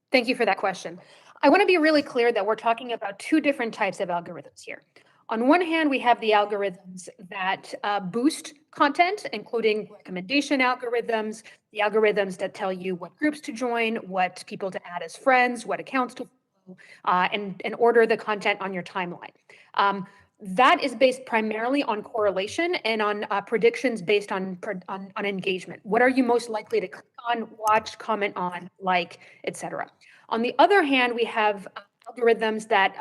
Thank you for that question. I want to be really clear that we're talking about 2 different types of algorithms here. On one hand, we have the algorithms that boost content, including recommendation algorithms, the algorithms that tell you what groups to join, what people to add as friends, what accounts to follow, and order the content on your timeline. That is based primarily on correlation and on predictions based on engagement. What are you most likely to click on, watch, comment on, like, etc. On the other hand, we have algorithms that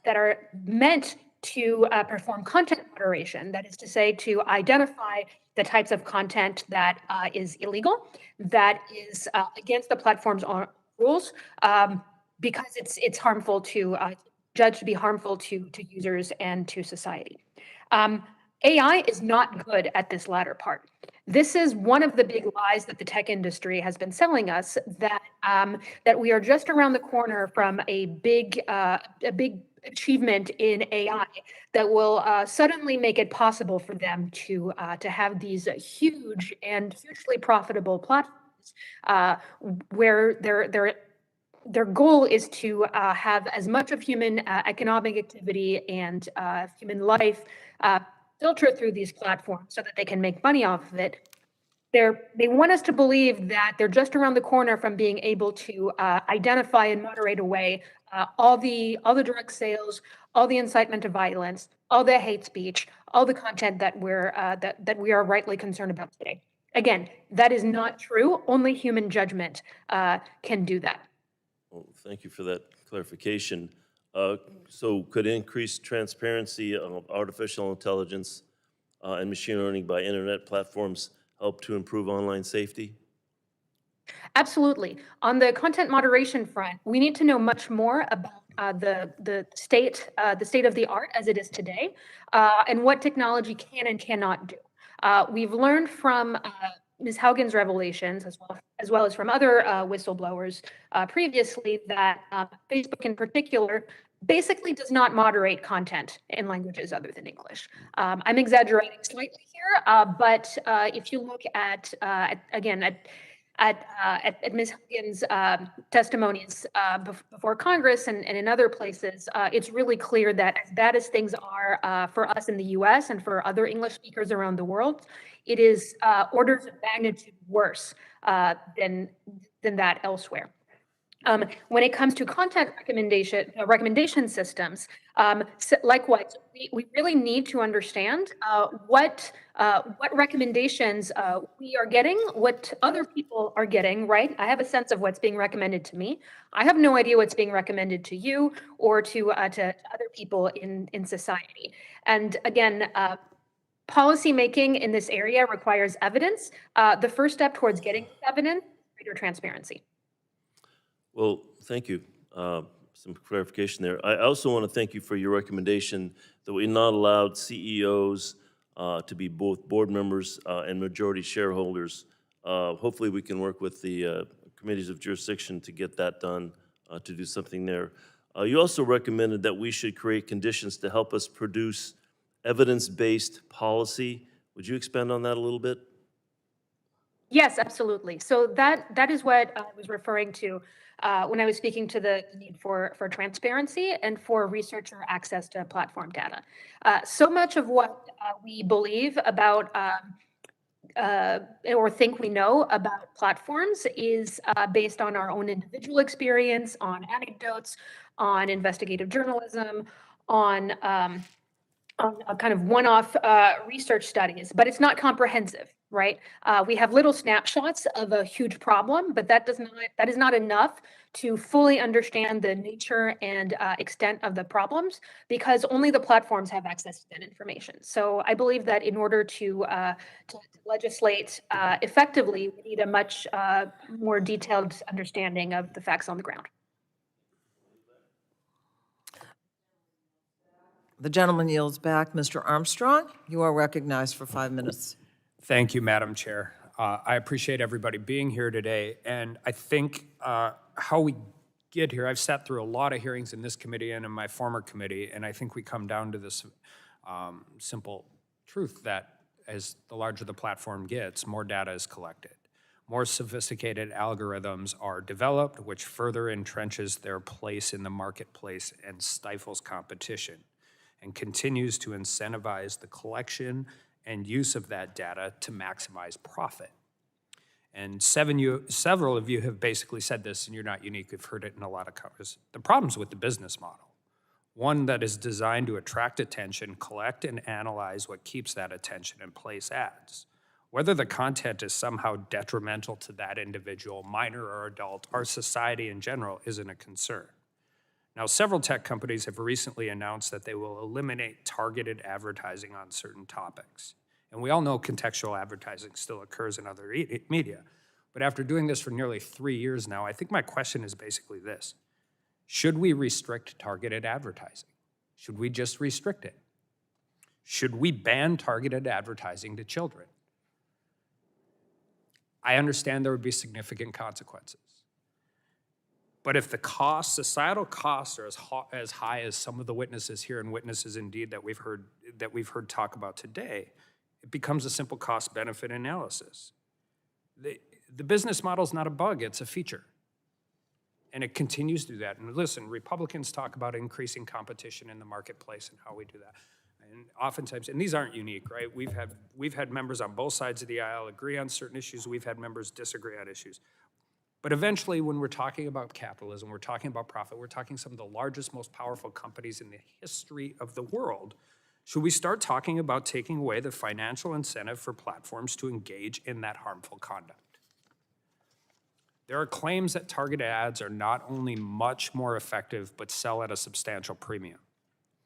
are meant to perform content moderation. That is to say, to identify the types of content that is illegal, that is against the platform's own rules, because it's harmful to judged to be harmful to users and to society. AI is not good at this latter part. This is one of the big lies that the tech industry has been selling us, that that we are just around the corner from a big achievement in AI that will suddenly make it possible for them to have these huge and hugely profitable platforms where their goal is to have as much of human economic activity and human life filter through these platforms so that they can make money off of it. They want us to believe that they're just around the corner from being able to identify and moderate away all the direct sales, all the incitement to violence, all the hate speech, all the content that that we are rightly concerned about today. Again, that is not true. Only human judgment can do that. Well, thank you for that clarification. So could increased transparency of artificial intelligence and machine learning by internet platforms help to improve online safety? Absolutely. On the content moderation front, we need to know much more about the state of the art as it is today, and what technology can and cannot do. We've learned from Ms. Haugen's revelations, as well as from other whistleblowers previously, that Facebook in particular basically does not moderate content in languages other than English. I'm exaggerating slightly here, but if you look at Ms. Haugen's testimonies before Congress and in other places, it's really clear that as bad as things are for us in the US and for other English speakers around the world, it is orders of magnitude worse than that elsewhere. When it comes to content recommendation systems, likewise, we really need to understand what recommendations we are getting, what other people are getting, right? I have a sense of what's being recommended to me. I have no idea what's being recommended to you or to other people in society. And again, policy making in this area requires evidence. The first step towards getting evidence is greater transparency. Well, thank you. Some clarification there. I also want to thank you for your recommendation that we not allowed CEOs to be both board members and majority shareholders. Hopefully we can work with the committees of jurisdiction to get that done, to do something there. You also recommended that we should create conditions to help us produce evidence-based policy. Would you expand on that a little bit? Yes, absolutely. So that is what I was referring to when I was speaking to the need for transparency and for researcher access to platform data. So much of what we believe about or think we know about platforms is based on our own individual experience, on anecdotes, on investigative journalism, on a kind of one-off research studies, but it's not comprehensive, right? We have little snapshots of a huge problem, but that is not enough to fully understand the nature and extent of the problems, because only the platforms have access to that information. So I believe that in order to legislate effectively, we need a much more detailed understanding of the facts on the ground. The gentleman yields back. Mr. Armstrong, you are recognized for 5 minutes. Thank you, Madam Chair. I appreciate everybody being here today, and I think how we get here, I've sat through a lot of hearings in this committee and in my former committee, and I think we come down to this simple truth that as the larger the platform gets, more data is collected. More sophisticated algorithms are developed, which further entrenches their place in the marketplace and stifles competition, and continues to incentivize the collection and use of that data to maximize profit. And several of you have basically said this, and you're not unique, we've heard it in a lot of conversations. The problem's with the business model. One that is designed to attract attention, collect and analyze what keeps that attention, and place ads. Whether the content is somehow detrimental to that individual, minor or adult, our society in general, isn't a concern. Now, several tech companies have recently announced that they will eliminate targeted advertising on certain topics. And we all know contextual advertising still occurs in other media. But after doing this for nearly 3 years now, I think my question is basically this. Should we restrict targeted advertising? Should we just restrict it? Should we ban targeted advertising to children? I understand there would be significant consequences. But if the costs, societal costs, are as high as some of the witnesses here and witnesses indeed that we've heard talk about today, it becomes a simple cost-benefit analysis. The business model is not a bug, it's a feature. And it continues to do that. And listen, Republicans talk about increasing competition in the marketplace and how we do that. And oftentimes, and these aren't unique, right? We've had members on both sides of the aisle agree on certain issues. We've had members disagree on issues. But eventually, when we're talking about capitalism, we're talking about profit, we're talking some of the largest, most powerful companies in the history of the world, should we start talking about taking away the financial incentive for platforms to engage in that harmful conduct? There are claims that targeted ads are not only much more effective, but sell at a substantial premium.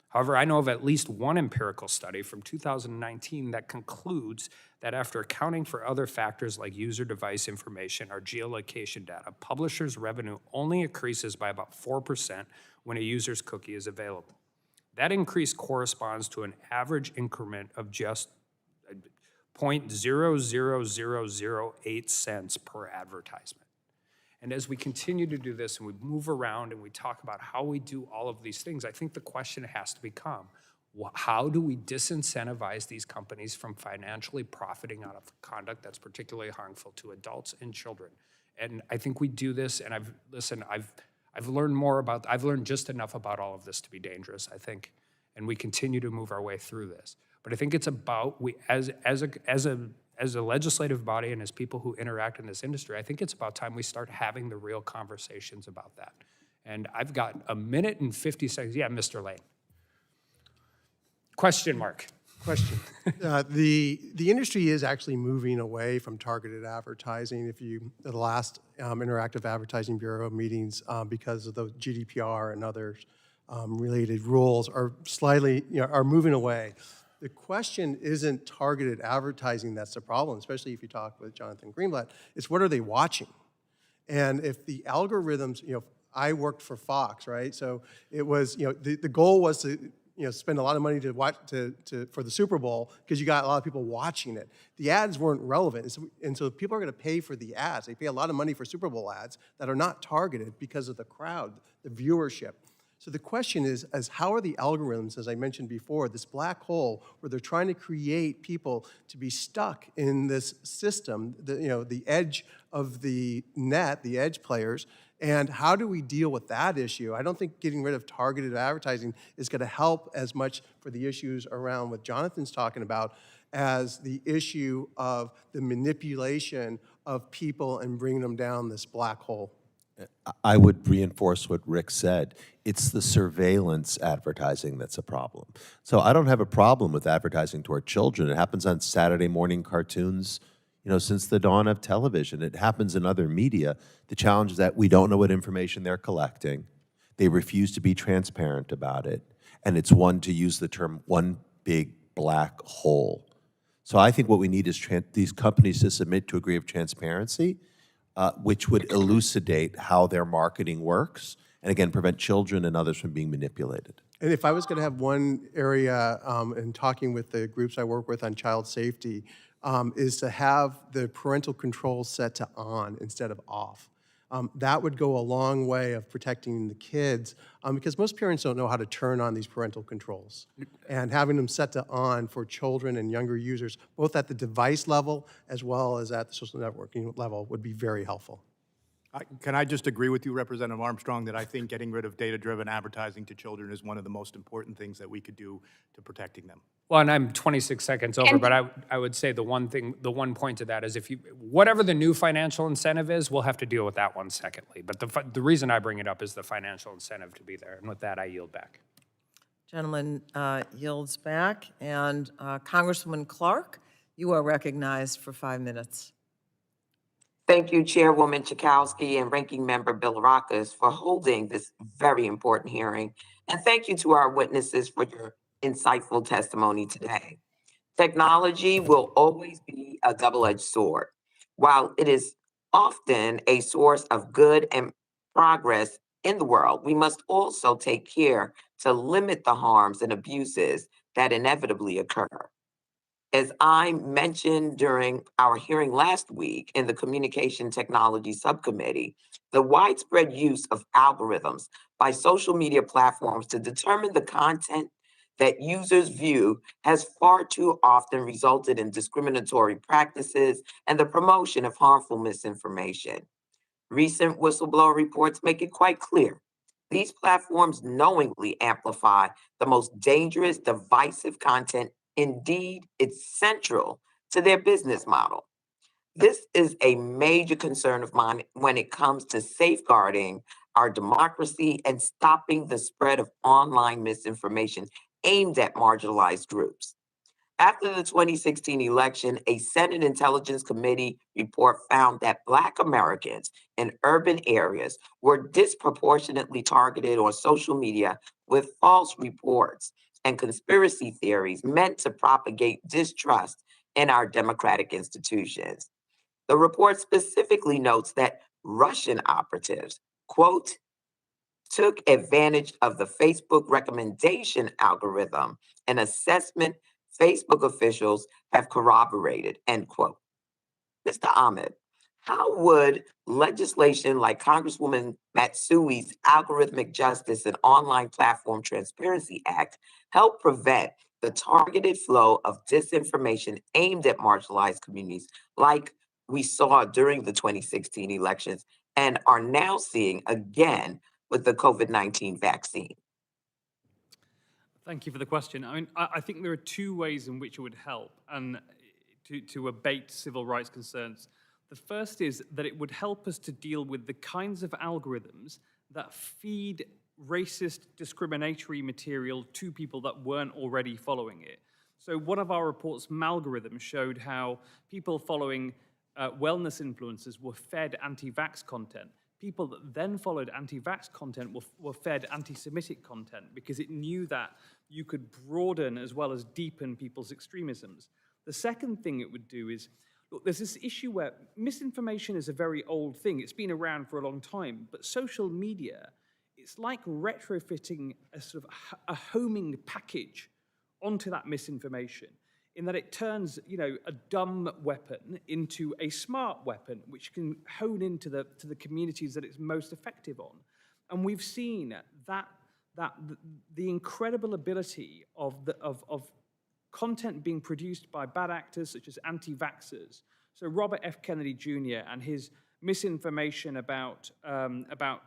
However, I know of at least one empirical study from 2019 that concludes that after accounting for other factors like user device information or geolocation data, publishers' revenue only increases by about 4% when a user's cookie is available. That increase corresponds to an average increment of just 0.00008 cents per advertisement. And as we continue to do this and we move around and we talk about how we do all of these things, I think the question has to become, how do we disincentivize these companies from financially profiting out of conduct that's particularly harmful to adults and children? And I think we do this, and I've learned just enough about all of this to be dangerous, I think, and we continue to move our way through this. But I think it's about, as a legislative body and as people who interact in this industry, I think it's about time we start having the real conversations about that. And I've got a minute and 50 seconds. Yeah, Mr. Lane. Question mark. Question. The industry is actually moving away from targeted advertising. The last Interactive Advertising Bureau meetings, because of the GDPR and other related rules, are slightly, are moving away. The question isn't targeted advertising that's the problem, especially if you talk with Jonathan Greenblatt. It's what are they watching? And if the algorithms, I worked for Fox, right? So it was, the goal was to, spend a lot of money to watch for the Super Bowl because you got a lot of people watching it. The ads weren't relevant, and so people are going to pay for the ads. They pay a lot of money for Super Bowl ads that are not targeted because of the crowd, the viewership. So the question is how are the algorithms, as I mentioned before, this black hole where they're trying to create people to be stuck in this system, the edge of the net, the edge players, and how do we deal with that issue? I don't think getting rid of targeted advertising is going to help as much for the issues around what Jonathan's talking about as the issue of the manipulation of people and bringing them down this black hole. I would reinforce what Rick said. It's the surveillance advertising that's a problem. So I don't have a problem with advertising to our children. It happens on Saturday morning cartoons, since the dawn of television. It happens in other media. The challenge is that we don't know what information they're collecting. They refuse to be transparent about it. And it's to use the term, one big black hole. So I think what we need is these companies to submit to a degree of transparency, which would elucidate how their marketing works, and again, prevent children and others from being manipulated. And if I was going to have one area in talking with the groups I work with on child safety, is to have the parental controls set to on instead of off. That would go a long way of protecting the kids because most parents don't know how to turn on these parental controls. And having them set to on for children and younger users, both at the device level as well as at the social networking level, would be very helpful. Can I just agree with you, Representative Armstrong, that I think getting rid of data-driven advertising to children is one of the most important things that we could do to protecting them? Well, and I'm 26 seconds over, but I would say the one point to that is whatever the new financial incentive is, we'll have to deal with that one secondly. But the reason I bring it up is the financial incentive to be there. And with that, I yield back. Gentleman yields back. And Congresswoman Clark, you are recognized for 5 minutes. Thank you, Chairwoman Chakowski and Ranking Member Bilirakis for holding this very important hearing. And thank you to our witnesses for your insightful testimony today. Technology will always be a double-edged sword. While it is often a source of good and progress in the world, we must also take care to limit the harms and abuses that inevitably occur. As I mentioned during our hearing last week in the Communication Technology Subcommittee, the widespread use of algorithms by social media platforms to determine the content that users view has far too often resulted in discriminatory practices and the promotion of harmful misinformation. Recent whistleblower reports make it quite clear. These platforms knowingly amplify the most dangerous, divisive content. Indeed, it's central to their business model. This is a major concern of mine when it comes to safeguarding our democracy and stopping the spread of online misinformation aimed at marginalized groups. After the 2016 election, a Senate Intelligence Committee report found that Black Americans in urban areas were disproportionately targeted on social media with false reports and conspiracy theories meant to propagate distrust in our democratic institutions. The report specifically notes that Russian operatives, quote, took advantage of the Facebook recommendation algorithm, an assessment Facebook officials have corroborated, end quote. Mr. Ahmed, how would legislation like Congresswoman Matsui's Algorithmic Justice and Online Platform Transparency Act help prevent the targeted flow of disinformation aimed at marginalized communities like we saw during the 2016 elections and are now seeing again with the COVID-19 vaccine? Thank you for the question. I mean, I think there are two ways in which it would help and to abate civil rights concerns. The first is that it would help us to deal with the kinds of algorithms that feed racist, discriminatory material to people that weren't already following it. So one of our reports, Malgorithm, showed how people following wellness influencers were fed anti-vax content. People that then followed anti-vax content were fed anti-Semitic content because it knew that you could broaden as well as deepen people's extremisms. The second thing it would do is, look, there's this issue where misinformation is a very old thing. It's been around for a long time, but social media, it's like retrofitting a sort of a homing package onto that misinformation, in that it turns, a dumb weapon into a smart weapon, which can hone into the communities that it's most effective on. And we've seen that the incredible ability of content being produced by bad actors such as anti-vaxxers. So Robert F. Kennedy Jr. and his misinformation about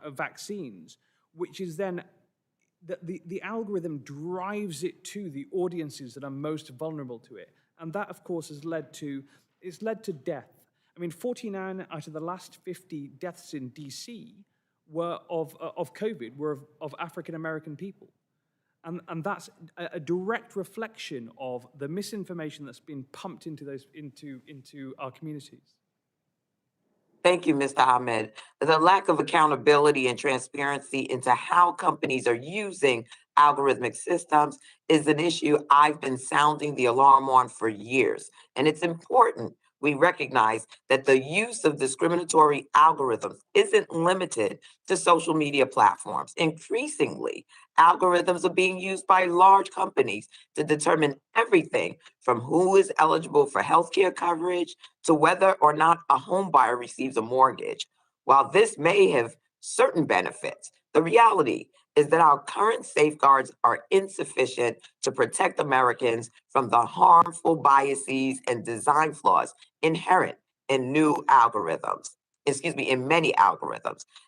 vaccines, which is then the algorithm drives it to the audiences that are most vulnerable to it. And that, of course, has led to death. I mean, 49 out of the last 50 deaths in DC were of COVID, were of African-American people. And that's a direct reflection of the misinformation that's been pumped into our communities. Thank you, Mr. Ahmed. The lack of accountability and transparency into how companies are using algorithmic systems is an issue I've been sounding the alarm on for years. And it's important we recognize that the use of discriminatory algorithms isn't limited to social media platforms. Increasingly, algorithms are being used by large companies to determine everything from who is eligible for healthcare coverage to whether or not a home buyer receives a mortgage. While this may have certain benefits, the reality is that our current safeguards are insufficient to protect Americans from the harmful biases and design flaws inherent in many algorithms.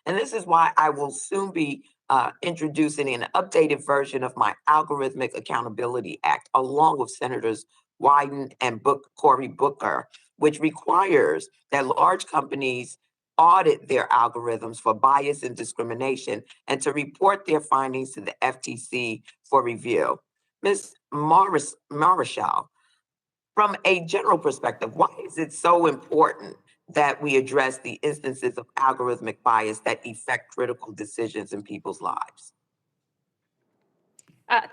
And this is why I will soon be introducing an updated version of my Algorithmic Accountability Act, along with Senators Wyden and Cory Booker, which requires that large companies audit their algorithms for bias and discrimination and to report their findings to the FTC for review. Ms. Marischal, from a general perspective, why is it so important that we address the instances of algorithmic bias that affect critical decisions in people's lives?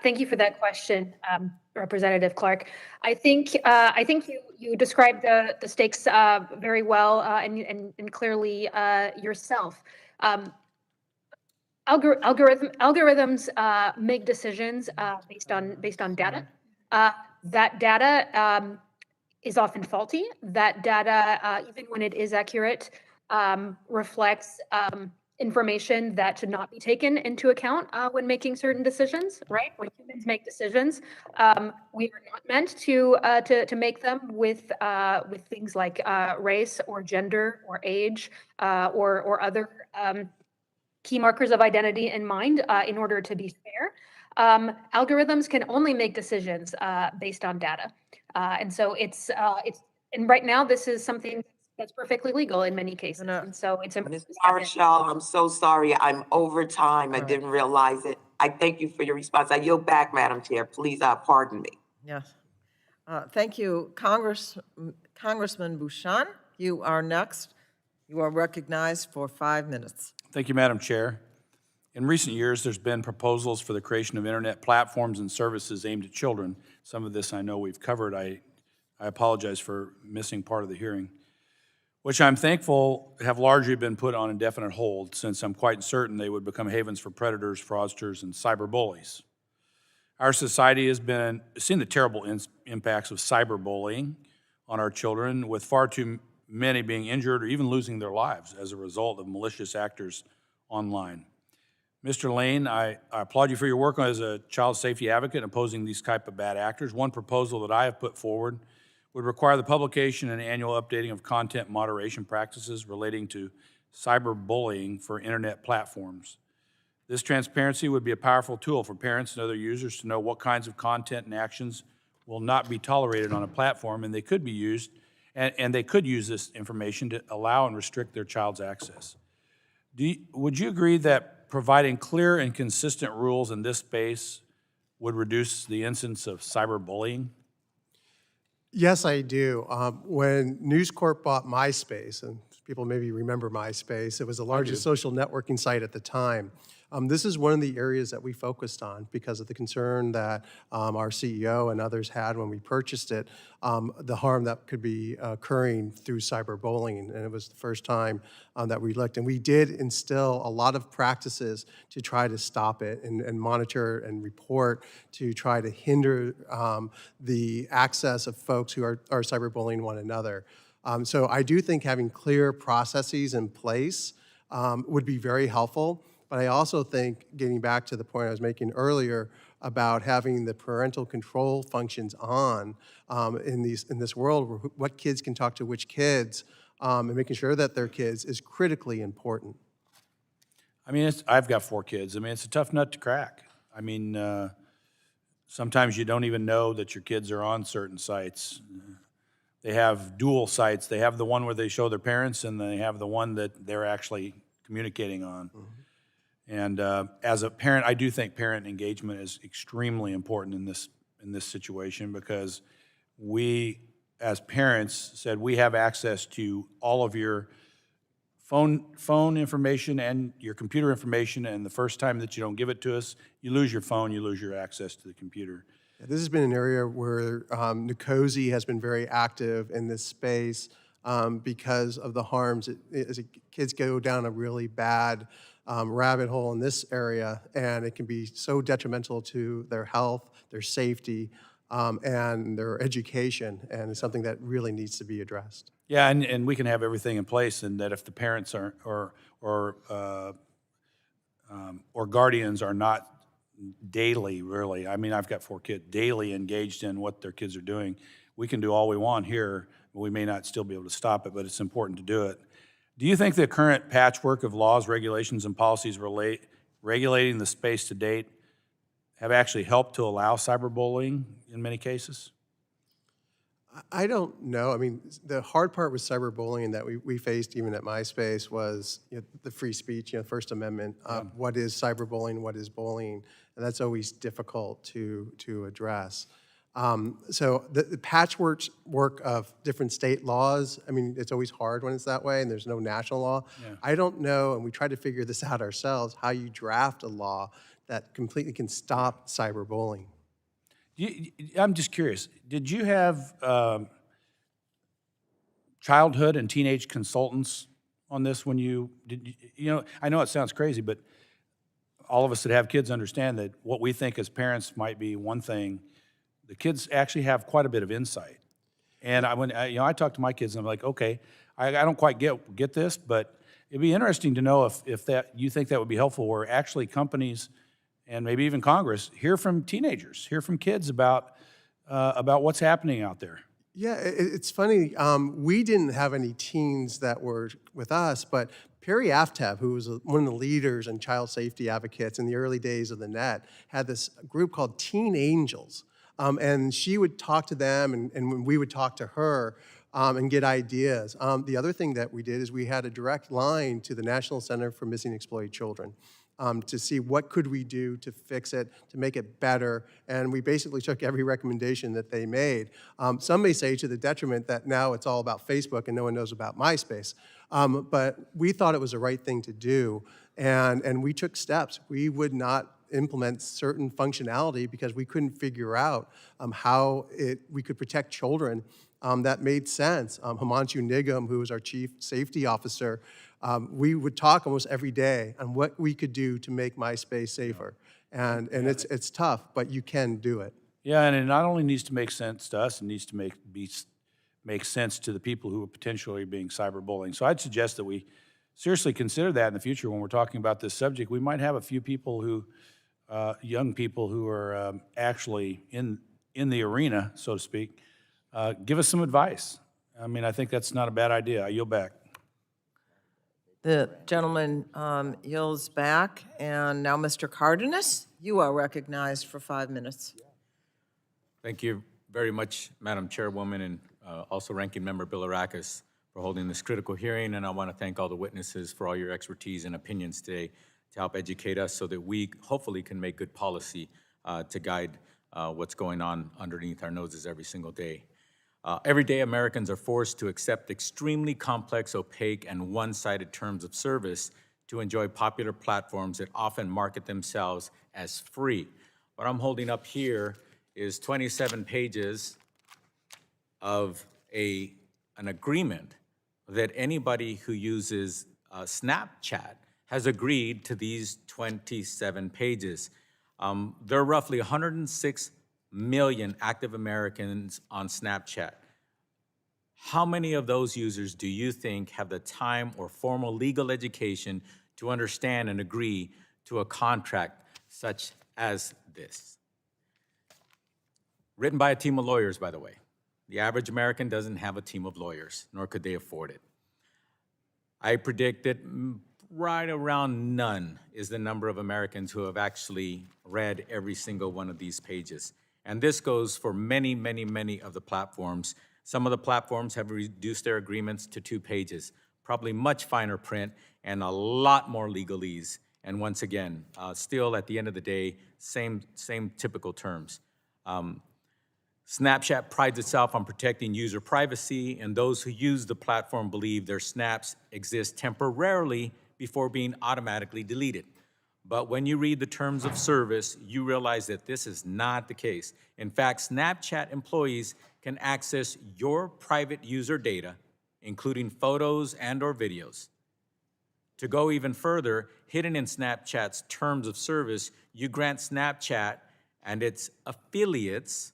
Thank you for that question, Representative Clark. I think you described the stakes very well and clearly yourself. Algorithms make decisions based on data. That data is often faulty. That data, even when it is accurate, reflects information that should not be taken into account when making certain decisions. Right? When humans make decisions, we are not meant to make them with things like race or gender or age or other key markers of identity in mind in order to be fair. Algorithms can only make decisions based on data. And so and right now this is something that's perfectly legal in many cases. And so it's important. Ms. Marshall, I'm so sorry. I'm over time. I didn't realize it. I thank you for your response. I yield back, Madam Chair. Please pardon me. Yes. Thank you. Congressman Bouchon, you are next. You are recognized for 5 minutes. Thank you, Madam Chair. In recent years, there's been proposals for the creation of internet platforms and services aimed at children. Some of this I know we've covered. I apologize for missing part of the hearing, which I'm thankful have largely been put on indefinite hold, since I'm quite certain they would become havens for predators, fraudsters, and cyberbullies. Our society has seen the terrible impacts of cyberbullying on our children, with far too many being injured or even losing their lives as a result of malicious actors online. Mr. Lane, I applaud you for your work as a child safety advocate opposing these type of bad actors. One proposal that I have put forward would require the publication and annual updating of content moderation practices relating to cyberbullying for internet platforms. This transparency would be a powerful tool for parents and other users to know what kinds of content and actions will not be tolerated on a platform, and they could be used, and they could use this information to allow and restrict their child's access. Would you agree that providing clear and consistent rules in this space would reduce the incidence of cyberbullying? Yes, I do. When News Corp bought MySpace, and people maybe remember MySpace, it was the largest social networking site at the time. This is one of the areas that we focused on because of the concern that our CEO and others had when we purchased it, the harm that could be occurring through cyberbullying. And it was the first time that we looked. And we did instill a lot of practices to try to stop it and monitor and report to try to hinder the access of folks who are cyberbullying one another. So I do think having clear processes in place would be very helpful. But I also think, getting back to the point I was making earlier about having the parental control functions on in this world, where what kids can talk to which kids, and making sure that they're kids is critically important. I mean, I've got 4 kids. I mean, it's a tough nut to crack. I mean, sometimes you don't even know that your kids are on certain sites. They have dual sites. They have the one where they show their parents, and they have the one that they're actually communicating on. Mm-hmm. And as a parent, I do think parent engagement is extremely important in this situation, because we, as parents, said we have access to all of your phone information and your computer information, and the first time that you don't give it to us, you lose your phone, you lose your access to the computer. Yeah, this has been an area where Nicosi has been very active in this space because of the harms. As kids go down a really bad rabbit hole in this area, and it can be so detrimental to their health, their safety, and their education, and it's something that really needs to be addressed. Yeah, and we can have everything in place, and that if the parents are or guardians are not daily, really, I mean, I've got 4 kids, daily engaged in what their kids are doing, we can do all we want here, but we may not still be able to stop it, but it's important to do it. Do you think the current patchwork of laws, regulations, and policies regulating the space to date have actually helped to allow cyberbullying in many cases? I don't know. I mean, the hard part with cyberbullying that we faced even at MySpace was the free speech, First Amendment. What is cyberbullying? What is bullying? And that's always difficult to address. So the patchwork work of different state laws, I mean, it's always hard when it's that way and there's no national law. I don't know, and we tried to figure this out ourselves, how you draft a law that completely can stop cyberbullying. I'm just curious, did you have childhood and teenage consultants on this when you know, I know it sounds crazy, but all of us that have kids understand that what we think as parents might be one thing, the kids actually have quite a bit of insight. And I talk to my kids and I'm like, okay, I don't quite get this, but it'd be interesting to know if that you think that would be helpful, where actually companies and maybe even Congress hear from teenagers, hear from kids about what's happening out there. Yeah, it's funny. We didn't have any teens that were with us, but Perry Aftab, who was one of the leaders and child safety advocates in the early days of the net, had this group called Teen Angels. And she would talk to them, and we would talk to her and get ideas. The other thing that we did is we had a direct line to the National Center for Missing and Exploited Children to see what could we do to fix it, to make it better. And we basically took every recommendation that they made. Some may say to the detriment that now it's all about Facebook and no one knows about MySpace. But we thought it was the right thing to do, and we took steps. We would not implement certain functionality because we couldn't figure out how we could protect children that made sense. Himanshu Nigam, who was our chief safety officer, we would talk almost every day on what we could do to make MySpace safer. And it's tough, but you can do it. Yeah, and it not only needs to make sense to us, it needs to make sense to the people who are potentially being cyberbullying. So I'd suggest that we seriously consider that in the future when we're talking about this subject. We might have a few people who, young people who are actually in the arena, so to speak, give us some advice. I mean, I think that's not a bad idea. I yield back. The gentleman yields back, and now Mr. Cardenas, you are recognized for 5 minutes. Thank you very much, Madam Chairwoman, and also Ranking Member Bilirakis for holding this critical hearing. And I want to thank all the witnesses for all your expertise and opinions today to help educate us so that we hopefully can make good policy to guide what's going on underneath our noses every single day. Every day, Americans are forced to accept extremely complex, opaque, and one-sided terms of service to enjoy popular platforms that often market themselves as free. What I'm holding up here is 27 pages of an agreement that anybody who uses Snapchat has agreed to these 27 pages. There are roughly 106 million active Americans on Snapchat. How many of those users do you think have the time or formal legal education to understand and agree to a contract such as this? Written by a team of lawyers, by the way. The average American doesn't have a team of lawyers, nor could they afford it. I predict that right around none is the number of Americans who have actually read every single one of these pages. And this goes for many, many, many of the platforms. Some of the platforms have reduced their agreements to 2 pages, probably much finer print and a lot more legalese. And once again, still at the end of the day, same typical terms. Snapchat prides itself on protecting user privacy, and those who use the platform believe their snaps exist temporarily before being automatically deleted. But when you read the terms of service, you realize that this is not the case. In fact, Snapchat employees can access your private user data, including photos and/or videos. To go even further, hidden in Snapchat's terms of service, you grant Snapchat and its affiliates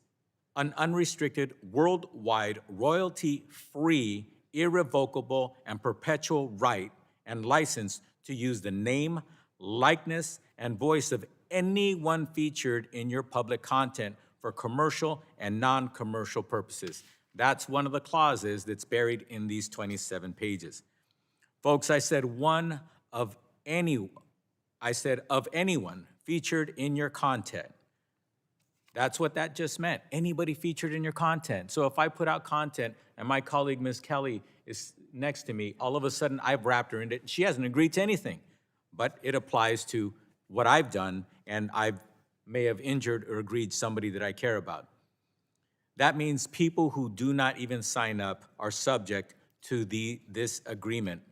an unrestricted, worldwide, royalty-free, irrevocable, and perpetual right and license to use the name, likeness, and voice of anyone featured in your public content for commercial and non-commercial purposes. That's one of the clauses that's buried in these 27 pages. Folks, I said of anyone featured in your content. That's what that just meant, anybody featured in your content. So if I put out content and my colleague, Ms. Kelly, is next to me, all of a sudden I've wrapped her in it. She hasn't agreed to anything, but it applies to what I've done, and I may have injured or aggrieved somebody that I care about. That means people who do not even sign up are subject to this agreement.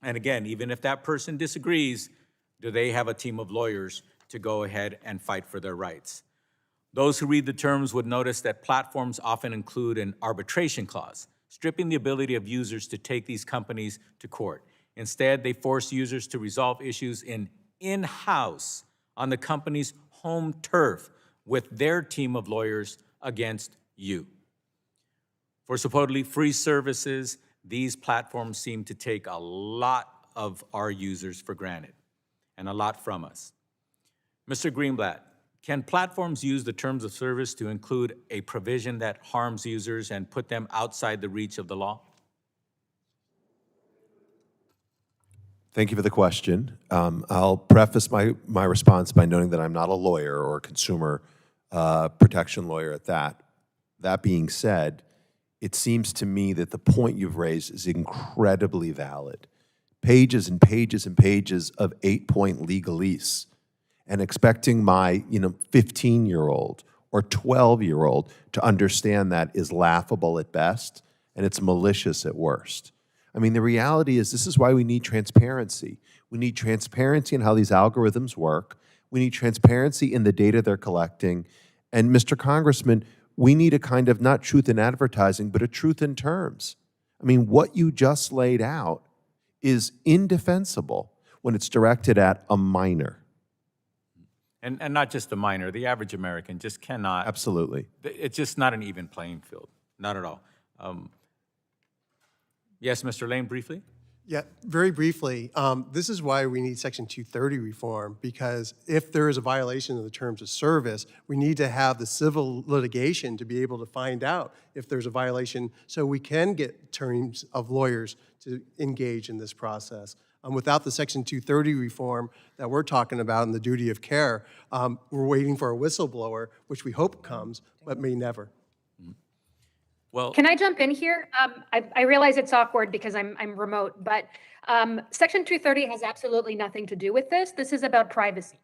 And again, even if that person disagrees, do they have a team of lawyers to go ahead and fight for their rights? Those who read the terms would notice that platforms often include an arbitration clause, stripping the ability of users to take these companies to court. Instead, they force users to resolve issues in-house on the company's home turf with their team of lawyers against you. For supposedly free services, these platforms seem to take a lot of our users for granted and a lot from us. Mr. Greenblatt, can platforms use the terms of service to include a provision that harms users and put them outside the reach of the law? Thank you for the question. I'll preface my response by noting that I'm not a lawyer or a consumer protection lawyer at that. That being said, it seems to me that the point you've raised is incredibly valid. Pages and pages and pages of 8-point legalese, and expecting my 15-year-old or 12-year-old to understand that is laughable at best, and it's malicious at worst. I mean, the reality is this is why we need transparency. We need transparency in how these algorithms work. We need transparency in the data they're collecting. And Mr. Congressman, we need a kind of not truth in advertising, but a truth in terms. I mean, what you just laid out is indefensible when it's directed at a minor. And not just the minor, the average American just cannot. Absolutely. It's just not an even playing field, not at all. Yes, Mr. Lane, briefly? Yeah, very briefly, this is why we need Section 230 reform, because if there is a violation of the terms of service, we need to have the civil litigation to be able to find out if there's a violation so we can get teams of lawyers to engage in this process. Without the Section 230 reform that we're talking about and the duty of care, we're waiting for a whistleblower, which we hope comes, but may never. Well, Can I jump in here? I realize it's awkward because I'm remote, but Section 230 has absolutely nothing to do with this. This is about privacy.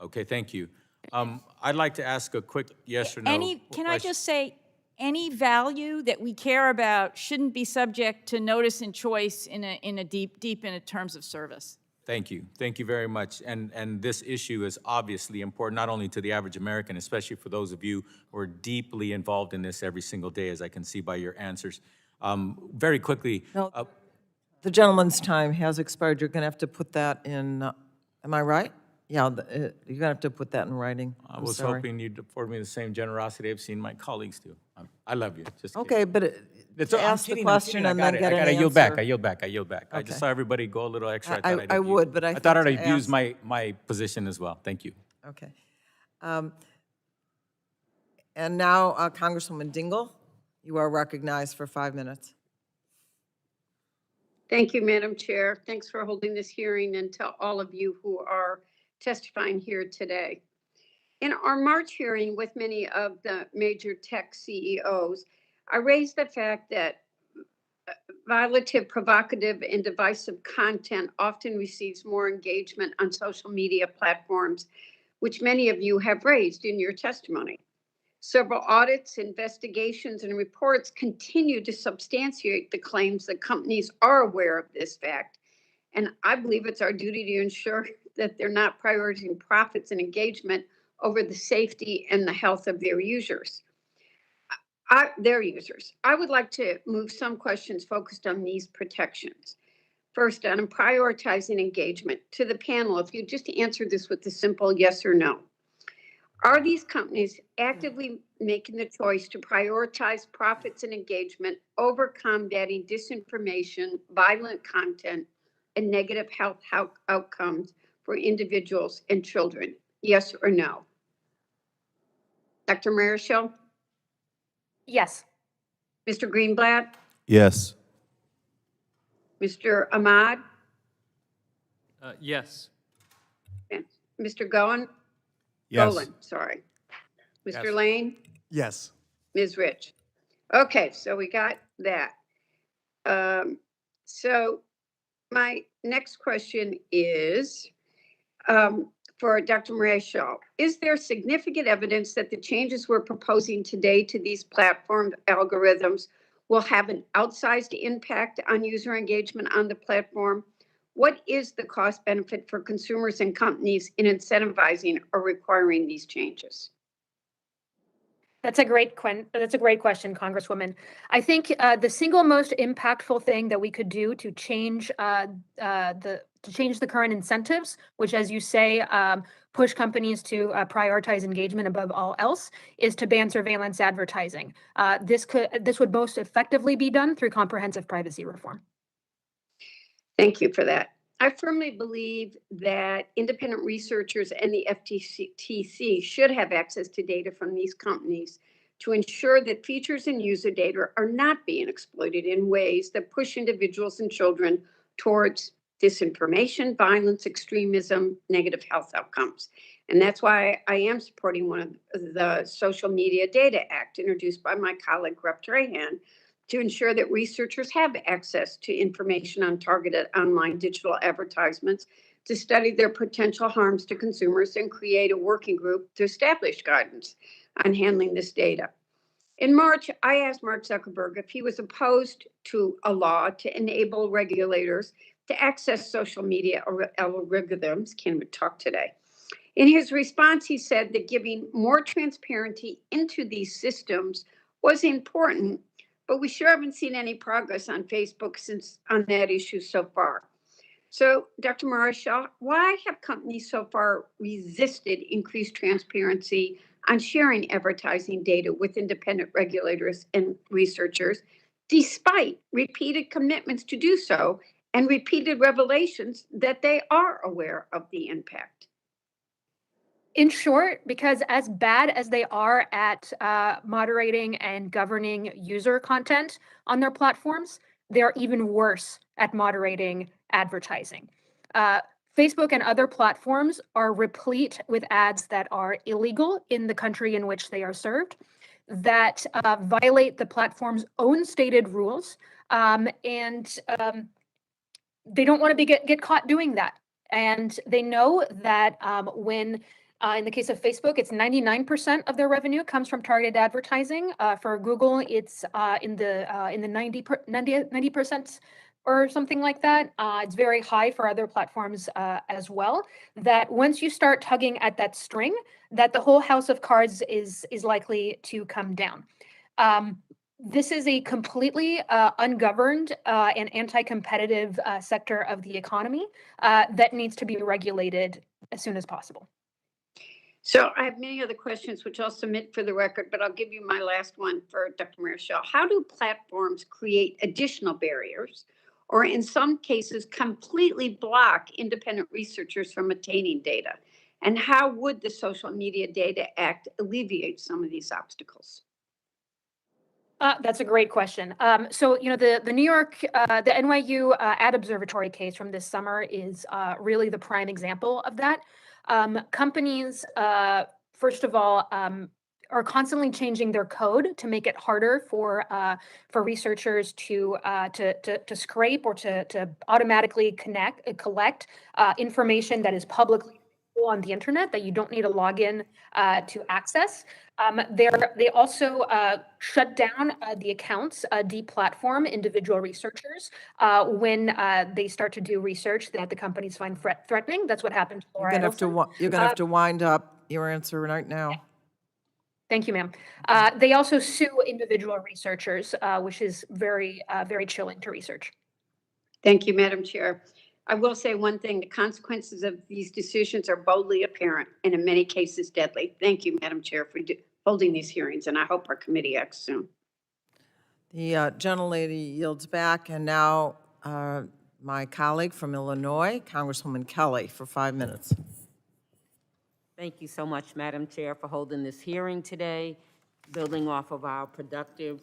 okay, thank you. I'd like to ask a quick yes or no. Can I just say, any value that we care about shouldn't be subject to notice and choice in a deep in a terms of service. Thank you. Thank you very much. And this issue is obviously important, not only to the average American, especially for those of you who are deeply involved in this every single day, as I can see by your answers. Very quickly. No, the gentleman's time has expired. You're going to have to put that in, am I right? Yeah, you're going to have to put that in writing. I was hoping you'd afford me the same generosity I've seen my colleagues do. I love you. Just okay, kidding. but to ask the question and then get an answer. I yield back. I yield back. Okay. I just saw everybody go a little extra. I would, but I thought I'd think to abuse ask- my position as well. Thank you. Okay. And now, Congresswoman Dingell, you are recognized for 5 minutes. Thank you, Madam Chair. Thanks for holding this hearing, and to all of you who are testifying here today. In our March hearing with many of the major tech CEOs, I raised the fact that violative, provocative, and divisive content often receives more engagement on social media platforms, which many of you have raised in your testimony. Several audits, investigations, and reports continue to substantiate the claims that companies are aware of this fact. And I believe it's our duty to ensure that they're not prioritizing profits and engagement over the safety and the health of their users. I would like to move some questions focused on these protections. First, on prioritizing engagement. To the panel, if you just answer this with a simple yes or no. Are these companies actively making the choice to prioritize profits and engagement over combating disinformation, violent content, and negative health outcomes for individuals and children? Yes or no? Dr. Marichal? Yes. Mr. Greenblatt? Yes. Mr. Ahmad? Yes. And Mr. Golan? Yes. Golan, sorry. Mr. Yes. Lane? Yes. Ms. Rich? Okay, so we got that. So my next question is, for Dr. Maria Shaw. Is there significant evidence that the changes we're proposing today to these platform algorithms will have an outsized impact on user engagement on the platform? What is the cost benefit for consumers and companies in incentivizing or requiring these changes? That's a great question, Congresswoman. I think the single most impactful thing that we could do to change the current incentives, which, as you say, push companies to prioritize engagement above all else, is to ban surveillance advertising. This would most effectively be done through comprehensive privacy reform. Thank you for that. I firmly believe that independent researchers and the FTC should have access to data from these companies to ensure that features and user data are not being exploited in ways that push individuals and children towards disinformation, violence, extremism, negative health outcomes. And that's why I am supporting one of the Social Media Data Act introduced by my colleague, Rep. Trahan, to ensure that researchers have access to information on targeted online digital advertisements to study their potential harms to consumers and create a working group to establish guidance on handling this data. In March, I asked Mark Zuckerberg if he was opposed to a law to enable regulators to access social media algorithms. Can't even talk today. In his response, he said that giving more transparency into these systems was important, but we sure haven't seen any progress on Facebook on that issue so far. So, Dr. Marisha, why have companies so far resisted increased transparency on sharing advertising data with independent regulators and researchers, despite repeated commitments to do so and repeated revelations that they are aware of the impact? In short, because as bad as they are at moderating and governing user content on their platforms, they're even worse at moderating advertising. Facebook and other platforms are replete with ads that are illegal in the country in which they are served, that violate the platform's own stated rules, and they don't want to get caught doing that. And they know that when in the case of Facebook, it's 99% of their revenue comes from targeted advertising. For Google, it's in the 90% or something like that. It's very high for other platforms as well. That once you start tugging at that string, that the whole house of cards is likely to come down. This is a completely ungoverned and anti-competitive sector of the economy that needs to be regulated as soon as possible. So I have many other questions, which I'll submit for the record, but I'll give you my last one for Dr. Marichal. How do platforms create additional barriers, or in some cases, completely block independent researchers from obtaining data? And how would the Social Media Data Act alleviate some of these obstacles? That's a great question. So, the New York, the NYU Ad Observatory case from this summer is really the prime example of that. Companies, first of all, are constantly changing their code to make it harder for researchers to scrape or to automatically collect information that is publicly on the internet that you don't need a login to access. They also shut down the accounts, deplatform individual researchers when they start to do research that the companies find threatening. That's what happened to Laura Edelson. You're gonna have to wind up your answer right now. Thank you, ma'am. They also sue individual researchers, which is very chilling to research. Thank you, Madam Chair. I will say one thing, the consequences of these decisions are boldly apparent and in many cases deadly. Thank you, Madam Chair, for holding these hearings, and I hope our committee acts soon. The gentlelady yields back, and now my colleague from Illinois, Congresswoman Kelly, for 5 minutes. Thank you so much, Madam Chair, for holding this hearing today, building off of our productive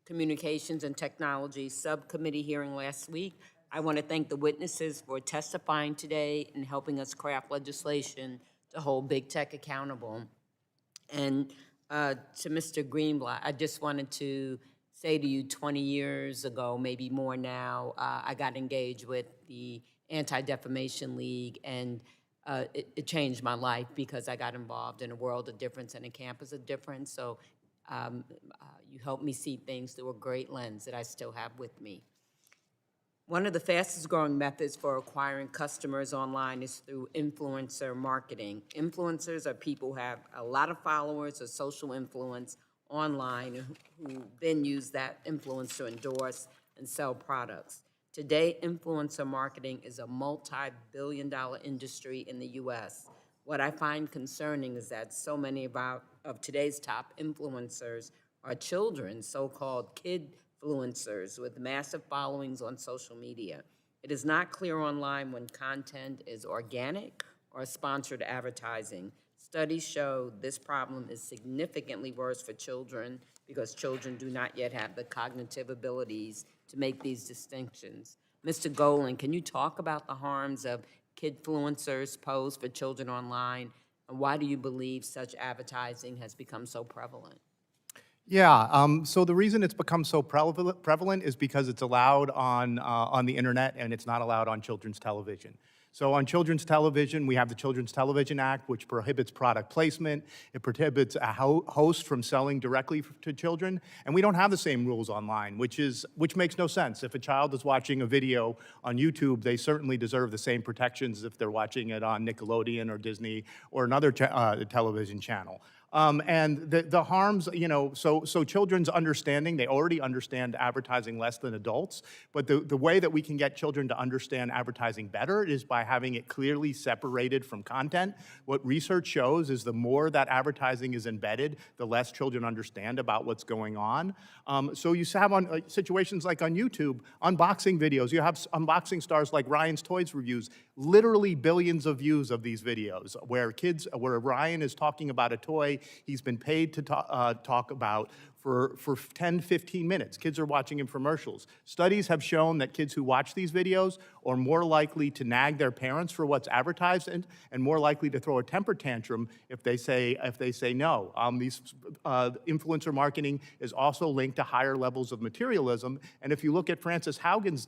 Communications and Technology Subcommittee hearing last week. I want to thank the witnesses for testifying today and helping us craft legislation to hold big tech accountable. And to Mr. Greenblatt, I just wanted to say to you, 20 years ago, maybe more now, I got engaged with the Anti-Defamation League, and it changed my life because I got involved in a world of difference and a campus of difference. So you helped me see things through a great lens that I still have with me. One of the fastest growing methods for acquiring customers online is through influencer marketing. Influencers are people who have a lot of followers or social influence online who then use that influence to endorse and sell products. Today, influencer marketing is a multi-billion-dollar industry in the U.S. What I find concerning is that so many of today's top influencers are children, so-called kid-fluencers with massive followings on social media. It is not clear online when content is organic or sponsored advertising. Studies show this problem is significantly worse for children because children do not yet have the cognitive abilities to make these distinctions. Mr. Golan, can you talk about the harms of kidfluencers pose for children online, and why do you believe such advertising has become so prevalent? Yeah, so the reason it's become so prevalent is because it's allowed on the internet and it's not allowed on children's television. So on children's television, we have the Children's Television Act, which prohibits product placement. It prohibits a host from selling directly to children. And we don't have the same rules online, which makes no sense. If a child is watching a video on YouTube, they certainly deserve the same protections if they're watching it on Nickelodeon or Disney or another television channel. And the harms, so children's understanding, they already understand advertising less than adults, but the way that we can get children to understand advertising better is by having it clearly separated from content. What research shows is the more that advertising is embedded, the less children understand about what's going on. So you have on situations like on YouTube, unboxing videos, you have unboxing stars like Ryan's Toys Reviews, literally billions of views of these videos where Ryan is talking about a toy he's been paid to talk about for 10, 15 minutes. Kids are watching infomercials. Studies have shown that kids who watch these videos are more likely to nag their parents for what's advertised and more likely to throw a temper tantrum if they say no. These influencer marketing is also linked to higher levels of materialism. And if you look at Frances Haugen's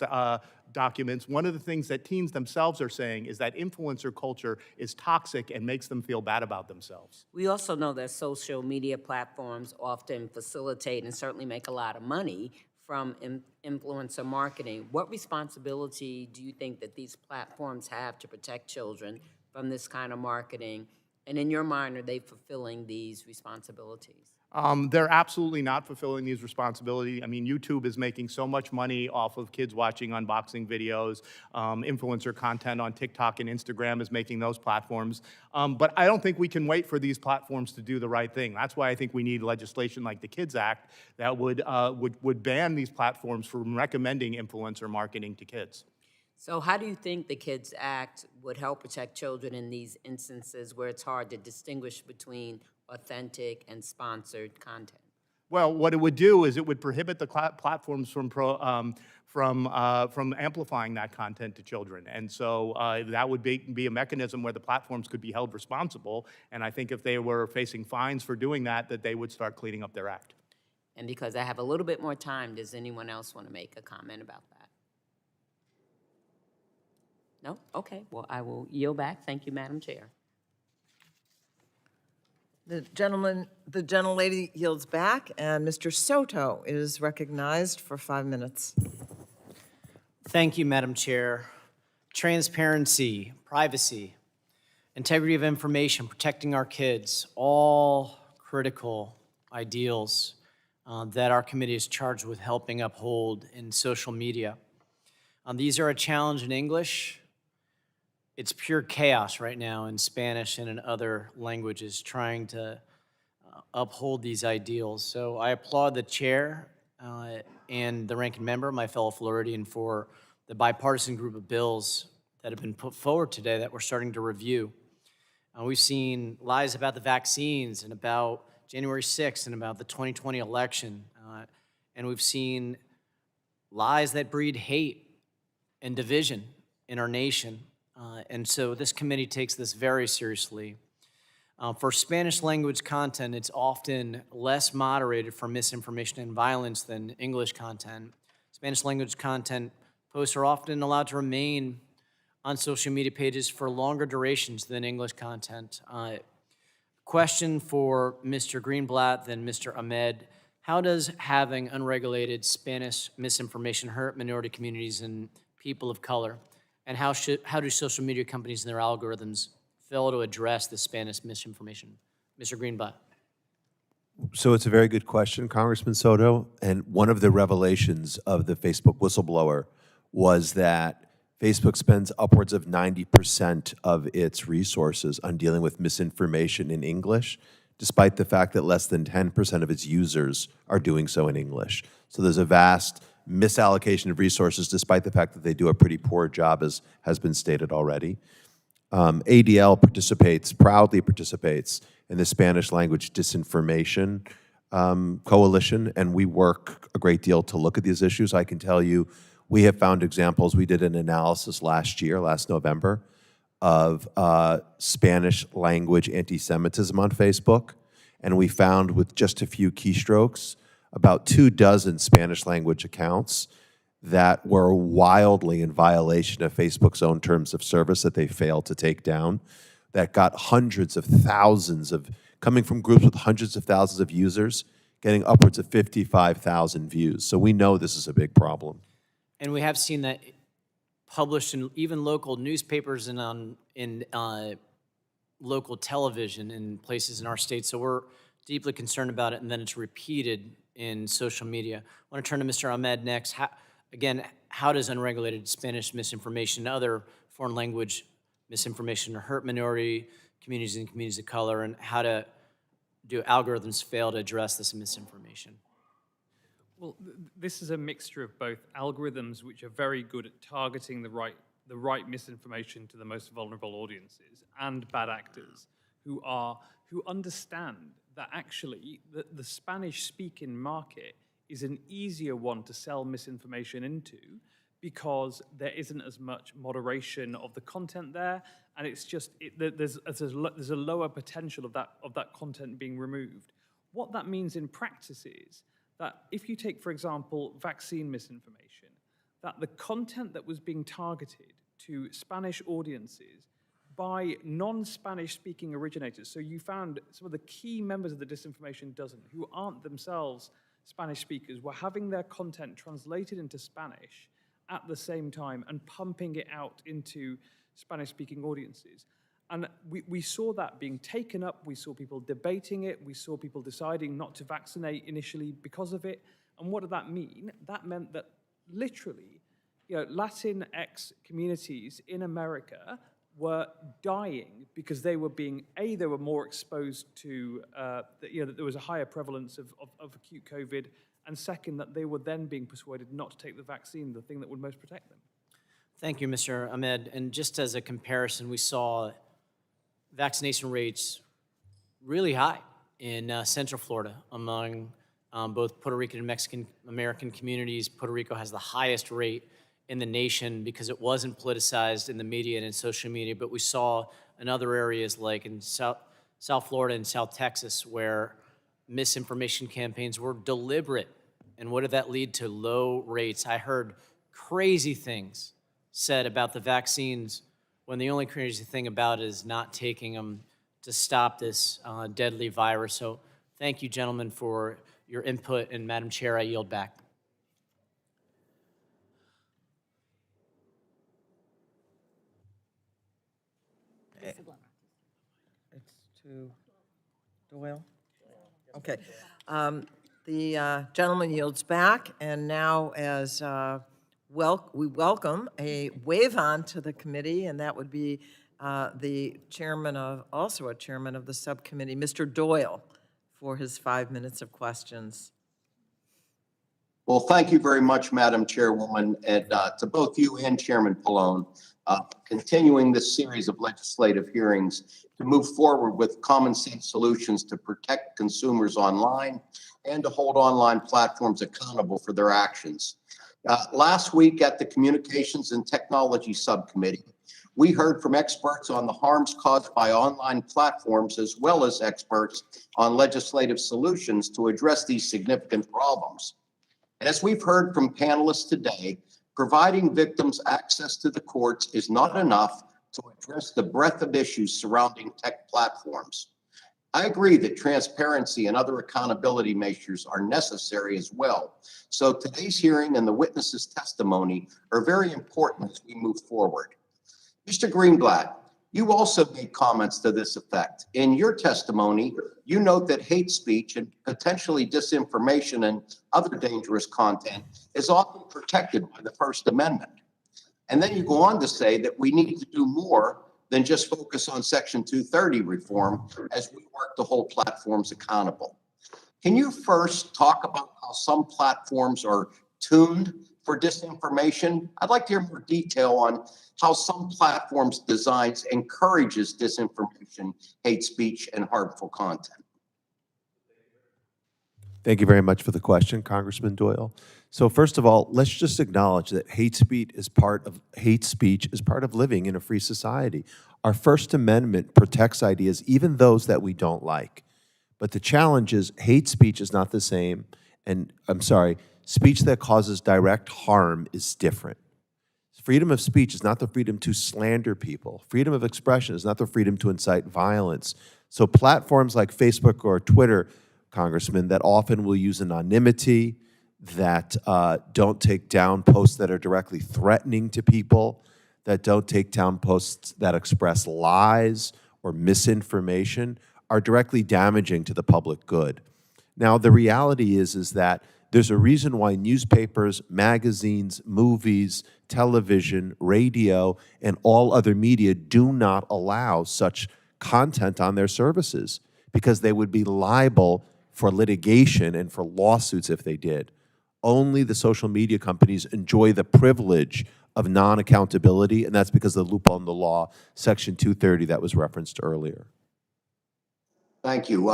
documents, one of the things that teens themselves are saying is that influencer culture is toxic and makes them feel bad about themselves. We also know that social media platforms often facilitate and certainly make a lot of money from influencer marketing. What responsibility do you think that these platforms have to protect children from this kind of marketing? And in your mind, are they fulfilling these responsibilities? They're absolutely not fulfilling these responsibilities. I mean, YouTube is making so much money off of kids watching unboxing videos. Influencer content on TikTok and Instagram is making those platforms. But I don't think we can wait for these platforms to do the right thing. That's why I think we need legislation like the Kids Act that would ban these platforms from recommending influencer marketing to kids. So how do you think the Kids Act would help protect children in these instances where it's hard to distinguish between authentic and sponsored content? Well, what it would do is it would prohibit the platforms from amplifying that content to children. And so that would be a mechanism where the platforms could be held responsible. And I think if they were facing fines for doing that, that they would start cleaning up their act. And because I have a little bit more time, does anyone else want to make a comment about that? No? Okay, well, I will yield back. Thank you, Madam Chair. The gentlelady yields back, and Mr. Soto is recognized for 5 minutes. Thank you, Madam Chair. Transparency, privacy, integrity of information, protecting our kids, all critical ideals that our committee is charged with helping uphold in social media. These are a challenge in English. It's pure chaos right now in Spanish and in other languages trying to uphold these ideals. So I applaud the chair and the ranking member, my fellow Floridian, for the bipartisan group of bills that have been put forward today that we're starting to review. We've seen lies about the vaccines and about January 6th and about the 2020 election. And we've seen lies that breed hate and division in our nation. And so this committee takes this very seriously. For Spanish language content, it's often less moderated for misinformation and violence than English content. Spanish language content posts are often allowed to remain on social media pages for longer durations than English content. Question for Mr. Greenblatt, then Mr. Ahmed. How does having unregulated Spanish misinformation hurt minority communities and people of color? And how do social media companies and their algorithms fail to address the Spanish misinformation? Mr. Greenblatt. So it's a very good question, Congressman Soto. And one of the revelations of the Facebook whistleblower was that Facebook spends upwards of 90% of its resources on dealing with misinformation in English, despite the fact that less than 10% of its users are doing so in English. So there's a vast misallocation of resources, despite the fact that they do a pretty poor job, as has been stated already. ADL proudly participates in the Spanish language disinformation coalition, and we work a great deal to look at these issues. I can tell you, we have found examples. We did an analysis last November, of Spanish language anti-Semitism on Facebook, and we found with just a few keystrokes about 24 Spanish language accounts that were wildly in violation of Facebook's own terms of service that they failed to take down, that got hundreds of thousands of, coming from groups with hundreds of thousands of users, getting upwards of 55,000 views. So we know this is a big problem. And we have seen that published in even local newspapers and in local television in places in our state. So we're deeply concerned about it, and then it's repeated in social media. I want to turn to Mr. Ahmed next. How does unregulated Spanish misinformation and other foreign language misinformation hurt minority communities and communities of color, and how do algorithms fail to address this misinformation? Well, this is a mixture of both algorithms, which are very good at targeting the right misinformation to the most vulnerable audiences, and bad actors who understand that actually the Spanish-speaking market is an easier one to sell misinformation into, because there isn't as much moderation of the content there, and it's just there's a lower potential of that content being removed. What that means in practice is that if you take, for example, vaccine misinformation, that the content that was being targeted to Spanish audiences by non-Spanish speaking originators, so you found some of the key members of the disinformation dozen who aren't themselves Spanish speakers were having their content translated into Spanish at the same time and pumping it out into Spanish-speaking audiences. And we saw that being taken up, we saw people debating it, we saw people deciding not to vaccinate initially because of it. And what did that mean? That meant that literally, Latinx communities in America were dying because they were being, they were more exposed to, that there was a higher prevalence of acute COVID, and second, that they were then being persuaded not to take the vaccine, the thing that would most protect them. Thank you, Mr. Ahmed. And just as a comparison, we saw vaccination rates really high in Central Florida among both Puerto Rican and Mexican American communities. Puerto Rico has the highest rate in the nation because it wasn't politicized in the media and in social media, but we saw in other areas like in South Florida and South Texas where misinformation campaigns were deliberate. And what did that lead to? Low rates. I heard crazy things said about the vaccines when the only crazy thing about it is not taking them to stop this deadly virus. So thank you, gentlemen, for your input. And Madam Chair, I yield back. It's to Doyle? Okay. The gentleman yields back, and now as we welcome a wave-on to the committee, and that would be the chairman of, also a chairman of the subcommittee, Mr. Doyle, for his 5 minutes of questions. Well, thank you very much, Madam Chairwoman, and to both you and Chairman Pallone, continuing this series of legislative hearings to move forward with common sense solutions to protect consumers online and to hold online platforms accountable for their actions. Last week at the Communications and Technology Subcommittee, we heard from experts on the harms caused by online platforms, as well as experts on legislative solutions to address these significant problems. And as we've heard from panelists today, providing victims access to the courts is not enough to address the breadth of issues surrounding tech platforms. I agree that transparency and other accountability measures are necessary as well. So today's hearing and the witnesses' testimony are very important as we move forward. Mr. Greenblatt, you also made comments to this effect. In your testimony, you note that hate speech and potentially disinformation and other dangerous content is often protected by the First Amendment. And then you go on to say that we need to do more than just focus on Section 230 reform as we work to hold platforms accountable. Can you first talk about how some platforms are tuned for disinformation? I'd like to hear more detail on how some platforms' designs encourages disinformation, hate speech, and harmful content. Thank you very much for the question, Congressman Doyle. So first of all, let's just acknowledge that hate speech is part of living in a free society. Our First Amendment protects ideas, even those that we don't like. But the challenge is hate speech is not the same, and speech that causes direct harm is different. Freedom of speech is not the freedom to slander people. Freedom of expression is not the freedom to incite violence. So platforms like Facebook or Twitter, Congressman, that often will use anonymity, that don't take down posts that are directly threatening to people, that don't take down posts that express lies or misinformation, are directly damaging to the public good. Now, the reality is that there's a reason why newspapers, magazines, movies, television, radio, and all other media do not allow such content on their services, because they would be liable for litigation and for lawsuits if they did. Only the social media companies enjoy the privilege of non-accountability, and that's because of the loophole in the law, Section 230 that was referenced earlier. Thank you.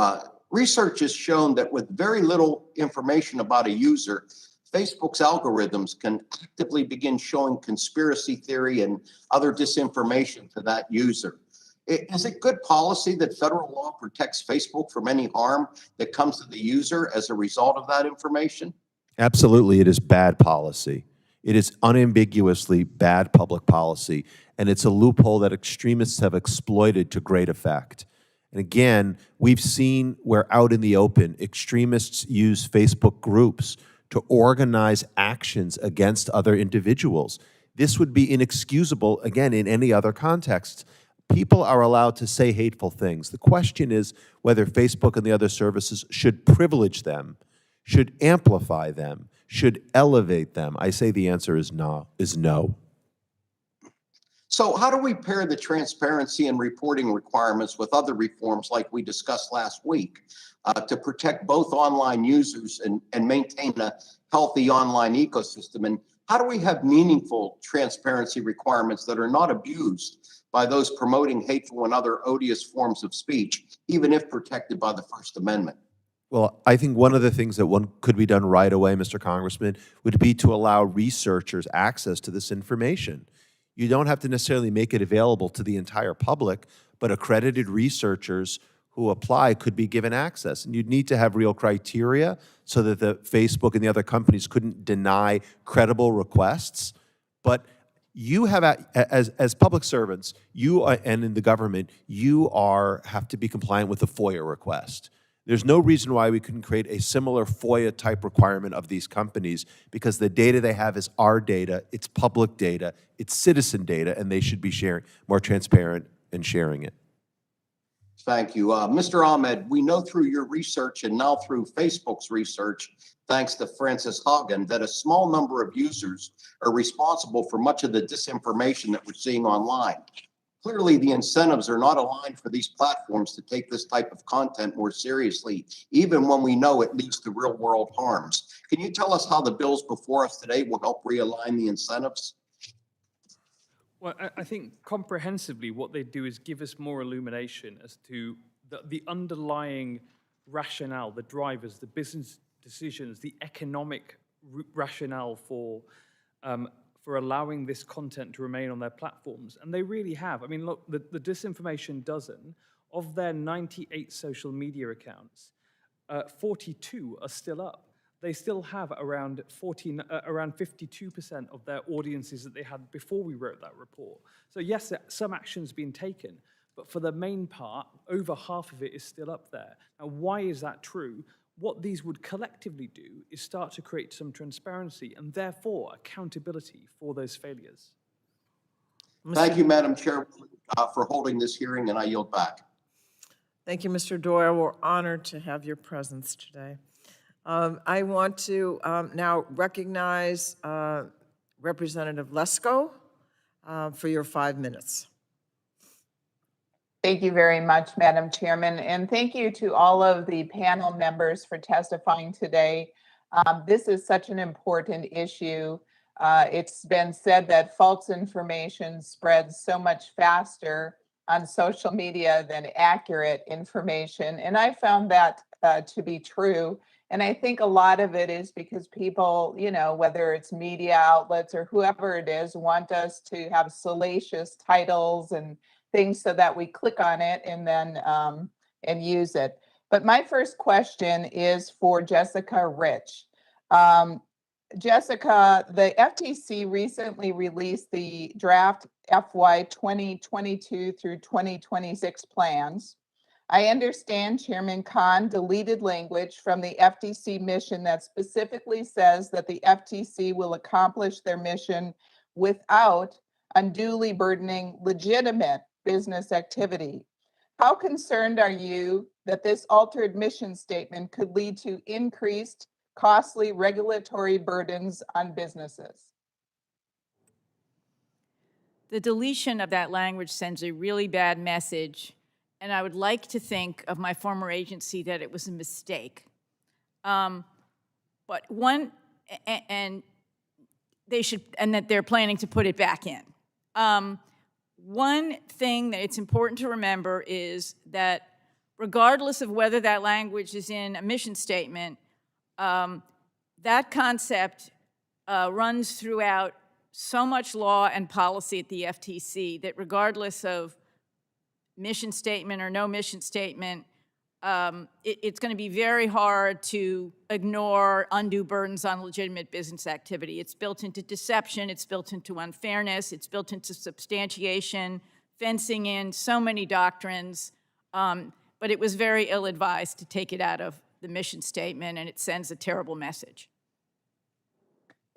Research has shown that with very little information about a user, Facebook's algorithms can actively begin showing conspiracy theory and other disinformation to that user. Is it good policy that federal law protects Facebook from any harm that comes to the user as a result of that information? Absolutely, it is bad policy. It is unambiguously bad public policy, and it's a loophole that extremists have exploited to great effect. And again, we've seen where out in the open, extremists use Facebook groups to organize actions against other individuals. This would be inexcusable, again, in any other context. People are allowed to say hateful things. The question is whether Facebook and the other services should privilege them, should amplify them, should elevate them. I say the answer is no. So how do we pair the transparency and reporting requirements with other reforms like we discussed last week to protect both online users and maintain a healthy online ecosystem? And how do we have meaningful transparency requirements that are not abused by those promoting hateful and other odious forms of speech, even if protected by the First Amendment? Well, I think one of the things that could be done right away, Mr. Congressman, would be to allow researchers access to this information. You don't have to necessarily make it available to the entire public, but accredited researchers who apply could be given access. And you'd need to have real criteria so that the Facebook and the other companies couldn't deny credible requests. But you have, as public servants, and in the government, you have to be compliant with the FOIA request. There's no reason why we couldn't create a similar FOIA-type requirement of these companies, because the data they have is our data, it's public data, it's citizen data, and they should be more transparent in sharing it. Thank you. Mr. Ahmed, we know through your research and now through Facebook's research, thanks to Frances Haugen, that a small number of users are responsible for much of the disinformation that we're seeing online. Clearly, the incentives are not aligned for these platforms to take this type of content more seriously, even when we know it leads to real-world harms. Can you tell us how the bills before us today will help realign the incentives? Well, I think comprehensively what they do is give us more illumination as to the underlying rationale, the drivers, the business decisions, the economic rationale for allowing this content to remain on their platforms. And they really have. I mean, look, the Disinformation Dozen, of their 98 social media accounts, 42 are still up. they still have around 52% of their audiences that they had before we wrote that report. So yes, some action's been taken, but for the main part, over half of it is still up there. Now, why is that true? What these would collectively do is start to create some transparency and therefore accountability for those failures. Thank you, Madam Chair, for holding this hearing, and I yield back. Thank you, Mr. Doyle. We're honored to have your presence today. I want to now recognize Representative Lesko for your 5 minutes. Thank you very much, Madam Chairman, and thank you to all of the panel members for testifying today. This is such an important issue. It's been said that false information spreads so much faster on social media than accurate information, and I found that to be true. And I think a lot of it is because people, you know, whether it's media outlets or whoever it is, want us to have salacious titles and things so that we click on it and then and use it. But my first question is for Jessica Rich. Jessica, the FTC recently released the draft FY 2022 through 2026 plans. I understand Chairman Khan deleted language from the FTC mission that specifically says that the FTC will accomplish their mission without unduly burdening legitimate business activity. How concerned are you that this altered mission statement could lead to increased costly regulatory burdens on businesses? The deletion of that language sends a really bad message, and I would like to think of my former agency that it was a mistake. But that they're planning to put it back in. One thing that it's important to remember is that regardless of whether that language is in a mission statement, that concept runs throughout so much law and policy at the FTC that regardless of mission statement or no mission statement, it's going to be very hard to ignore undue burdens on legitimate business activity. It's built into deception, it's built into unfairness, it's built into substantiation, fencing in so many doctrines, but it was very ill-advised to take it out of the mission statement, and it sends a terrible message.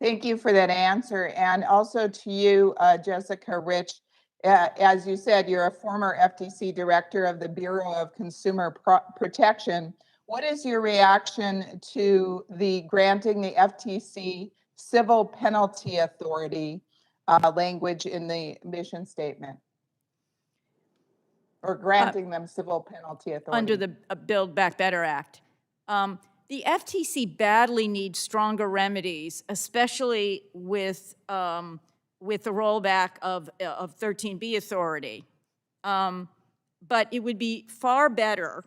Thank you for that answer. And also to you, Jessica Rich, as you said, you're a former FTC director of the Bureau of Consumer Protection. What is your reaction to the granting the FTC civil penalty authority language in the mission statement? Or granting them civil penalty authority? Under the Build Back Better Act. The FTC badly needs stronger remedies, especially with the rollback of 13B authority. But it would be far better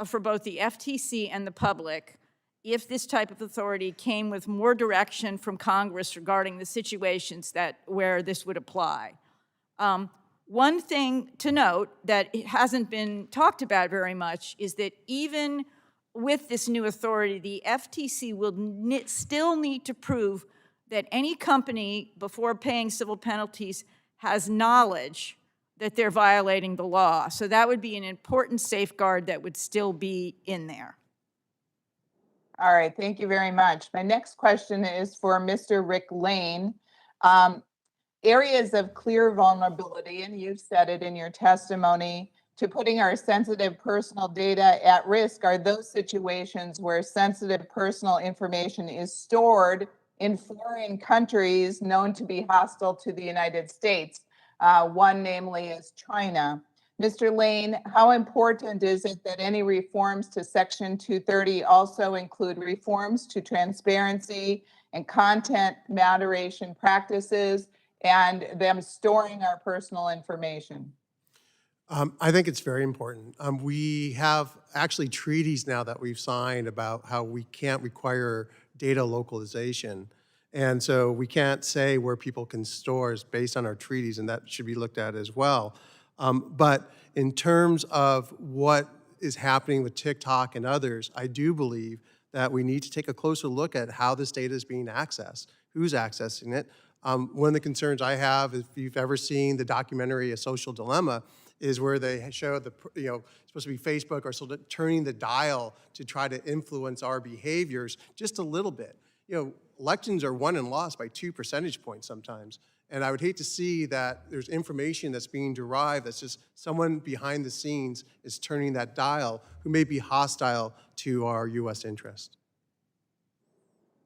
for both the FTC and the public if this type of authority came with more direction from Congress regarding the situations where this would apply. One thing to note that it hasn't been talked about very much is that even with this new authority, the FTC will still need to prove that any company, before paying civil penalties, has knowledge that they're violating the law. So that would be an important safeguard that would still be in there. All right, thank you very much. My next question is for Mr. Rick Lane. Areas of clear vulnerability, and you've said it in your testimony, to putting our sensitive personal data at risk are those situations where sensitive personal information is stored in foreign countries known to be hostile to the United States. One namely is China. Mr. Lane, how important is it that any reforms to Section 230 also include reforms to transparency and content moderation practices and them storing our personal information? I think it's very important. We have actually treaties now that we've signed about how we can't require data localization. And so we can't say where people can store is based on our treaties, and that should be looked at as well. But in terms of what is happening with TikTok and others, I do believe that we need to take a closer look at how this data is being accessed, who's accessing it. One of the concerns I have, if you've ever seen the documentary A Social Dilemma, is where they show the, supposed to be Facebook or so turning the dial to try to influence our behaviors just a little bit. Elections are won and lost by 2 percentage points sometimes. And I would hate to see that there's information that's being derived that's just someone behind the scenes is turning that dial who may be hostile to our U.S. interest.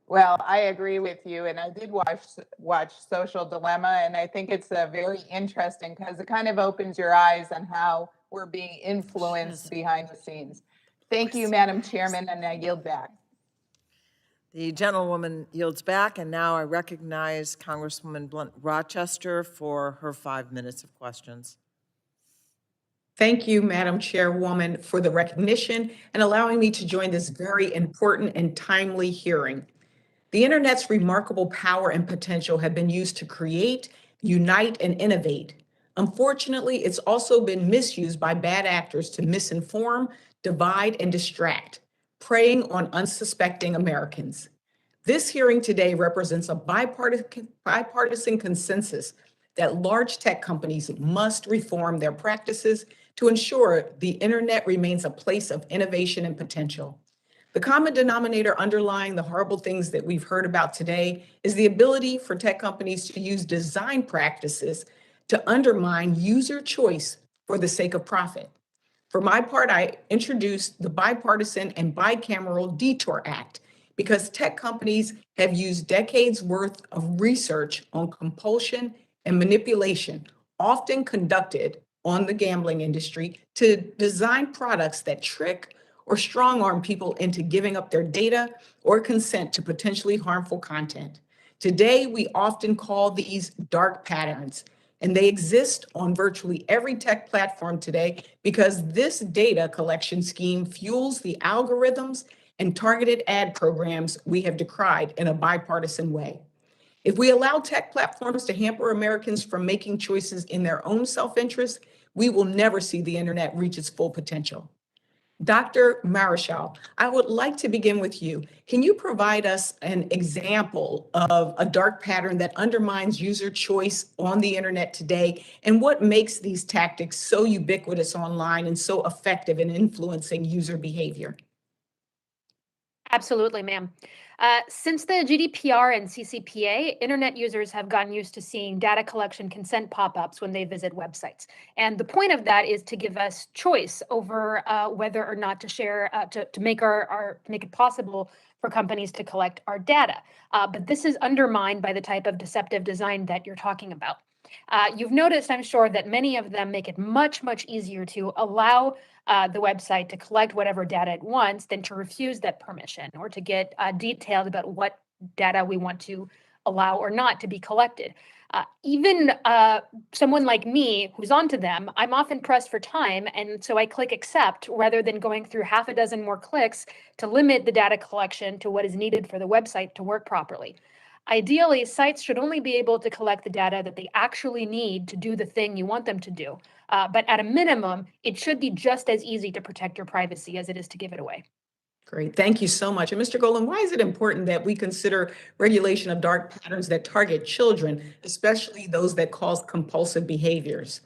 Well, I agree with you, and I did watch Social Dilemma, and I think it's very interesting because it kind of opens your eyes on how we're being influenced behind the scenes. Thank you, Madam Chairman, and I yield back. The gentlewoman yields back, and now I recognize Congresswoman Blunt Rochester for her 5 minutes of questions. Thank you, Madam Chairwoman, for the recognition and allowing me to join this very important and timely hearing. The Internet's remarkable power and potential have been used to create, unite, and innovate. Unfortunately, it's also been misused by bad actors to misinform, divide, and distract, preying on unsuspecting Americans. This hearing today represents a bipartisan consensus that large tech companies must reform their practices to ensure the Internet remains a place of innovation and potential. The common denominator underlying the horrible things that we've heard about today is the ability for tech companies to use design practices to undermine user choice for the sake of profit. For my part, I introduced the bipartisan and bicameral Detour Act because tech companies have used decades worth of research on compulsion and manipulation, often conducted on the gambling industry, to design products that trick or strong arm people into giving up their data or consent to potentially harmful content. Today, we often call these dark patterns, and they exist on virtually every tech platform today because this data collection scheme fuels the algorithms and targeted ad programs we have decried in a bipartisan way. If we allow tech platforms to hamper Americans from making choices in their own self-interest, we will never see the internet reach its full potential. Dr. Marichal, I would like to begin with you. Can you provide us an example of a dark pattern that undermines user choice on the internet today, and what makes these tactics so ubiquitous online and so effective in influencing user behavior? Absolutely, ma'am. Since the GDPR and CCPA, internet users have gotten used to seeing data collection consent pop-ups when they visit websites. And the point of that is to give us choice over whether or not to share, to make make it possible for companies to collect our data. But this is undermined by the type of deceptive design that you're talking about. You've noticed, I'm sure, that many of them make it much, much easier to allow the website to collect whatever data it wants than to refuse that permission or to get detailed about what data we want to allow or not to be collected. Even someone like me who's onto them, I'm often pressed for time, and so I click accept rather than going through half a dozen more clicks to limit the data collection to what is needed for the website to work properly. Ideally, sites should only be able to collect the data that they actually need to do the thing you want them to do. But at a minimum, it should be just as easy to protect your privacy as it is to give it away. Great, thank you so much. And Mr. Golan, why is it important that we consider regulation of dark patterns that target children, especially those that cause compulsive behaviors?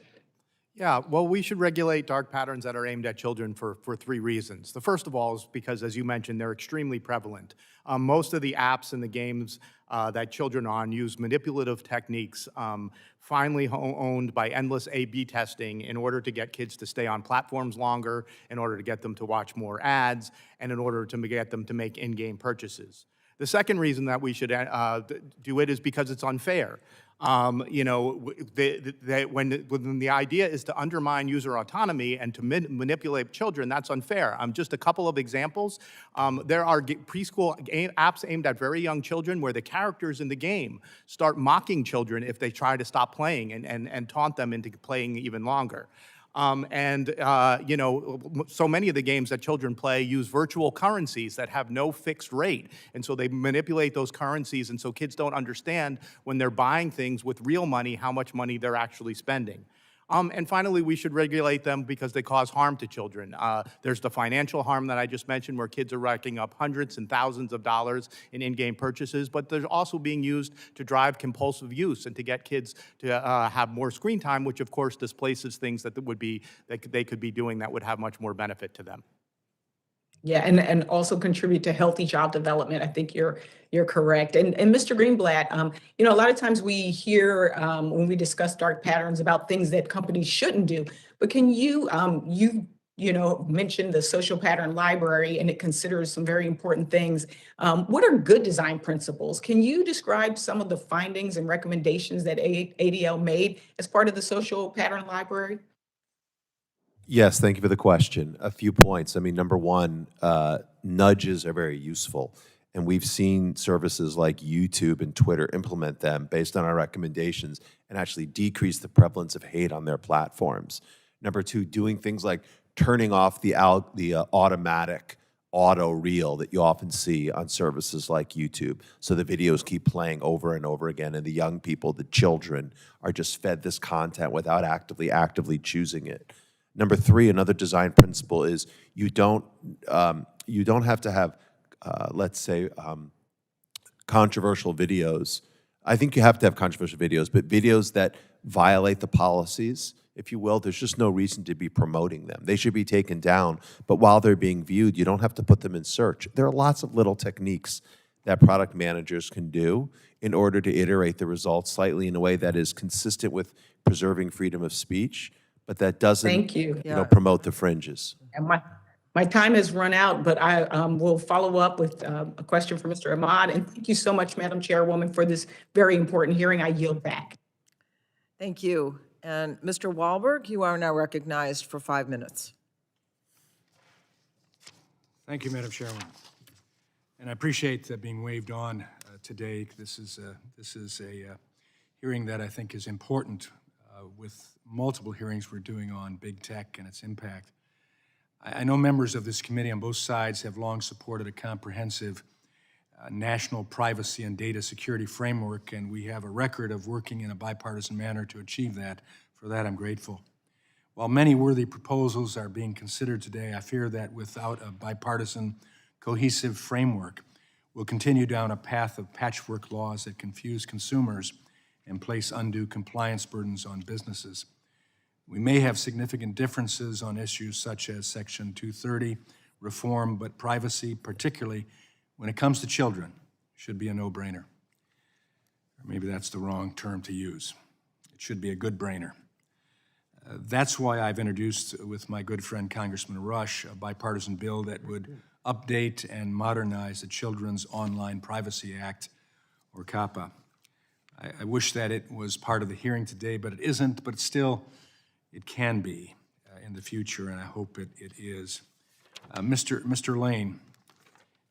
Yeah, well, we should regulate dark patterns that are aimed at children for 3 reasons. The first of all is because, as you mentioned, they're extremely prevalent. Most of the apps and the games that children are on use manipulative techniques, finally owned by endless A/B testing in order to get kids to stay on platforms longer, in order to get them to watch more ads, and in order to get them to make in-game purchases. The second reason that we should do it is because it's unfair. You know, when the idea is to undermine user autonomy and to manipulate children, that's unfair. Just a couple of examples. There are preschool apps aimed at very young children where the characters in the game start mocking children if they try to stop playing and taunt them into playing even longer. You know, so many of the games that children play use virtual currencies that have no fixed rate. And so they manipulate those currencies, and so kids don't understand when they're buying things with real money how much money they're actually spending. And finally, we should regulate them because they cause harm to children. There's the financial harm that I just mentioned, where kids are racking up hundreds and thousands of dollars in in-game purchases, but they're also being used to drive compulsive use and to get kids to have more screen time, which of course displaces things that they could be doing that would have much more benefit to them. Yeah, and also contribute to healthy child development. I think you're correct. And Mr. Greenblatt, you know, a lot of times we hear when we discuss dark patterns about things that companies shouldn't do. But can you you know, mentioned the social pattern library, and it considers some very important things. What are good design principles? Can you describe some of the findings and recommendations that ADL made as part of the social pattern library? Yes, thank you for the question. A few points. I mean, number one, nudges are very useful. And we've seen services like YouTube and Twitter implement them based on our recommendations and actually decrease the prevalence of hate on their platforms. Number two, doing things like turning off the automatic auto reel that you often see on services like YouTube. So the videos keep playing over and over again, and the young people, the children, are just fed this content without actively choosing it. Number three, another design principle is you don't have to have, let's say, controversial videos. I think you have to have controversial videos, but videos that violate the policies, if you will, there's just no reason to be promoting them. They should be taken down, but while they're being viewed, you don't have to put them in search. There are lots of little techniques that product managers can do in order to iterate the results slightly in a way that is consistent with preserving freedom of speech, but that doesn't Thank you. promote the fringes. And my time has run out, but I will follow up with a question for Mr. Ahmad. And thank you so much, Madam Chairwoman, for this very important hearing. I yield back. Thank you. And Mr. Wahlberg, you are now recognized for 5 minutes. Thank you, Madam Chairwoman. And I appreciate being waved on today. This is a hearing that I think is important with multiple hearings we're doing on big tech and its impact. I know members of this committee on both sides have long supported a comprehensive national privacy and data security framework, and we have a record of working in a bipartisan manner to achieve that. For that, I'm grateful. While many worthy proposals are being considered today, I fear that without a bipartisan, cohesive framework, we'll continue down a path of patchwork laws that confuse consumers and place undue compliance burdens on businesses. We may have significant differences on issues such as Section 230 reform, but privacy, particularly when it comes to children, should be a no-brainer. Or maybe that's the wrong term to use. It should be a good-brainer. That's why I've introduced, with my good friend Congressman Rush, a bipartisan bill that would update and modernize the Children's Online Privacy Act, or COPPA. I wish that it was part of the hearing today, but it isn't, but still, it can be in the future, and I hope it is. Mr. Lane,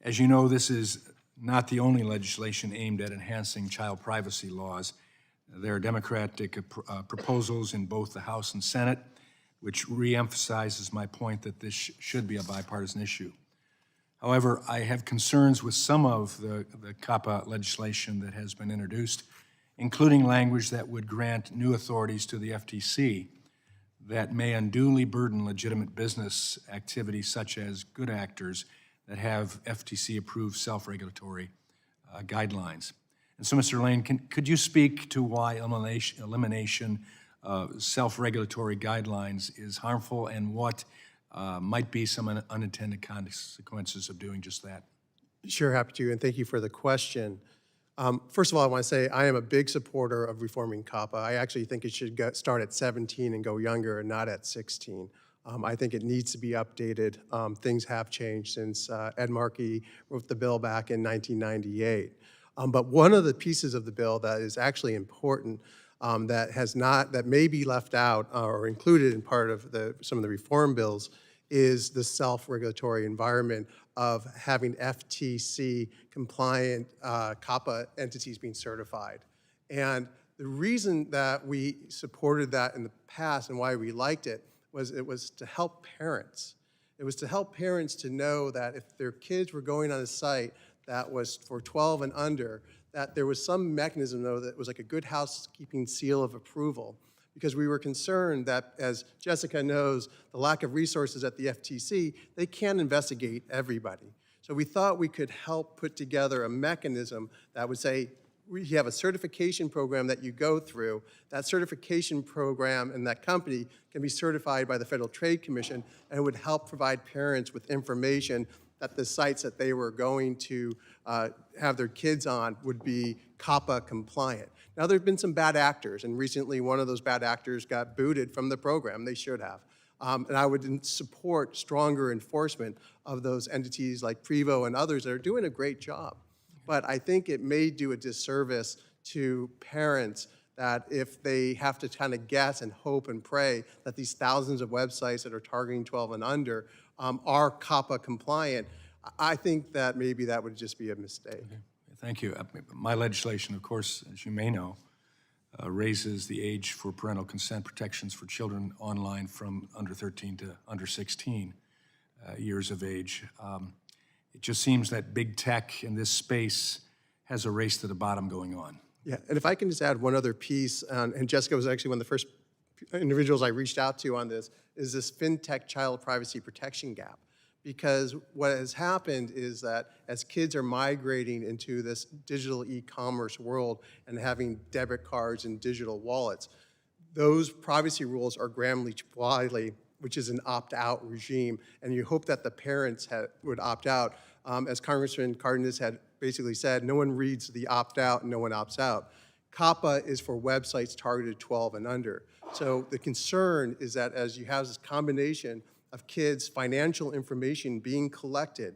as you know, this is not the only legislation aimed at enhancing child privacy laws. There are Democratic proposals in both the House and Senate, which reemphasizes my point that this should be a bipartisan issue. However, I have concerns with some of the COPPA legislation that has been introduced, including language that would grant new authorities to the FTC that may unduly burden legitimate business activities such as good actors that have FTC-approved self-regulatory guidelines. And so, Mr. Lane, could you speak to why elimination of self-regulatory guidelines is harmful and what might be some unintended consequences of doing just that? Sure, happy to, and thank you for the question. First of all, I want to say I am a big supporter of reforming COPPA. I actually think it should start at 17 and go younger and not at 16. I think it needs to be updated. Things have changed since Ed Markey wrote the bill back in 1998. But one of the pieces of the bill that is actually important that may be left out or included in part of some of the reform bills is the self-regulatory environment of having FTC-compliant COPPA entities being certified. And the reason that we supported that in the past and why we liked it was to help parents. It was to help parents to know that if their kids were going on a site that was for 12 and under, that there was some mechanism, though, that was like a good housekeeping seal of approval. because we were concerned that, as Jessica knows, the lack of resources at the FTC, they can't investigate everybody. So we thought we could help put together a mechanism that would say, we have a certification program that you go through. That certification program and that company can be certified by the Federal Trade Commission, and it would help provide parents with information that the sites that they were going to have their kids on would be COPPA compliant. Now, there have been some bad actors, and recently one of those bad actors got booted from the program. They should have. And I would support stronger enforcement of those entities like Prevo and others that are doing a great job. But I think it may do a disservice to parents that if they have to kind of guess and hope and pray that these thousands of websites that are targeting 12 and under are COPPA compliant, I think that maybe that would just be a mistake. Okay. Thank you. My legislation, of course, as you may know, raises the age for parental consent protections for children online from under 13 to under 16 years of age. It just seems that big tech in this space has a race to the bottom going on. Yeah, and if I can just add one other piece, and Jessica was actually one of the first individuals I reached out to on this, is this FinTech child privacy protection gap. Because what has happened is that as kids are migrating into this digital e-commerce world and having debit cards and digital wallets, those privacy rules are grandly widely, which is an opt-out regime, and you hope that the parents would opt out. As Congressman Cardenas had basically said, no one reads the opt-out and no one opts out. COPPA is for websites targeted 12 and under. So the concern is that as you have this combination of kids' financial information being collected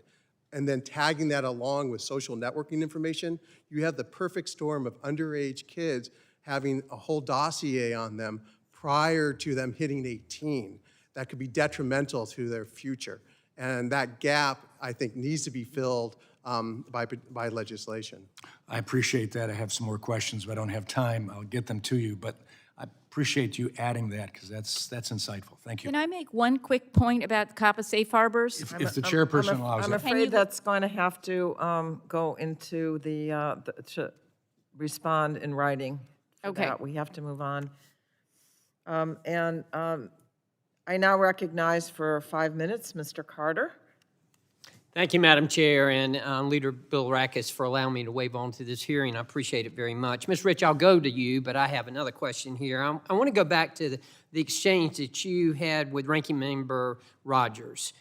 and then tagging that along with social networking information, you have the perfect storm of underage kids having a whole dossier on them prior to them hitting 18. That could be detrimental to their future. And that gap, I think, needs to be filled by legislation. I appreciate that. I have some more questions, but I don't have time. I'll get them to you, but I appreciate you adding that because that's insightful. Thank you. Can I make one quick point about COPPA safe harbors? If the chairperson allows I'm it. afraid that's going to have to go into to respond in writing. For Okay. that. We have to move on. I now recognize for 5 minutes, Mr. Carter. Thank you, Madam Chair, and Leader Bilirakis for allowing me to wave on to this hearing. I appreciate it very much. Ms. Rich, I'll go to you, but I have another question here. I want to go back to the exchange that you had with Ranking Member Rogers.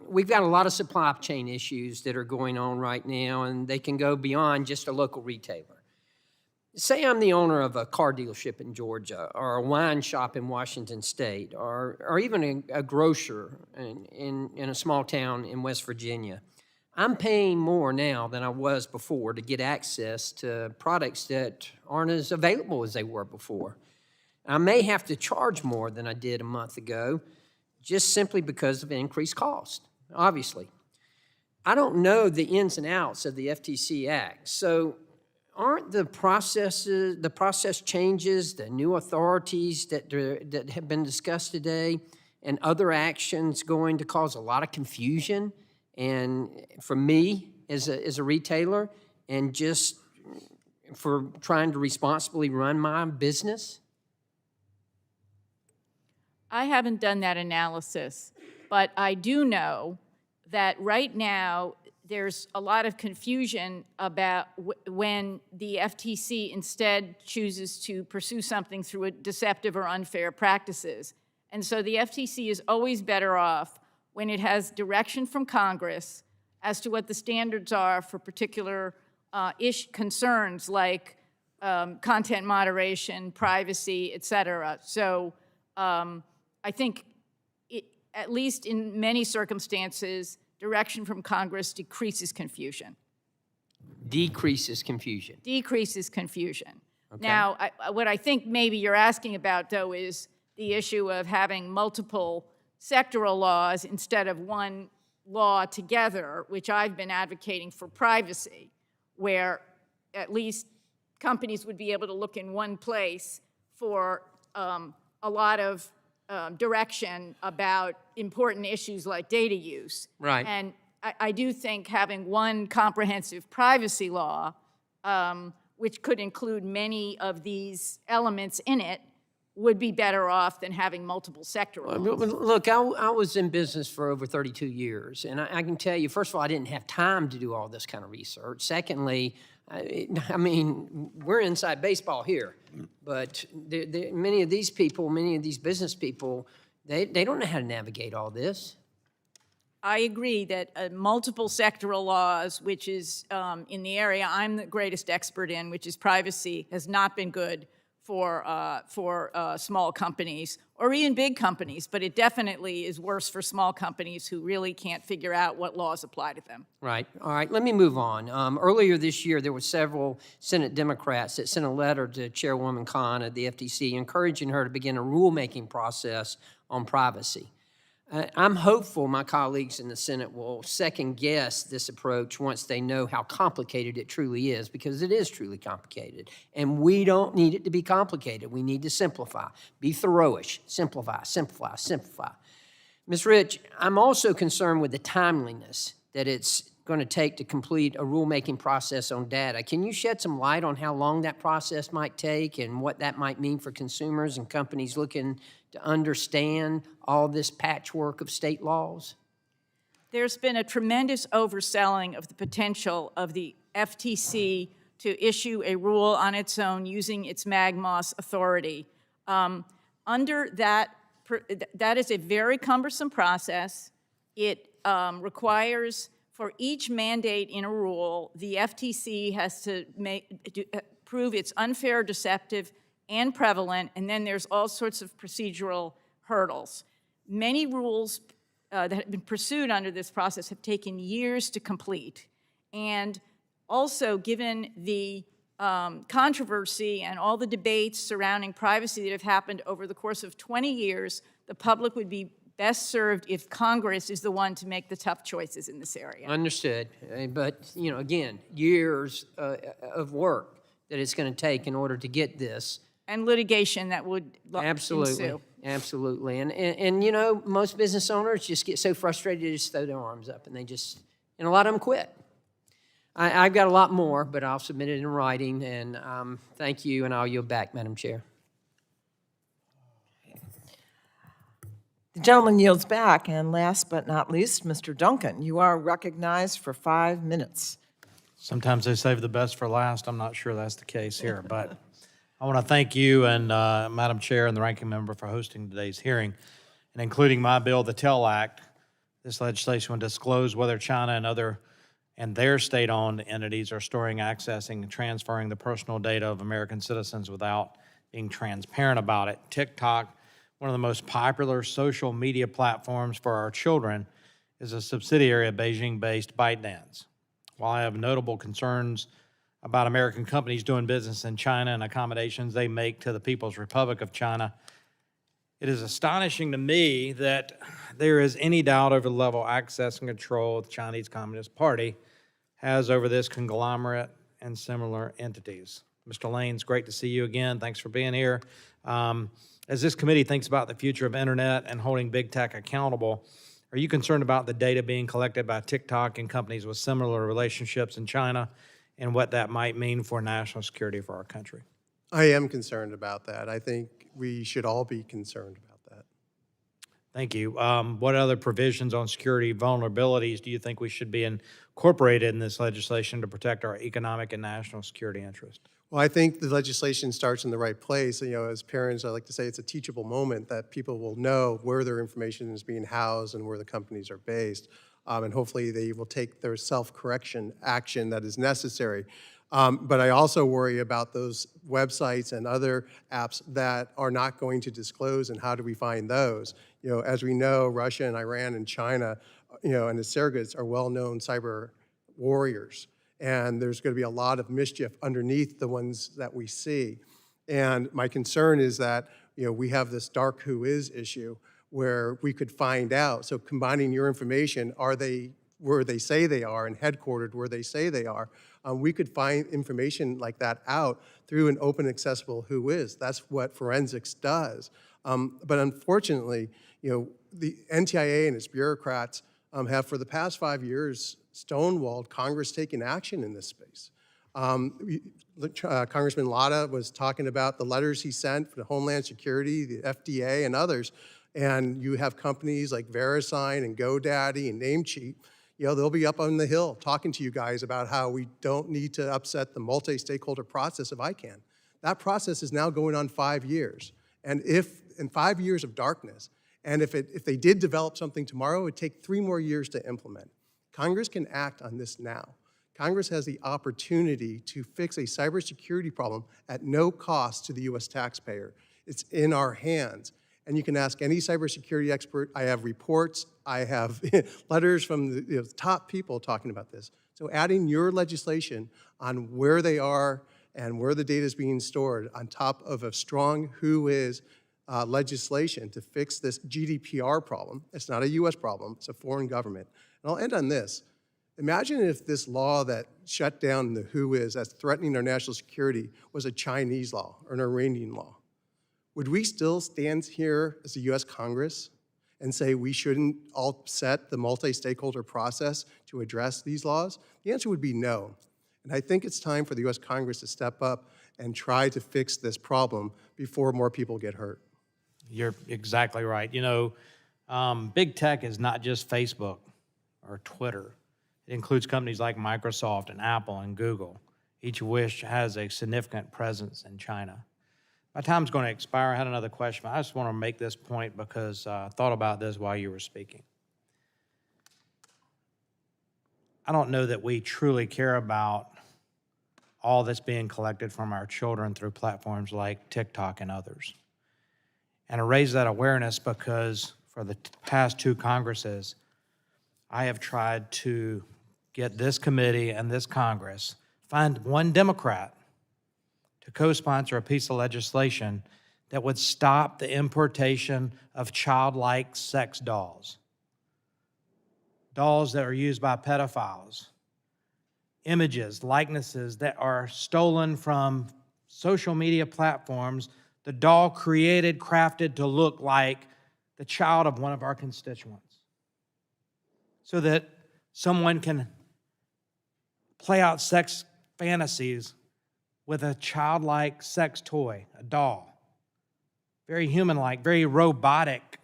We've got a lot of supply chain issues that are going on right now, and they can go beyond just a local retailer. Say I'm the owner of a car dealership in Georgia, or a wine shop in Washington State, or even a grocer in a small town in West Virginia. I'm paying more now than I was before to get access to products that aren't as available as they were before. I may have to charge more than I did a month ago, just simply because of increased cost, obviously. I don't know the ins and outs of the FTC Act, so aren't the process changes, the new authorities that have been discussed today, and other actions going to cause a lot of confusion? And for me, as a retailer, and just for trying to responsibly run my business? I haven't done that analysis, but I do know that right now there's a lot of confusion about when the FTC instead chooses to pursue something through a deceptive or unfair practices. And so the FTC is always better off when it has direction from Congress as to what the standards are for particular concerns like content moderation, privacy, et cetera. So I think at least in many circumstances, direction from Congress decreases confusion. Decreases confusion. Decreases confusion. Okay. Now, what I think maybe you're asking about, though, is the issue of having multiple sectoral laws instead of one law together, which I've been advocating for privacy, where at least companies would be able to look in one place for a lot of direction about important issues like data use. Right. And I do think having one comprehensive privacy law, which could include many of these elements in it, would be better off than having multiple sector laws. Look, I was in business for over 32 years, and I can tell you, first of all, I didn't have time to do all this kind of research. Secondly, I mean, we're inside baseball here, but many of these people, many of these business people, they don't know how to navigate all this. I agree that multiple sectoral laws, which is in the area I'm the greatest expert in, which is privacy, has not been good for small companies or even big companies, but it definitely is worse for small companies who really can't figure out what laws apply to them. Right. All right, let me move on. Earlier this year, there were several Senate Democrats that sent a letter to Chairwoman Khan at the FTC encouraging her to begin a rulemaking process on privacy. I'm hopeful my colleagues in the Senate will second-guess this approach once they know how complicated it truly is, because it is truly complicated. And we don't need it to be complicated. We need to simplify, be thoroughish, simplify, simplify, simplify. Ms. Rich, I'm also concerned with the timeliness that it's going to take to complete a rulemaking process on data. Can you shed some light on how long that process might take and what that might mean for consumers and companies looking to understand all this patchwork of state laws? There's been a tremendous overselling of the potential of the FTC to issue a rule on its own using its MAGMOS authority. Under that is a very cumbersome process. It requires, for each mandate in a rule, the FTC has to prove it's unfair, deceptive, and prevalent, and then there's all sorts of procedural hurdles. Many rules that have been pursued under this process have taken years to complete. And also, given the controversy and all the debates surrounding privacy that have happened over the course of 20 years, the public would be best served if Congress is the one to make the tough choices in this area. Understood. But, you know, again, years of work that it's going to take in order to get this. And litigation that would Absolutely. ensue. Absolutely. And, you know, most business owners just get so frustrated they just throw their arms up, and and a lot of them quit. I've got a lot more, but I'll submit it in writing, and thank you, and I'll yield back, Madam Chair. The gentleman yields back, and last but not least, Mr. Duncan, you are recognized for 5 minutes. Sometimes they save the best for last. I'm not sure that's the case here, but I want to thank you and Madam Chair and the ranking member for hosting today's hearing and including my bill, the TEL Act. This legislation will disclose whether China and their state-owned entities are storing, accessing, and transferring the personal data of American citizens without being transparent about it. TikTok, one of the most popular social media platforms for our children, is a subsidiary of Beijing-based ByteDance. While I have notable concerns about American companies doing business in China and accommodations they make to the People's Republic of China, it is astonishing to me that there is any doubt over the level of access and control the Chinese Communist Party has over this conglomerate and similar entities. Mr. Lane, it's great to see you again. Thanks for being here. As this committee thinks about the future of internet and holding big tech accountable, are you concerned about the data being collected by TikTok and companies with similar relationships in China and what that might mean for national security for our country? I am concerned about that. I think we should all be concerned about that. Thank you. What other provisions on security vulnerabilities do you think we should be incorporated in this legislation to protect our economic and national security interest? Well, I think the legislation starts in the right place. You know, as parents, I like to say it's a teachable moment that people will know where their information is being housed and where the companies are based. And hopefully they will take their self-correction action that is necessary. But I also worry about those websites and other apps that are not going to disclose, and how do we find those? You know, as we know, Russia and Iran and China, you know, and the surrogates are well-known cyber warriors. And there's going to be a lot of mischief underneath the ones that we see. And my concern is that, you know, we have this dark who is issue where we could find out. So combining your information, are they where they say they are and headquartered where they say they are, we could find information like that out through an open, accessible who is. That's what forensics does. But unfortunately, you know, the NTIA and its bureaucrats have for the past 5 years stonewalled Congress taking action in this space. Congressman Latta was talking about the letters he sent for the Homeland Security, the FDA, and others. And you have companies like VeriSign and GoDaddy and Namecheap. They'll be up on the Hill talking to you guys about how we don't need to upset the multi-stakeholder process of ICANN. That process is now going on 5 years. And if in 5 years of darkness, and if they did develop something tomorrow, it would take 3 more years to implement. Congress can act on this now. Congress has the opportunity to fix a cybersecurity problem at no cost to the US taxpayer. It's in our hands. And you can ask any cybersecurity expert. I have reports, I have letters from the top people talking about this. So adding your legislation on where they are and where the data is being stored on top of a strong WHOIS legislation to fix this GDPR problem. It's not a US problem, it's a foreign government. And I'll end on this. Imagine if this law that shut down the WHOIS that's threatening our national security was a Chinese law or an Iranian law. Would we still stand here as the US Congress and say we shouldn't all set the multi-stakeholder process to address these laws? The answer would be no. And I think it's time for the US Congress to step up and try to fix this problem before more people get hurt. You're exactly right. Big tech is not just Facebook or Twitter. It includes companies like Microsoft and Apple and Google, each of which has a significant presence in China. My time's going to expire. I had another question, but I just want to make this point because I thought about this while you were speaking. I don't know that we truly care about all that's being collected from our children through platforms like TikTok and others. And I raise that awareness because for the past 2 Congresses, I have tried to get this committee and this Congress, find one Democrat to co-sponsor a piece of legislation that would stop the importation of childlike sex dolls. Dolls that are used by pedophiles. Images, likenesses that are stolen from social media platforms, the doll created, crafted to look like the child of one of our constituents, so that someone can play out sex fantasies with a childlike sex toy, a doll. Very human-like, very robotic,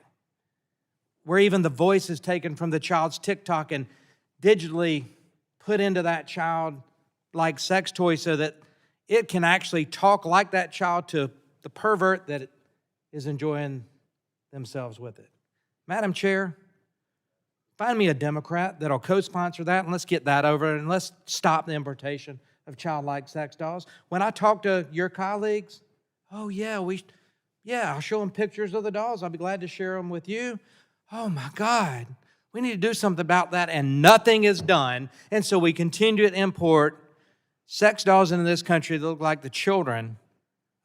where even the voice is taken from the child's TikTok and digitally put into that child-like sex toy so that it can actually talk like that child to the pervert that is enjoying themselves with it. Madam Chair, find me a Democrat that'll co-sponsor that, and let's get that over, and let's stop the importation of childlike sex dolls. When I talk to your colleagues, oh yeah, I'll show them pictures of the dolls. I'll be glad to share them with you. Oh my God, we need to do something about that, and nothing is done. And so we continue to import sex dolls into this country that look like the children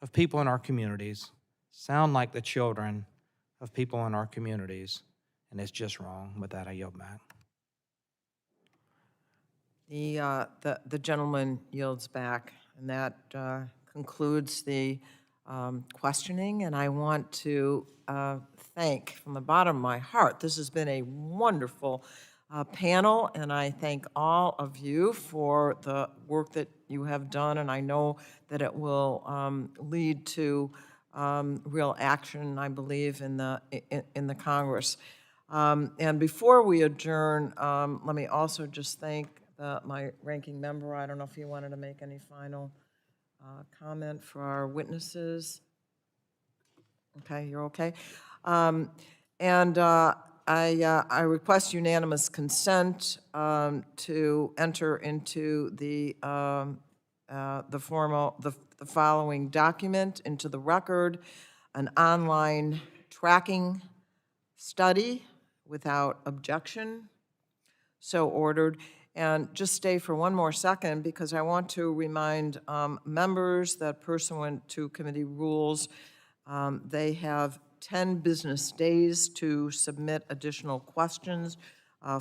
of people in our communities, sound like the children of people in our communities, and it's just wrong. With that, I yield back. The gentleman yields back, and that concludes the questioning, and I want to thank from the bottom of my heart. This has been a wonderful panel, and I thank all of you for the work that you have done, and I know that it will lead to real action, I believe, in the Congress. And before we adjourn, let me also just thank my ranking member. I don't know if you wanted to make any final comment for our witnesses. Okay, you're okay. I request unanimous consent to enter into the following document into the record: an online tracking study without objection. So ordered. And just stay for one more second because I want to remind members that pursuant to committee rules, they have 10 business days to submit additional questions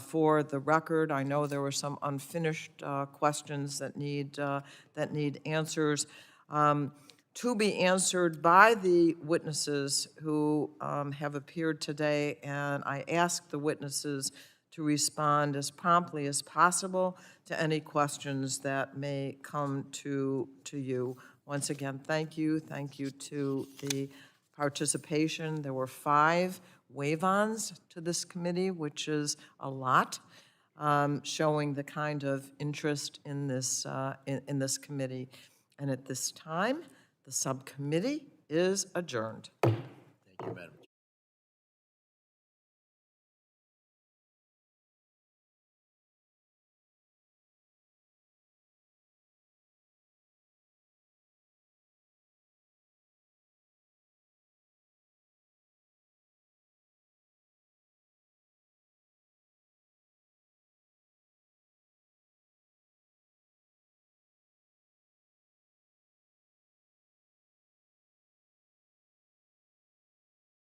for the record. I know there were some unfinished questions that need answers to be answered by the witnesses who have appeared today, and I ask the witnesses to respond as promptly as possible to any questions that may come to you. Once again, thank you. Thank you to the participation. There were 5 waive-ons to this committee, which is a lot, showing the kind of interest in this, in this committee. And at this time, the subcommittee is adjourned. Thank you, Madam Chair.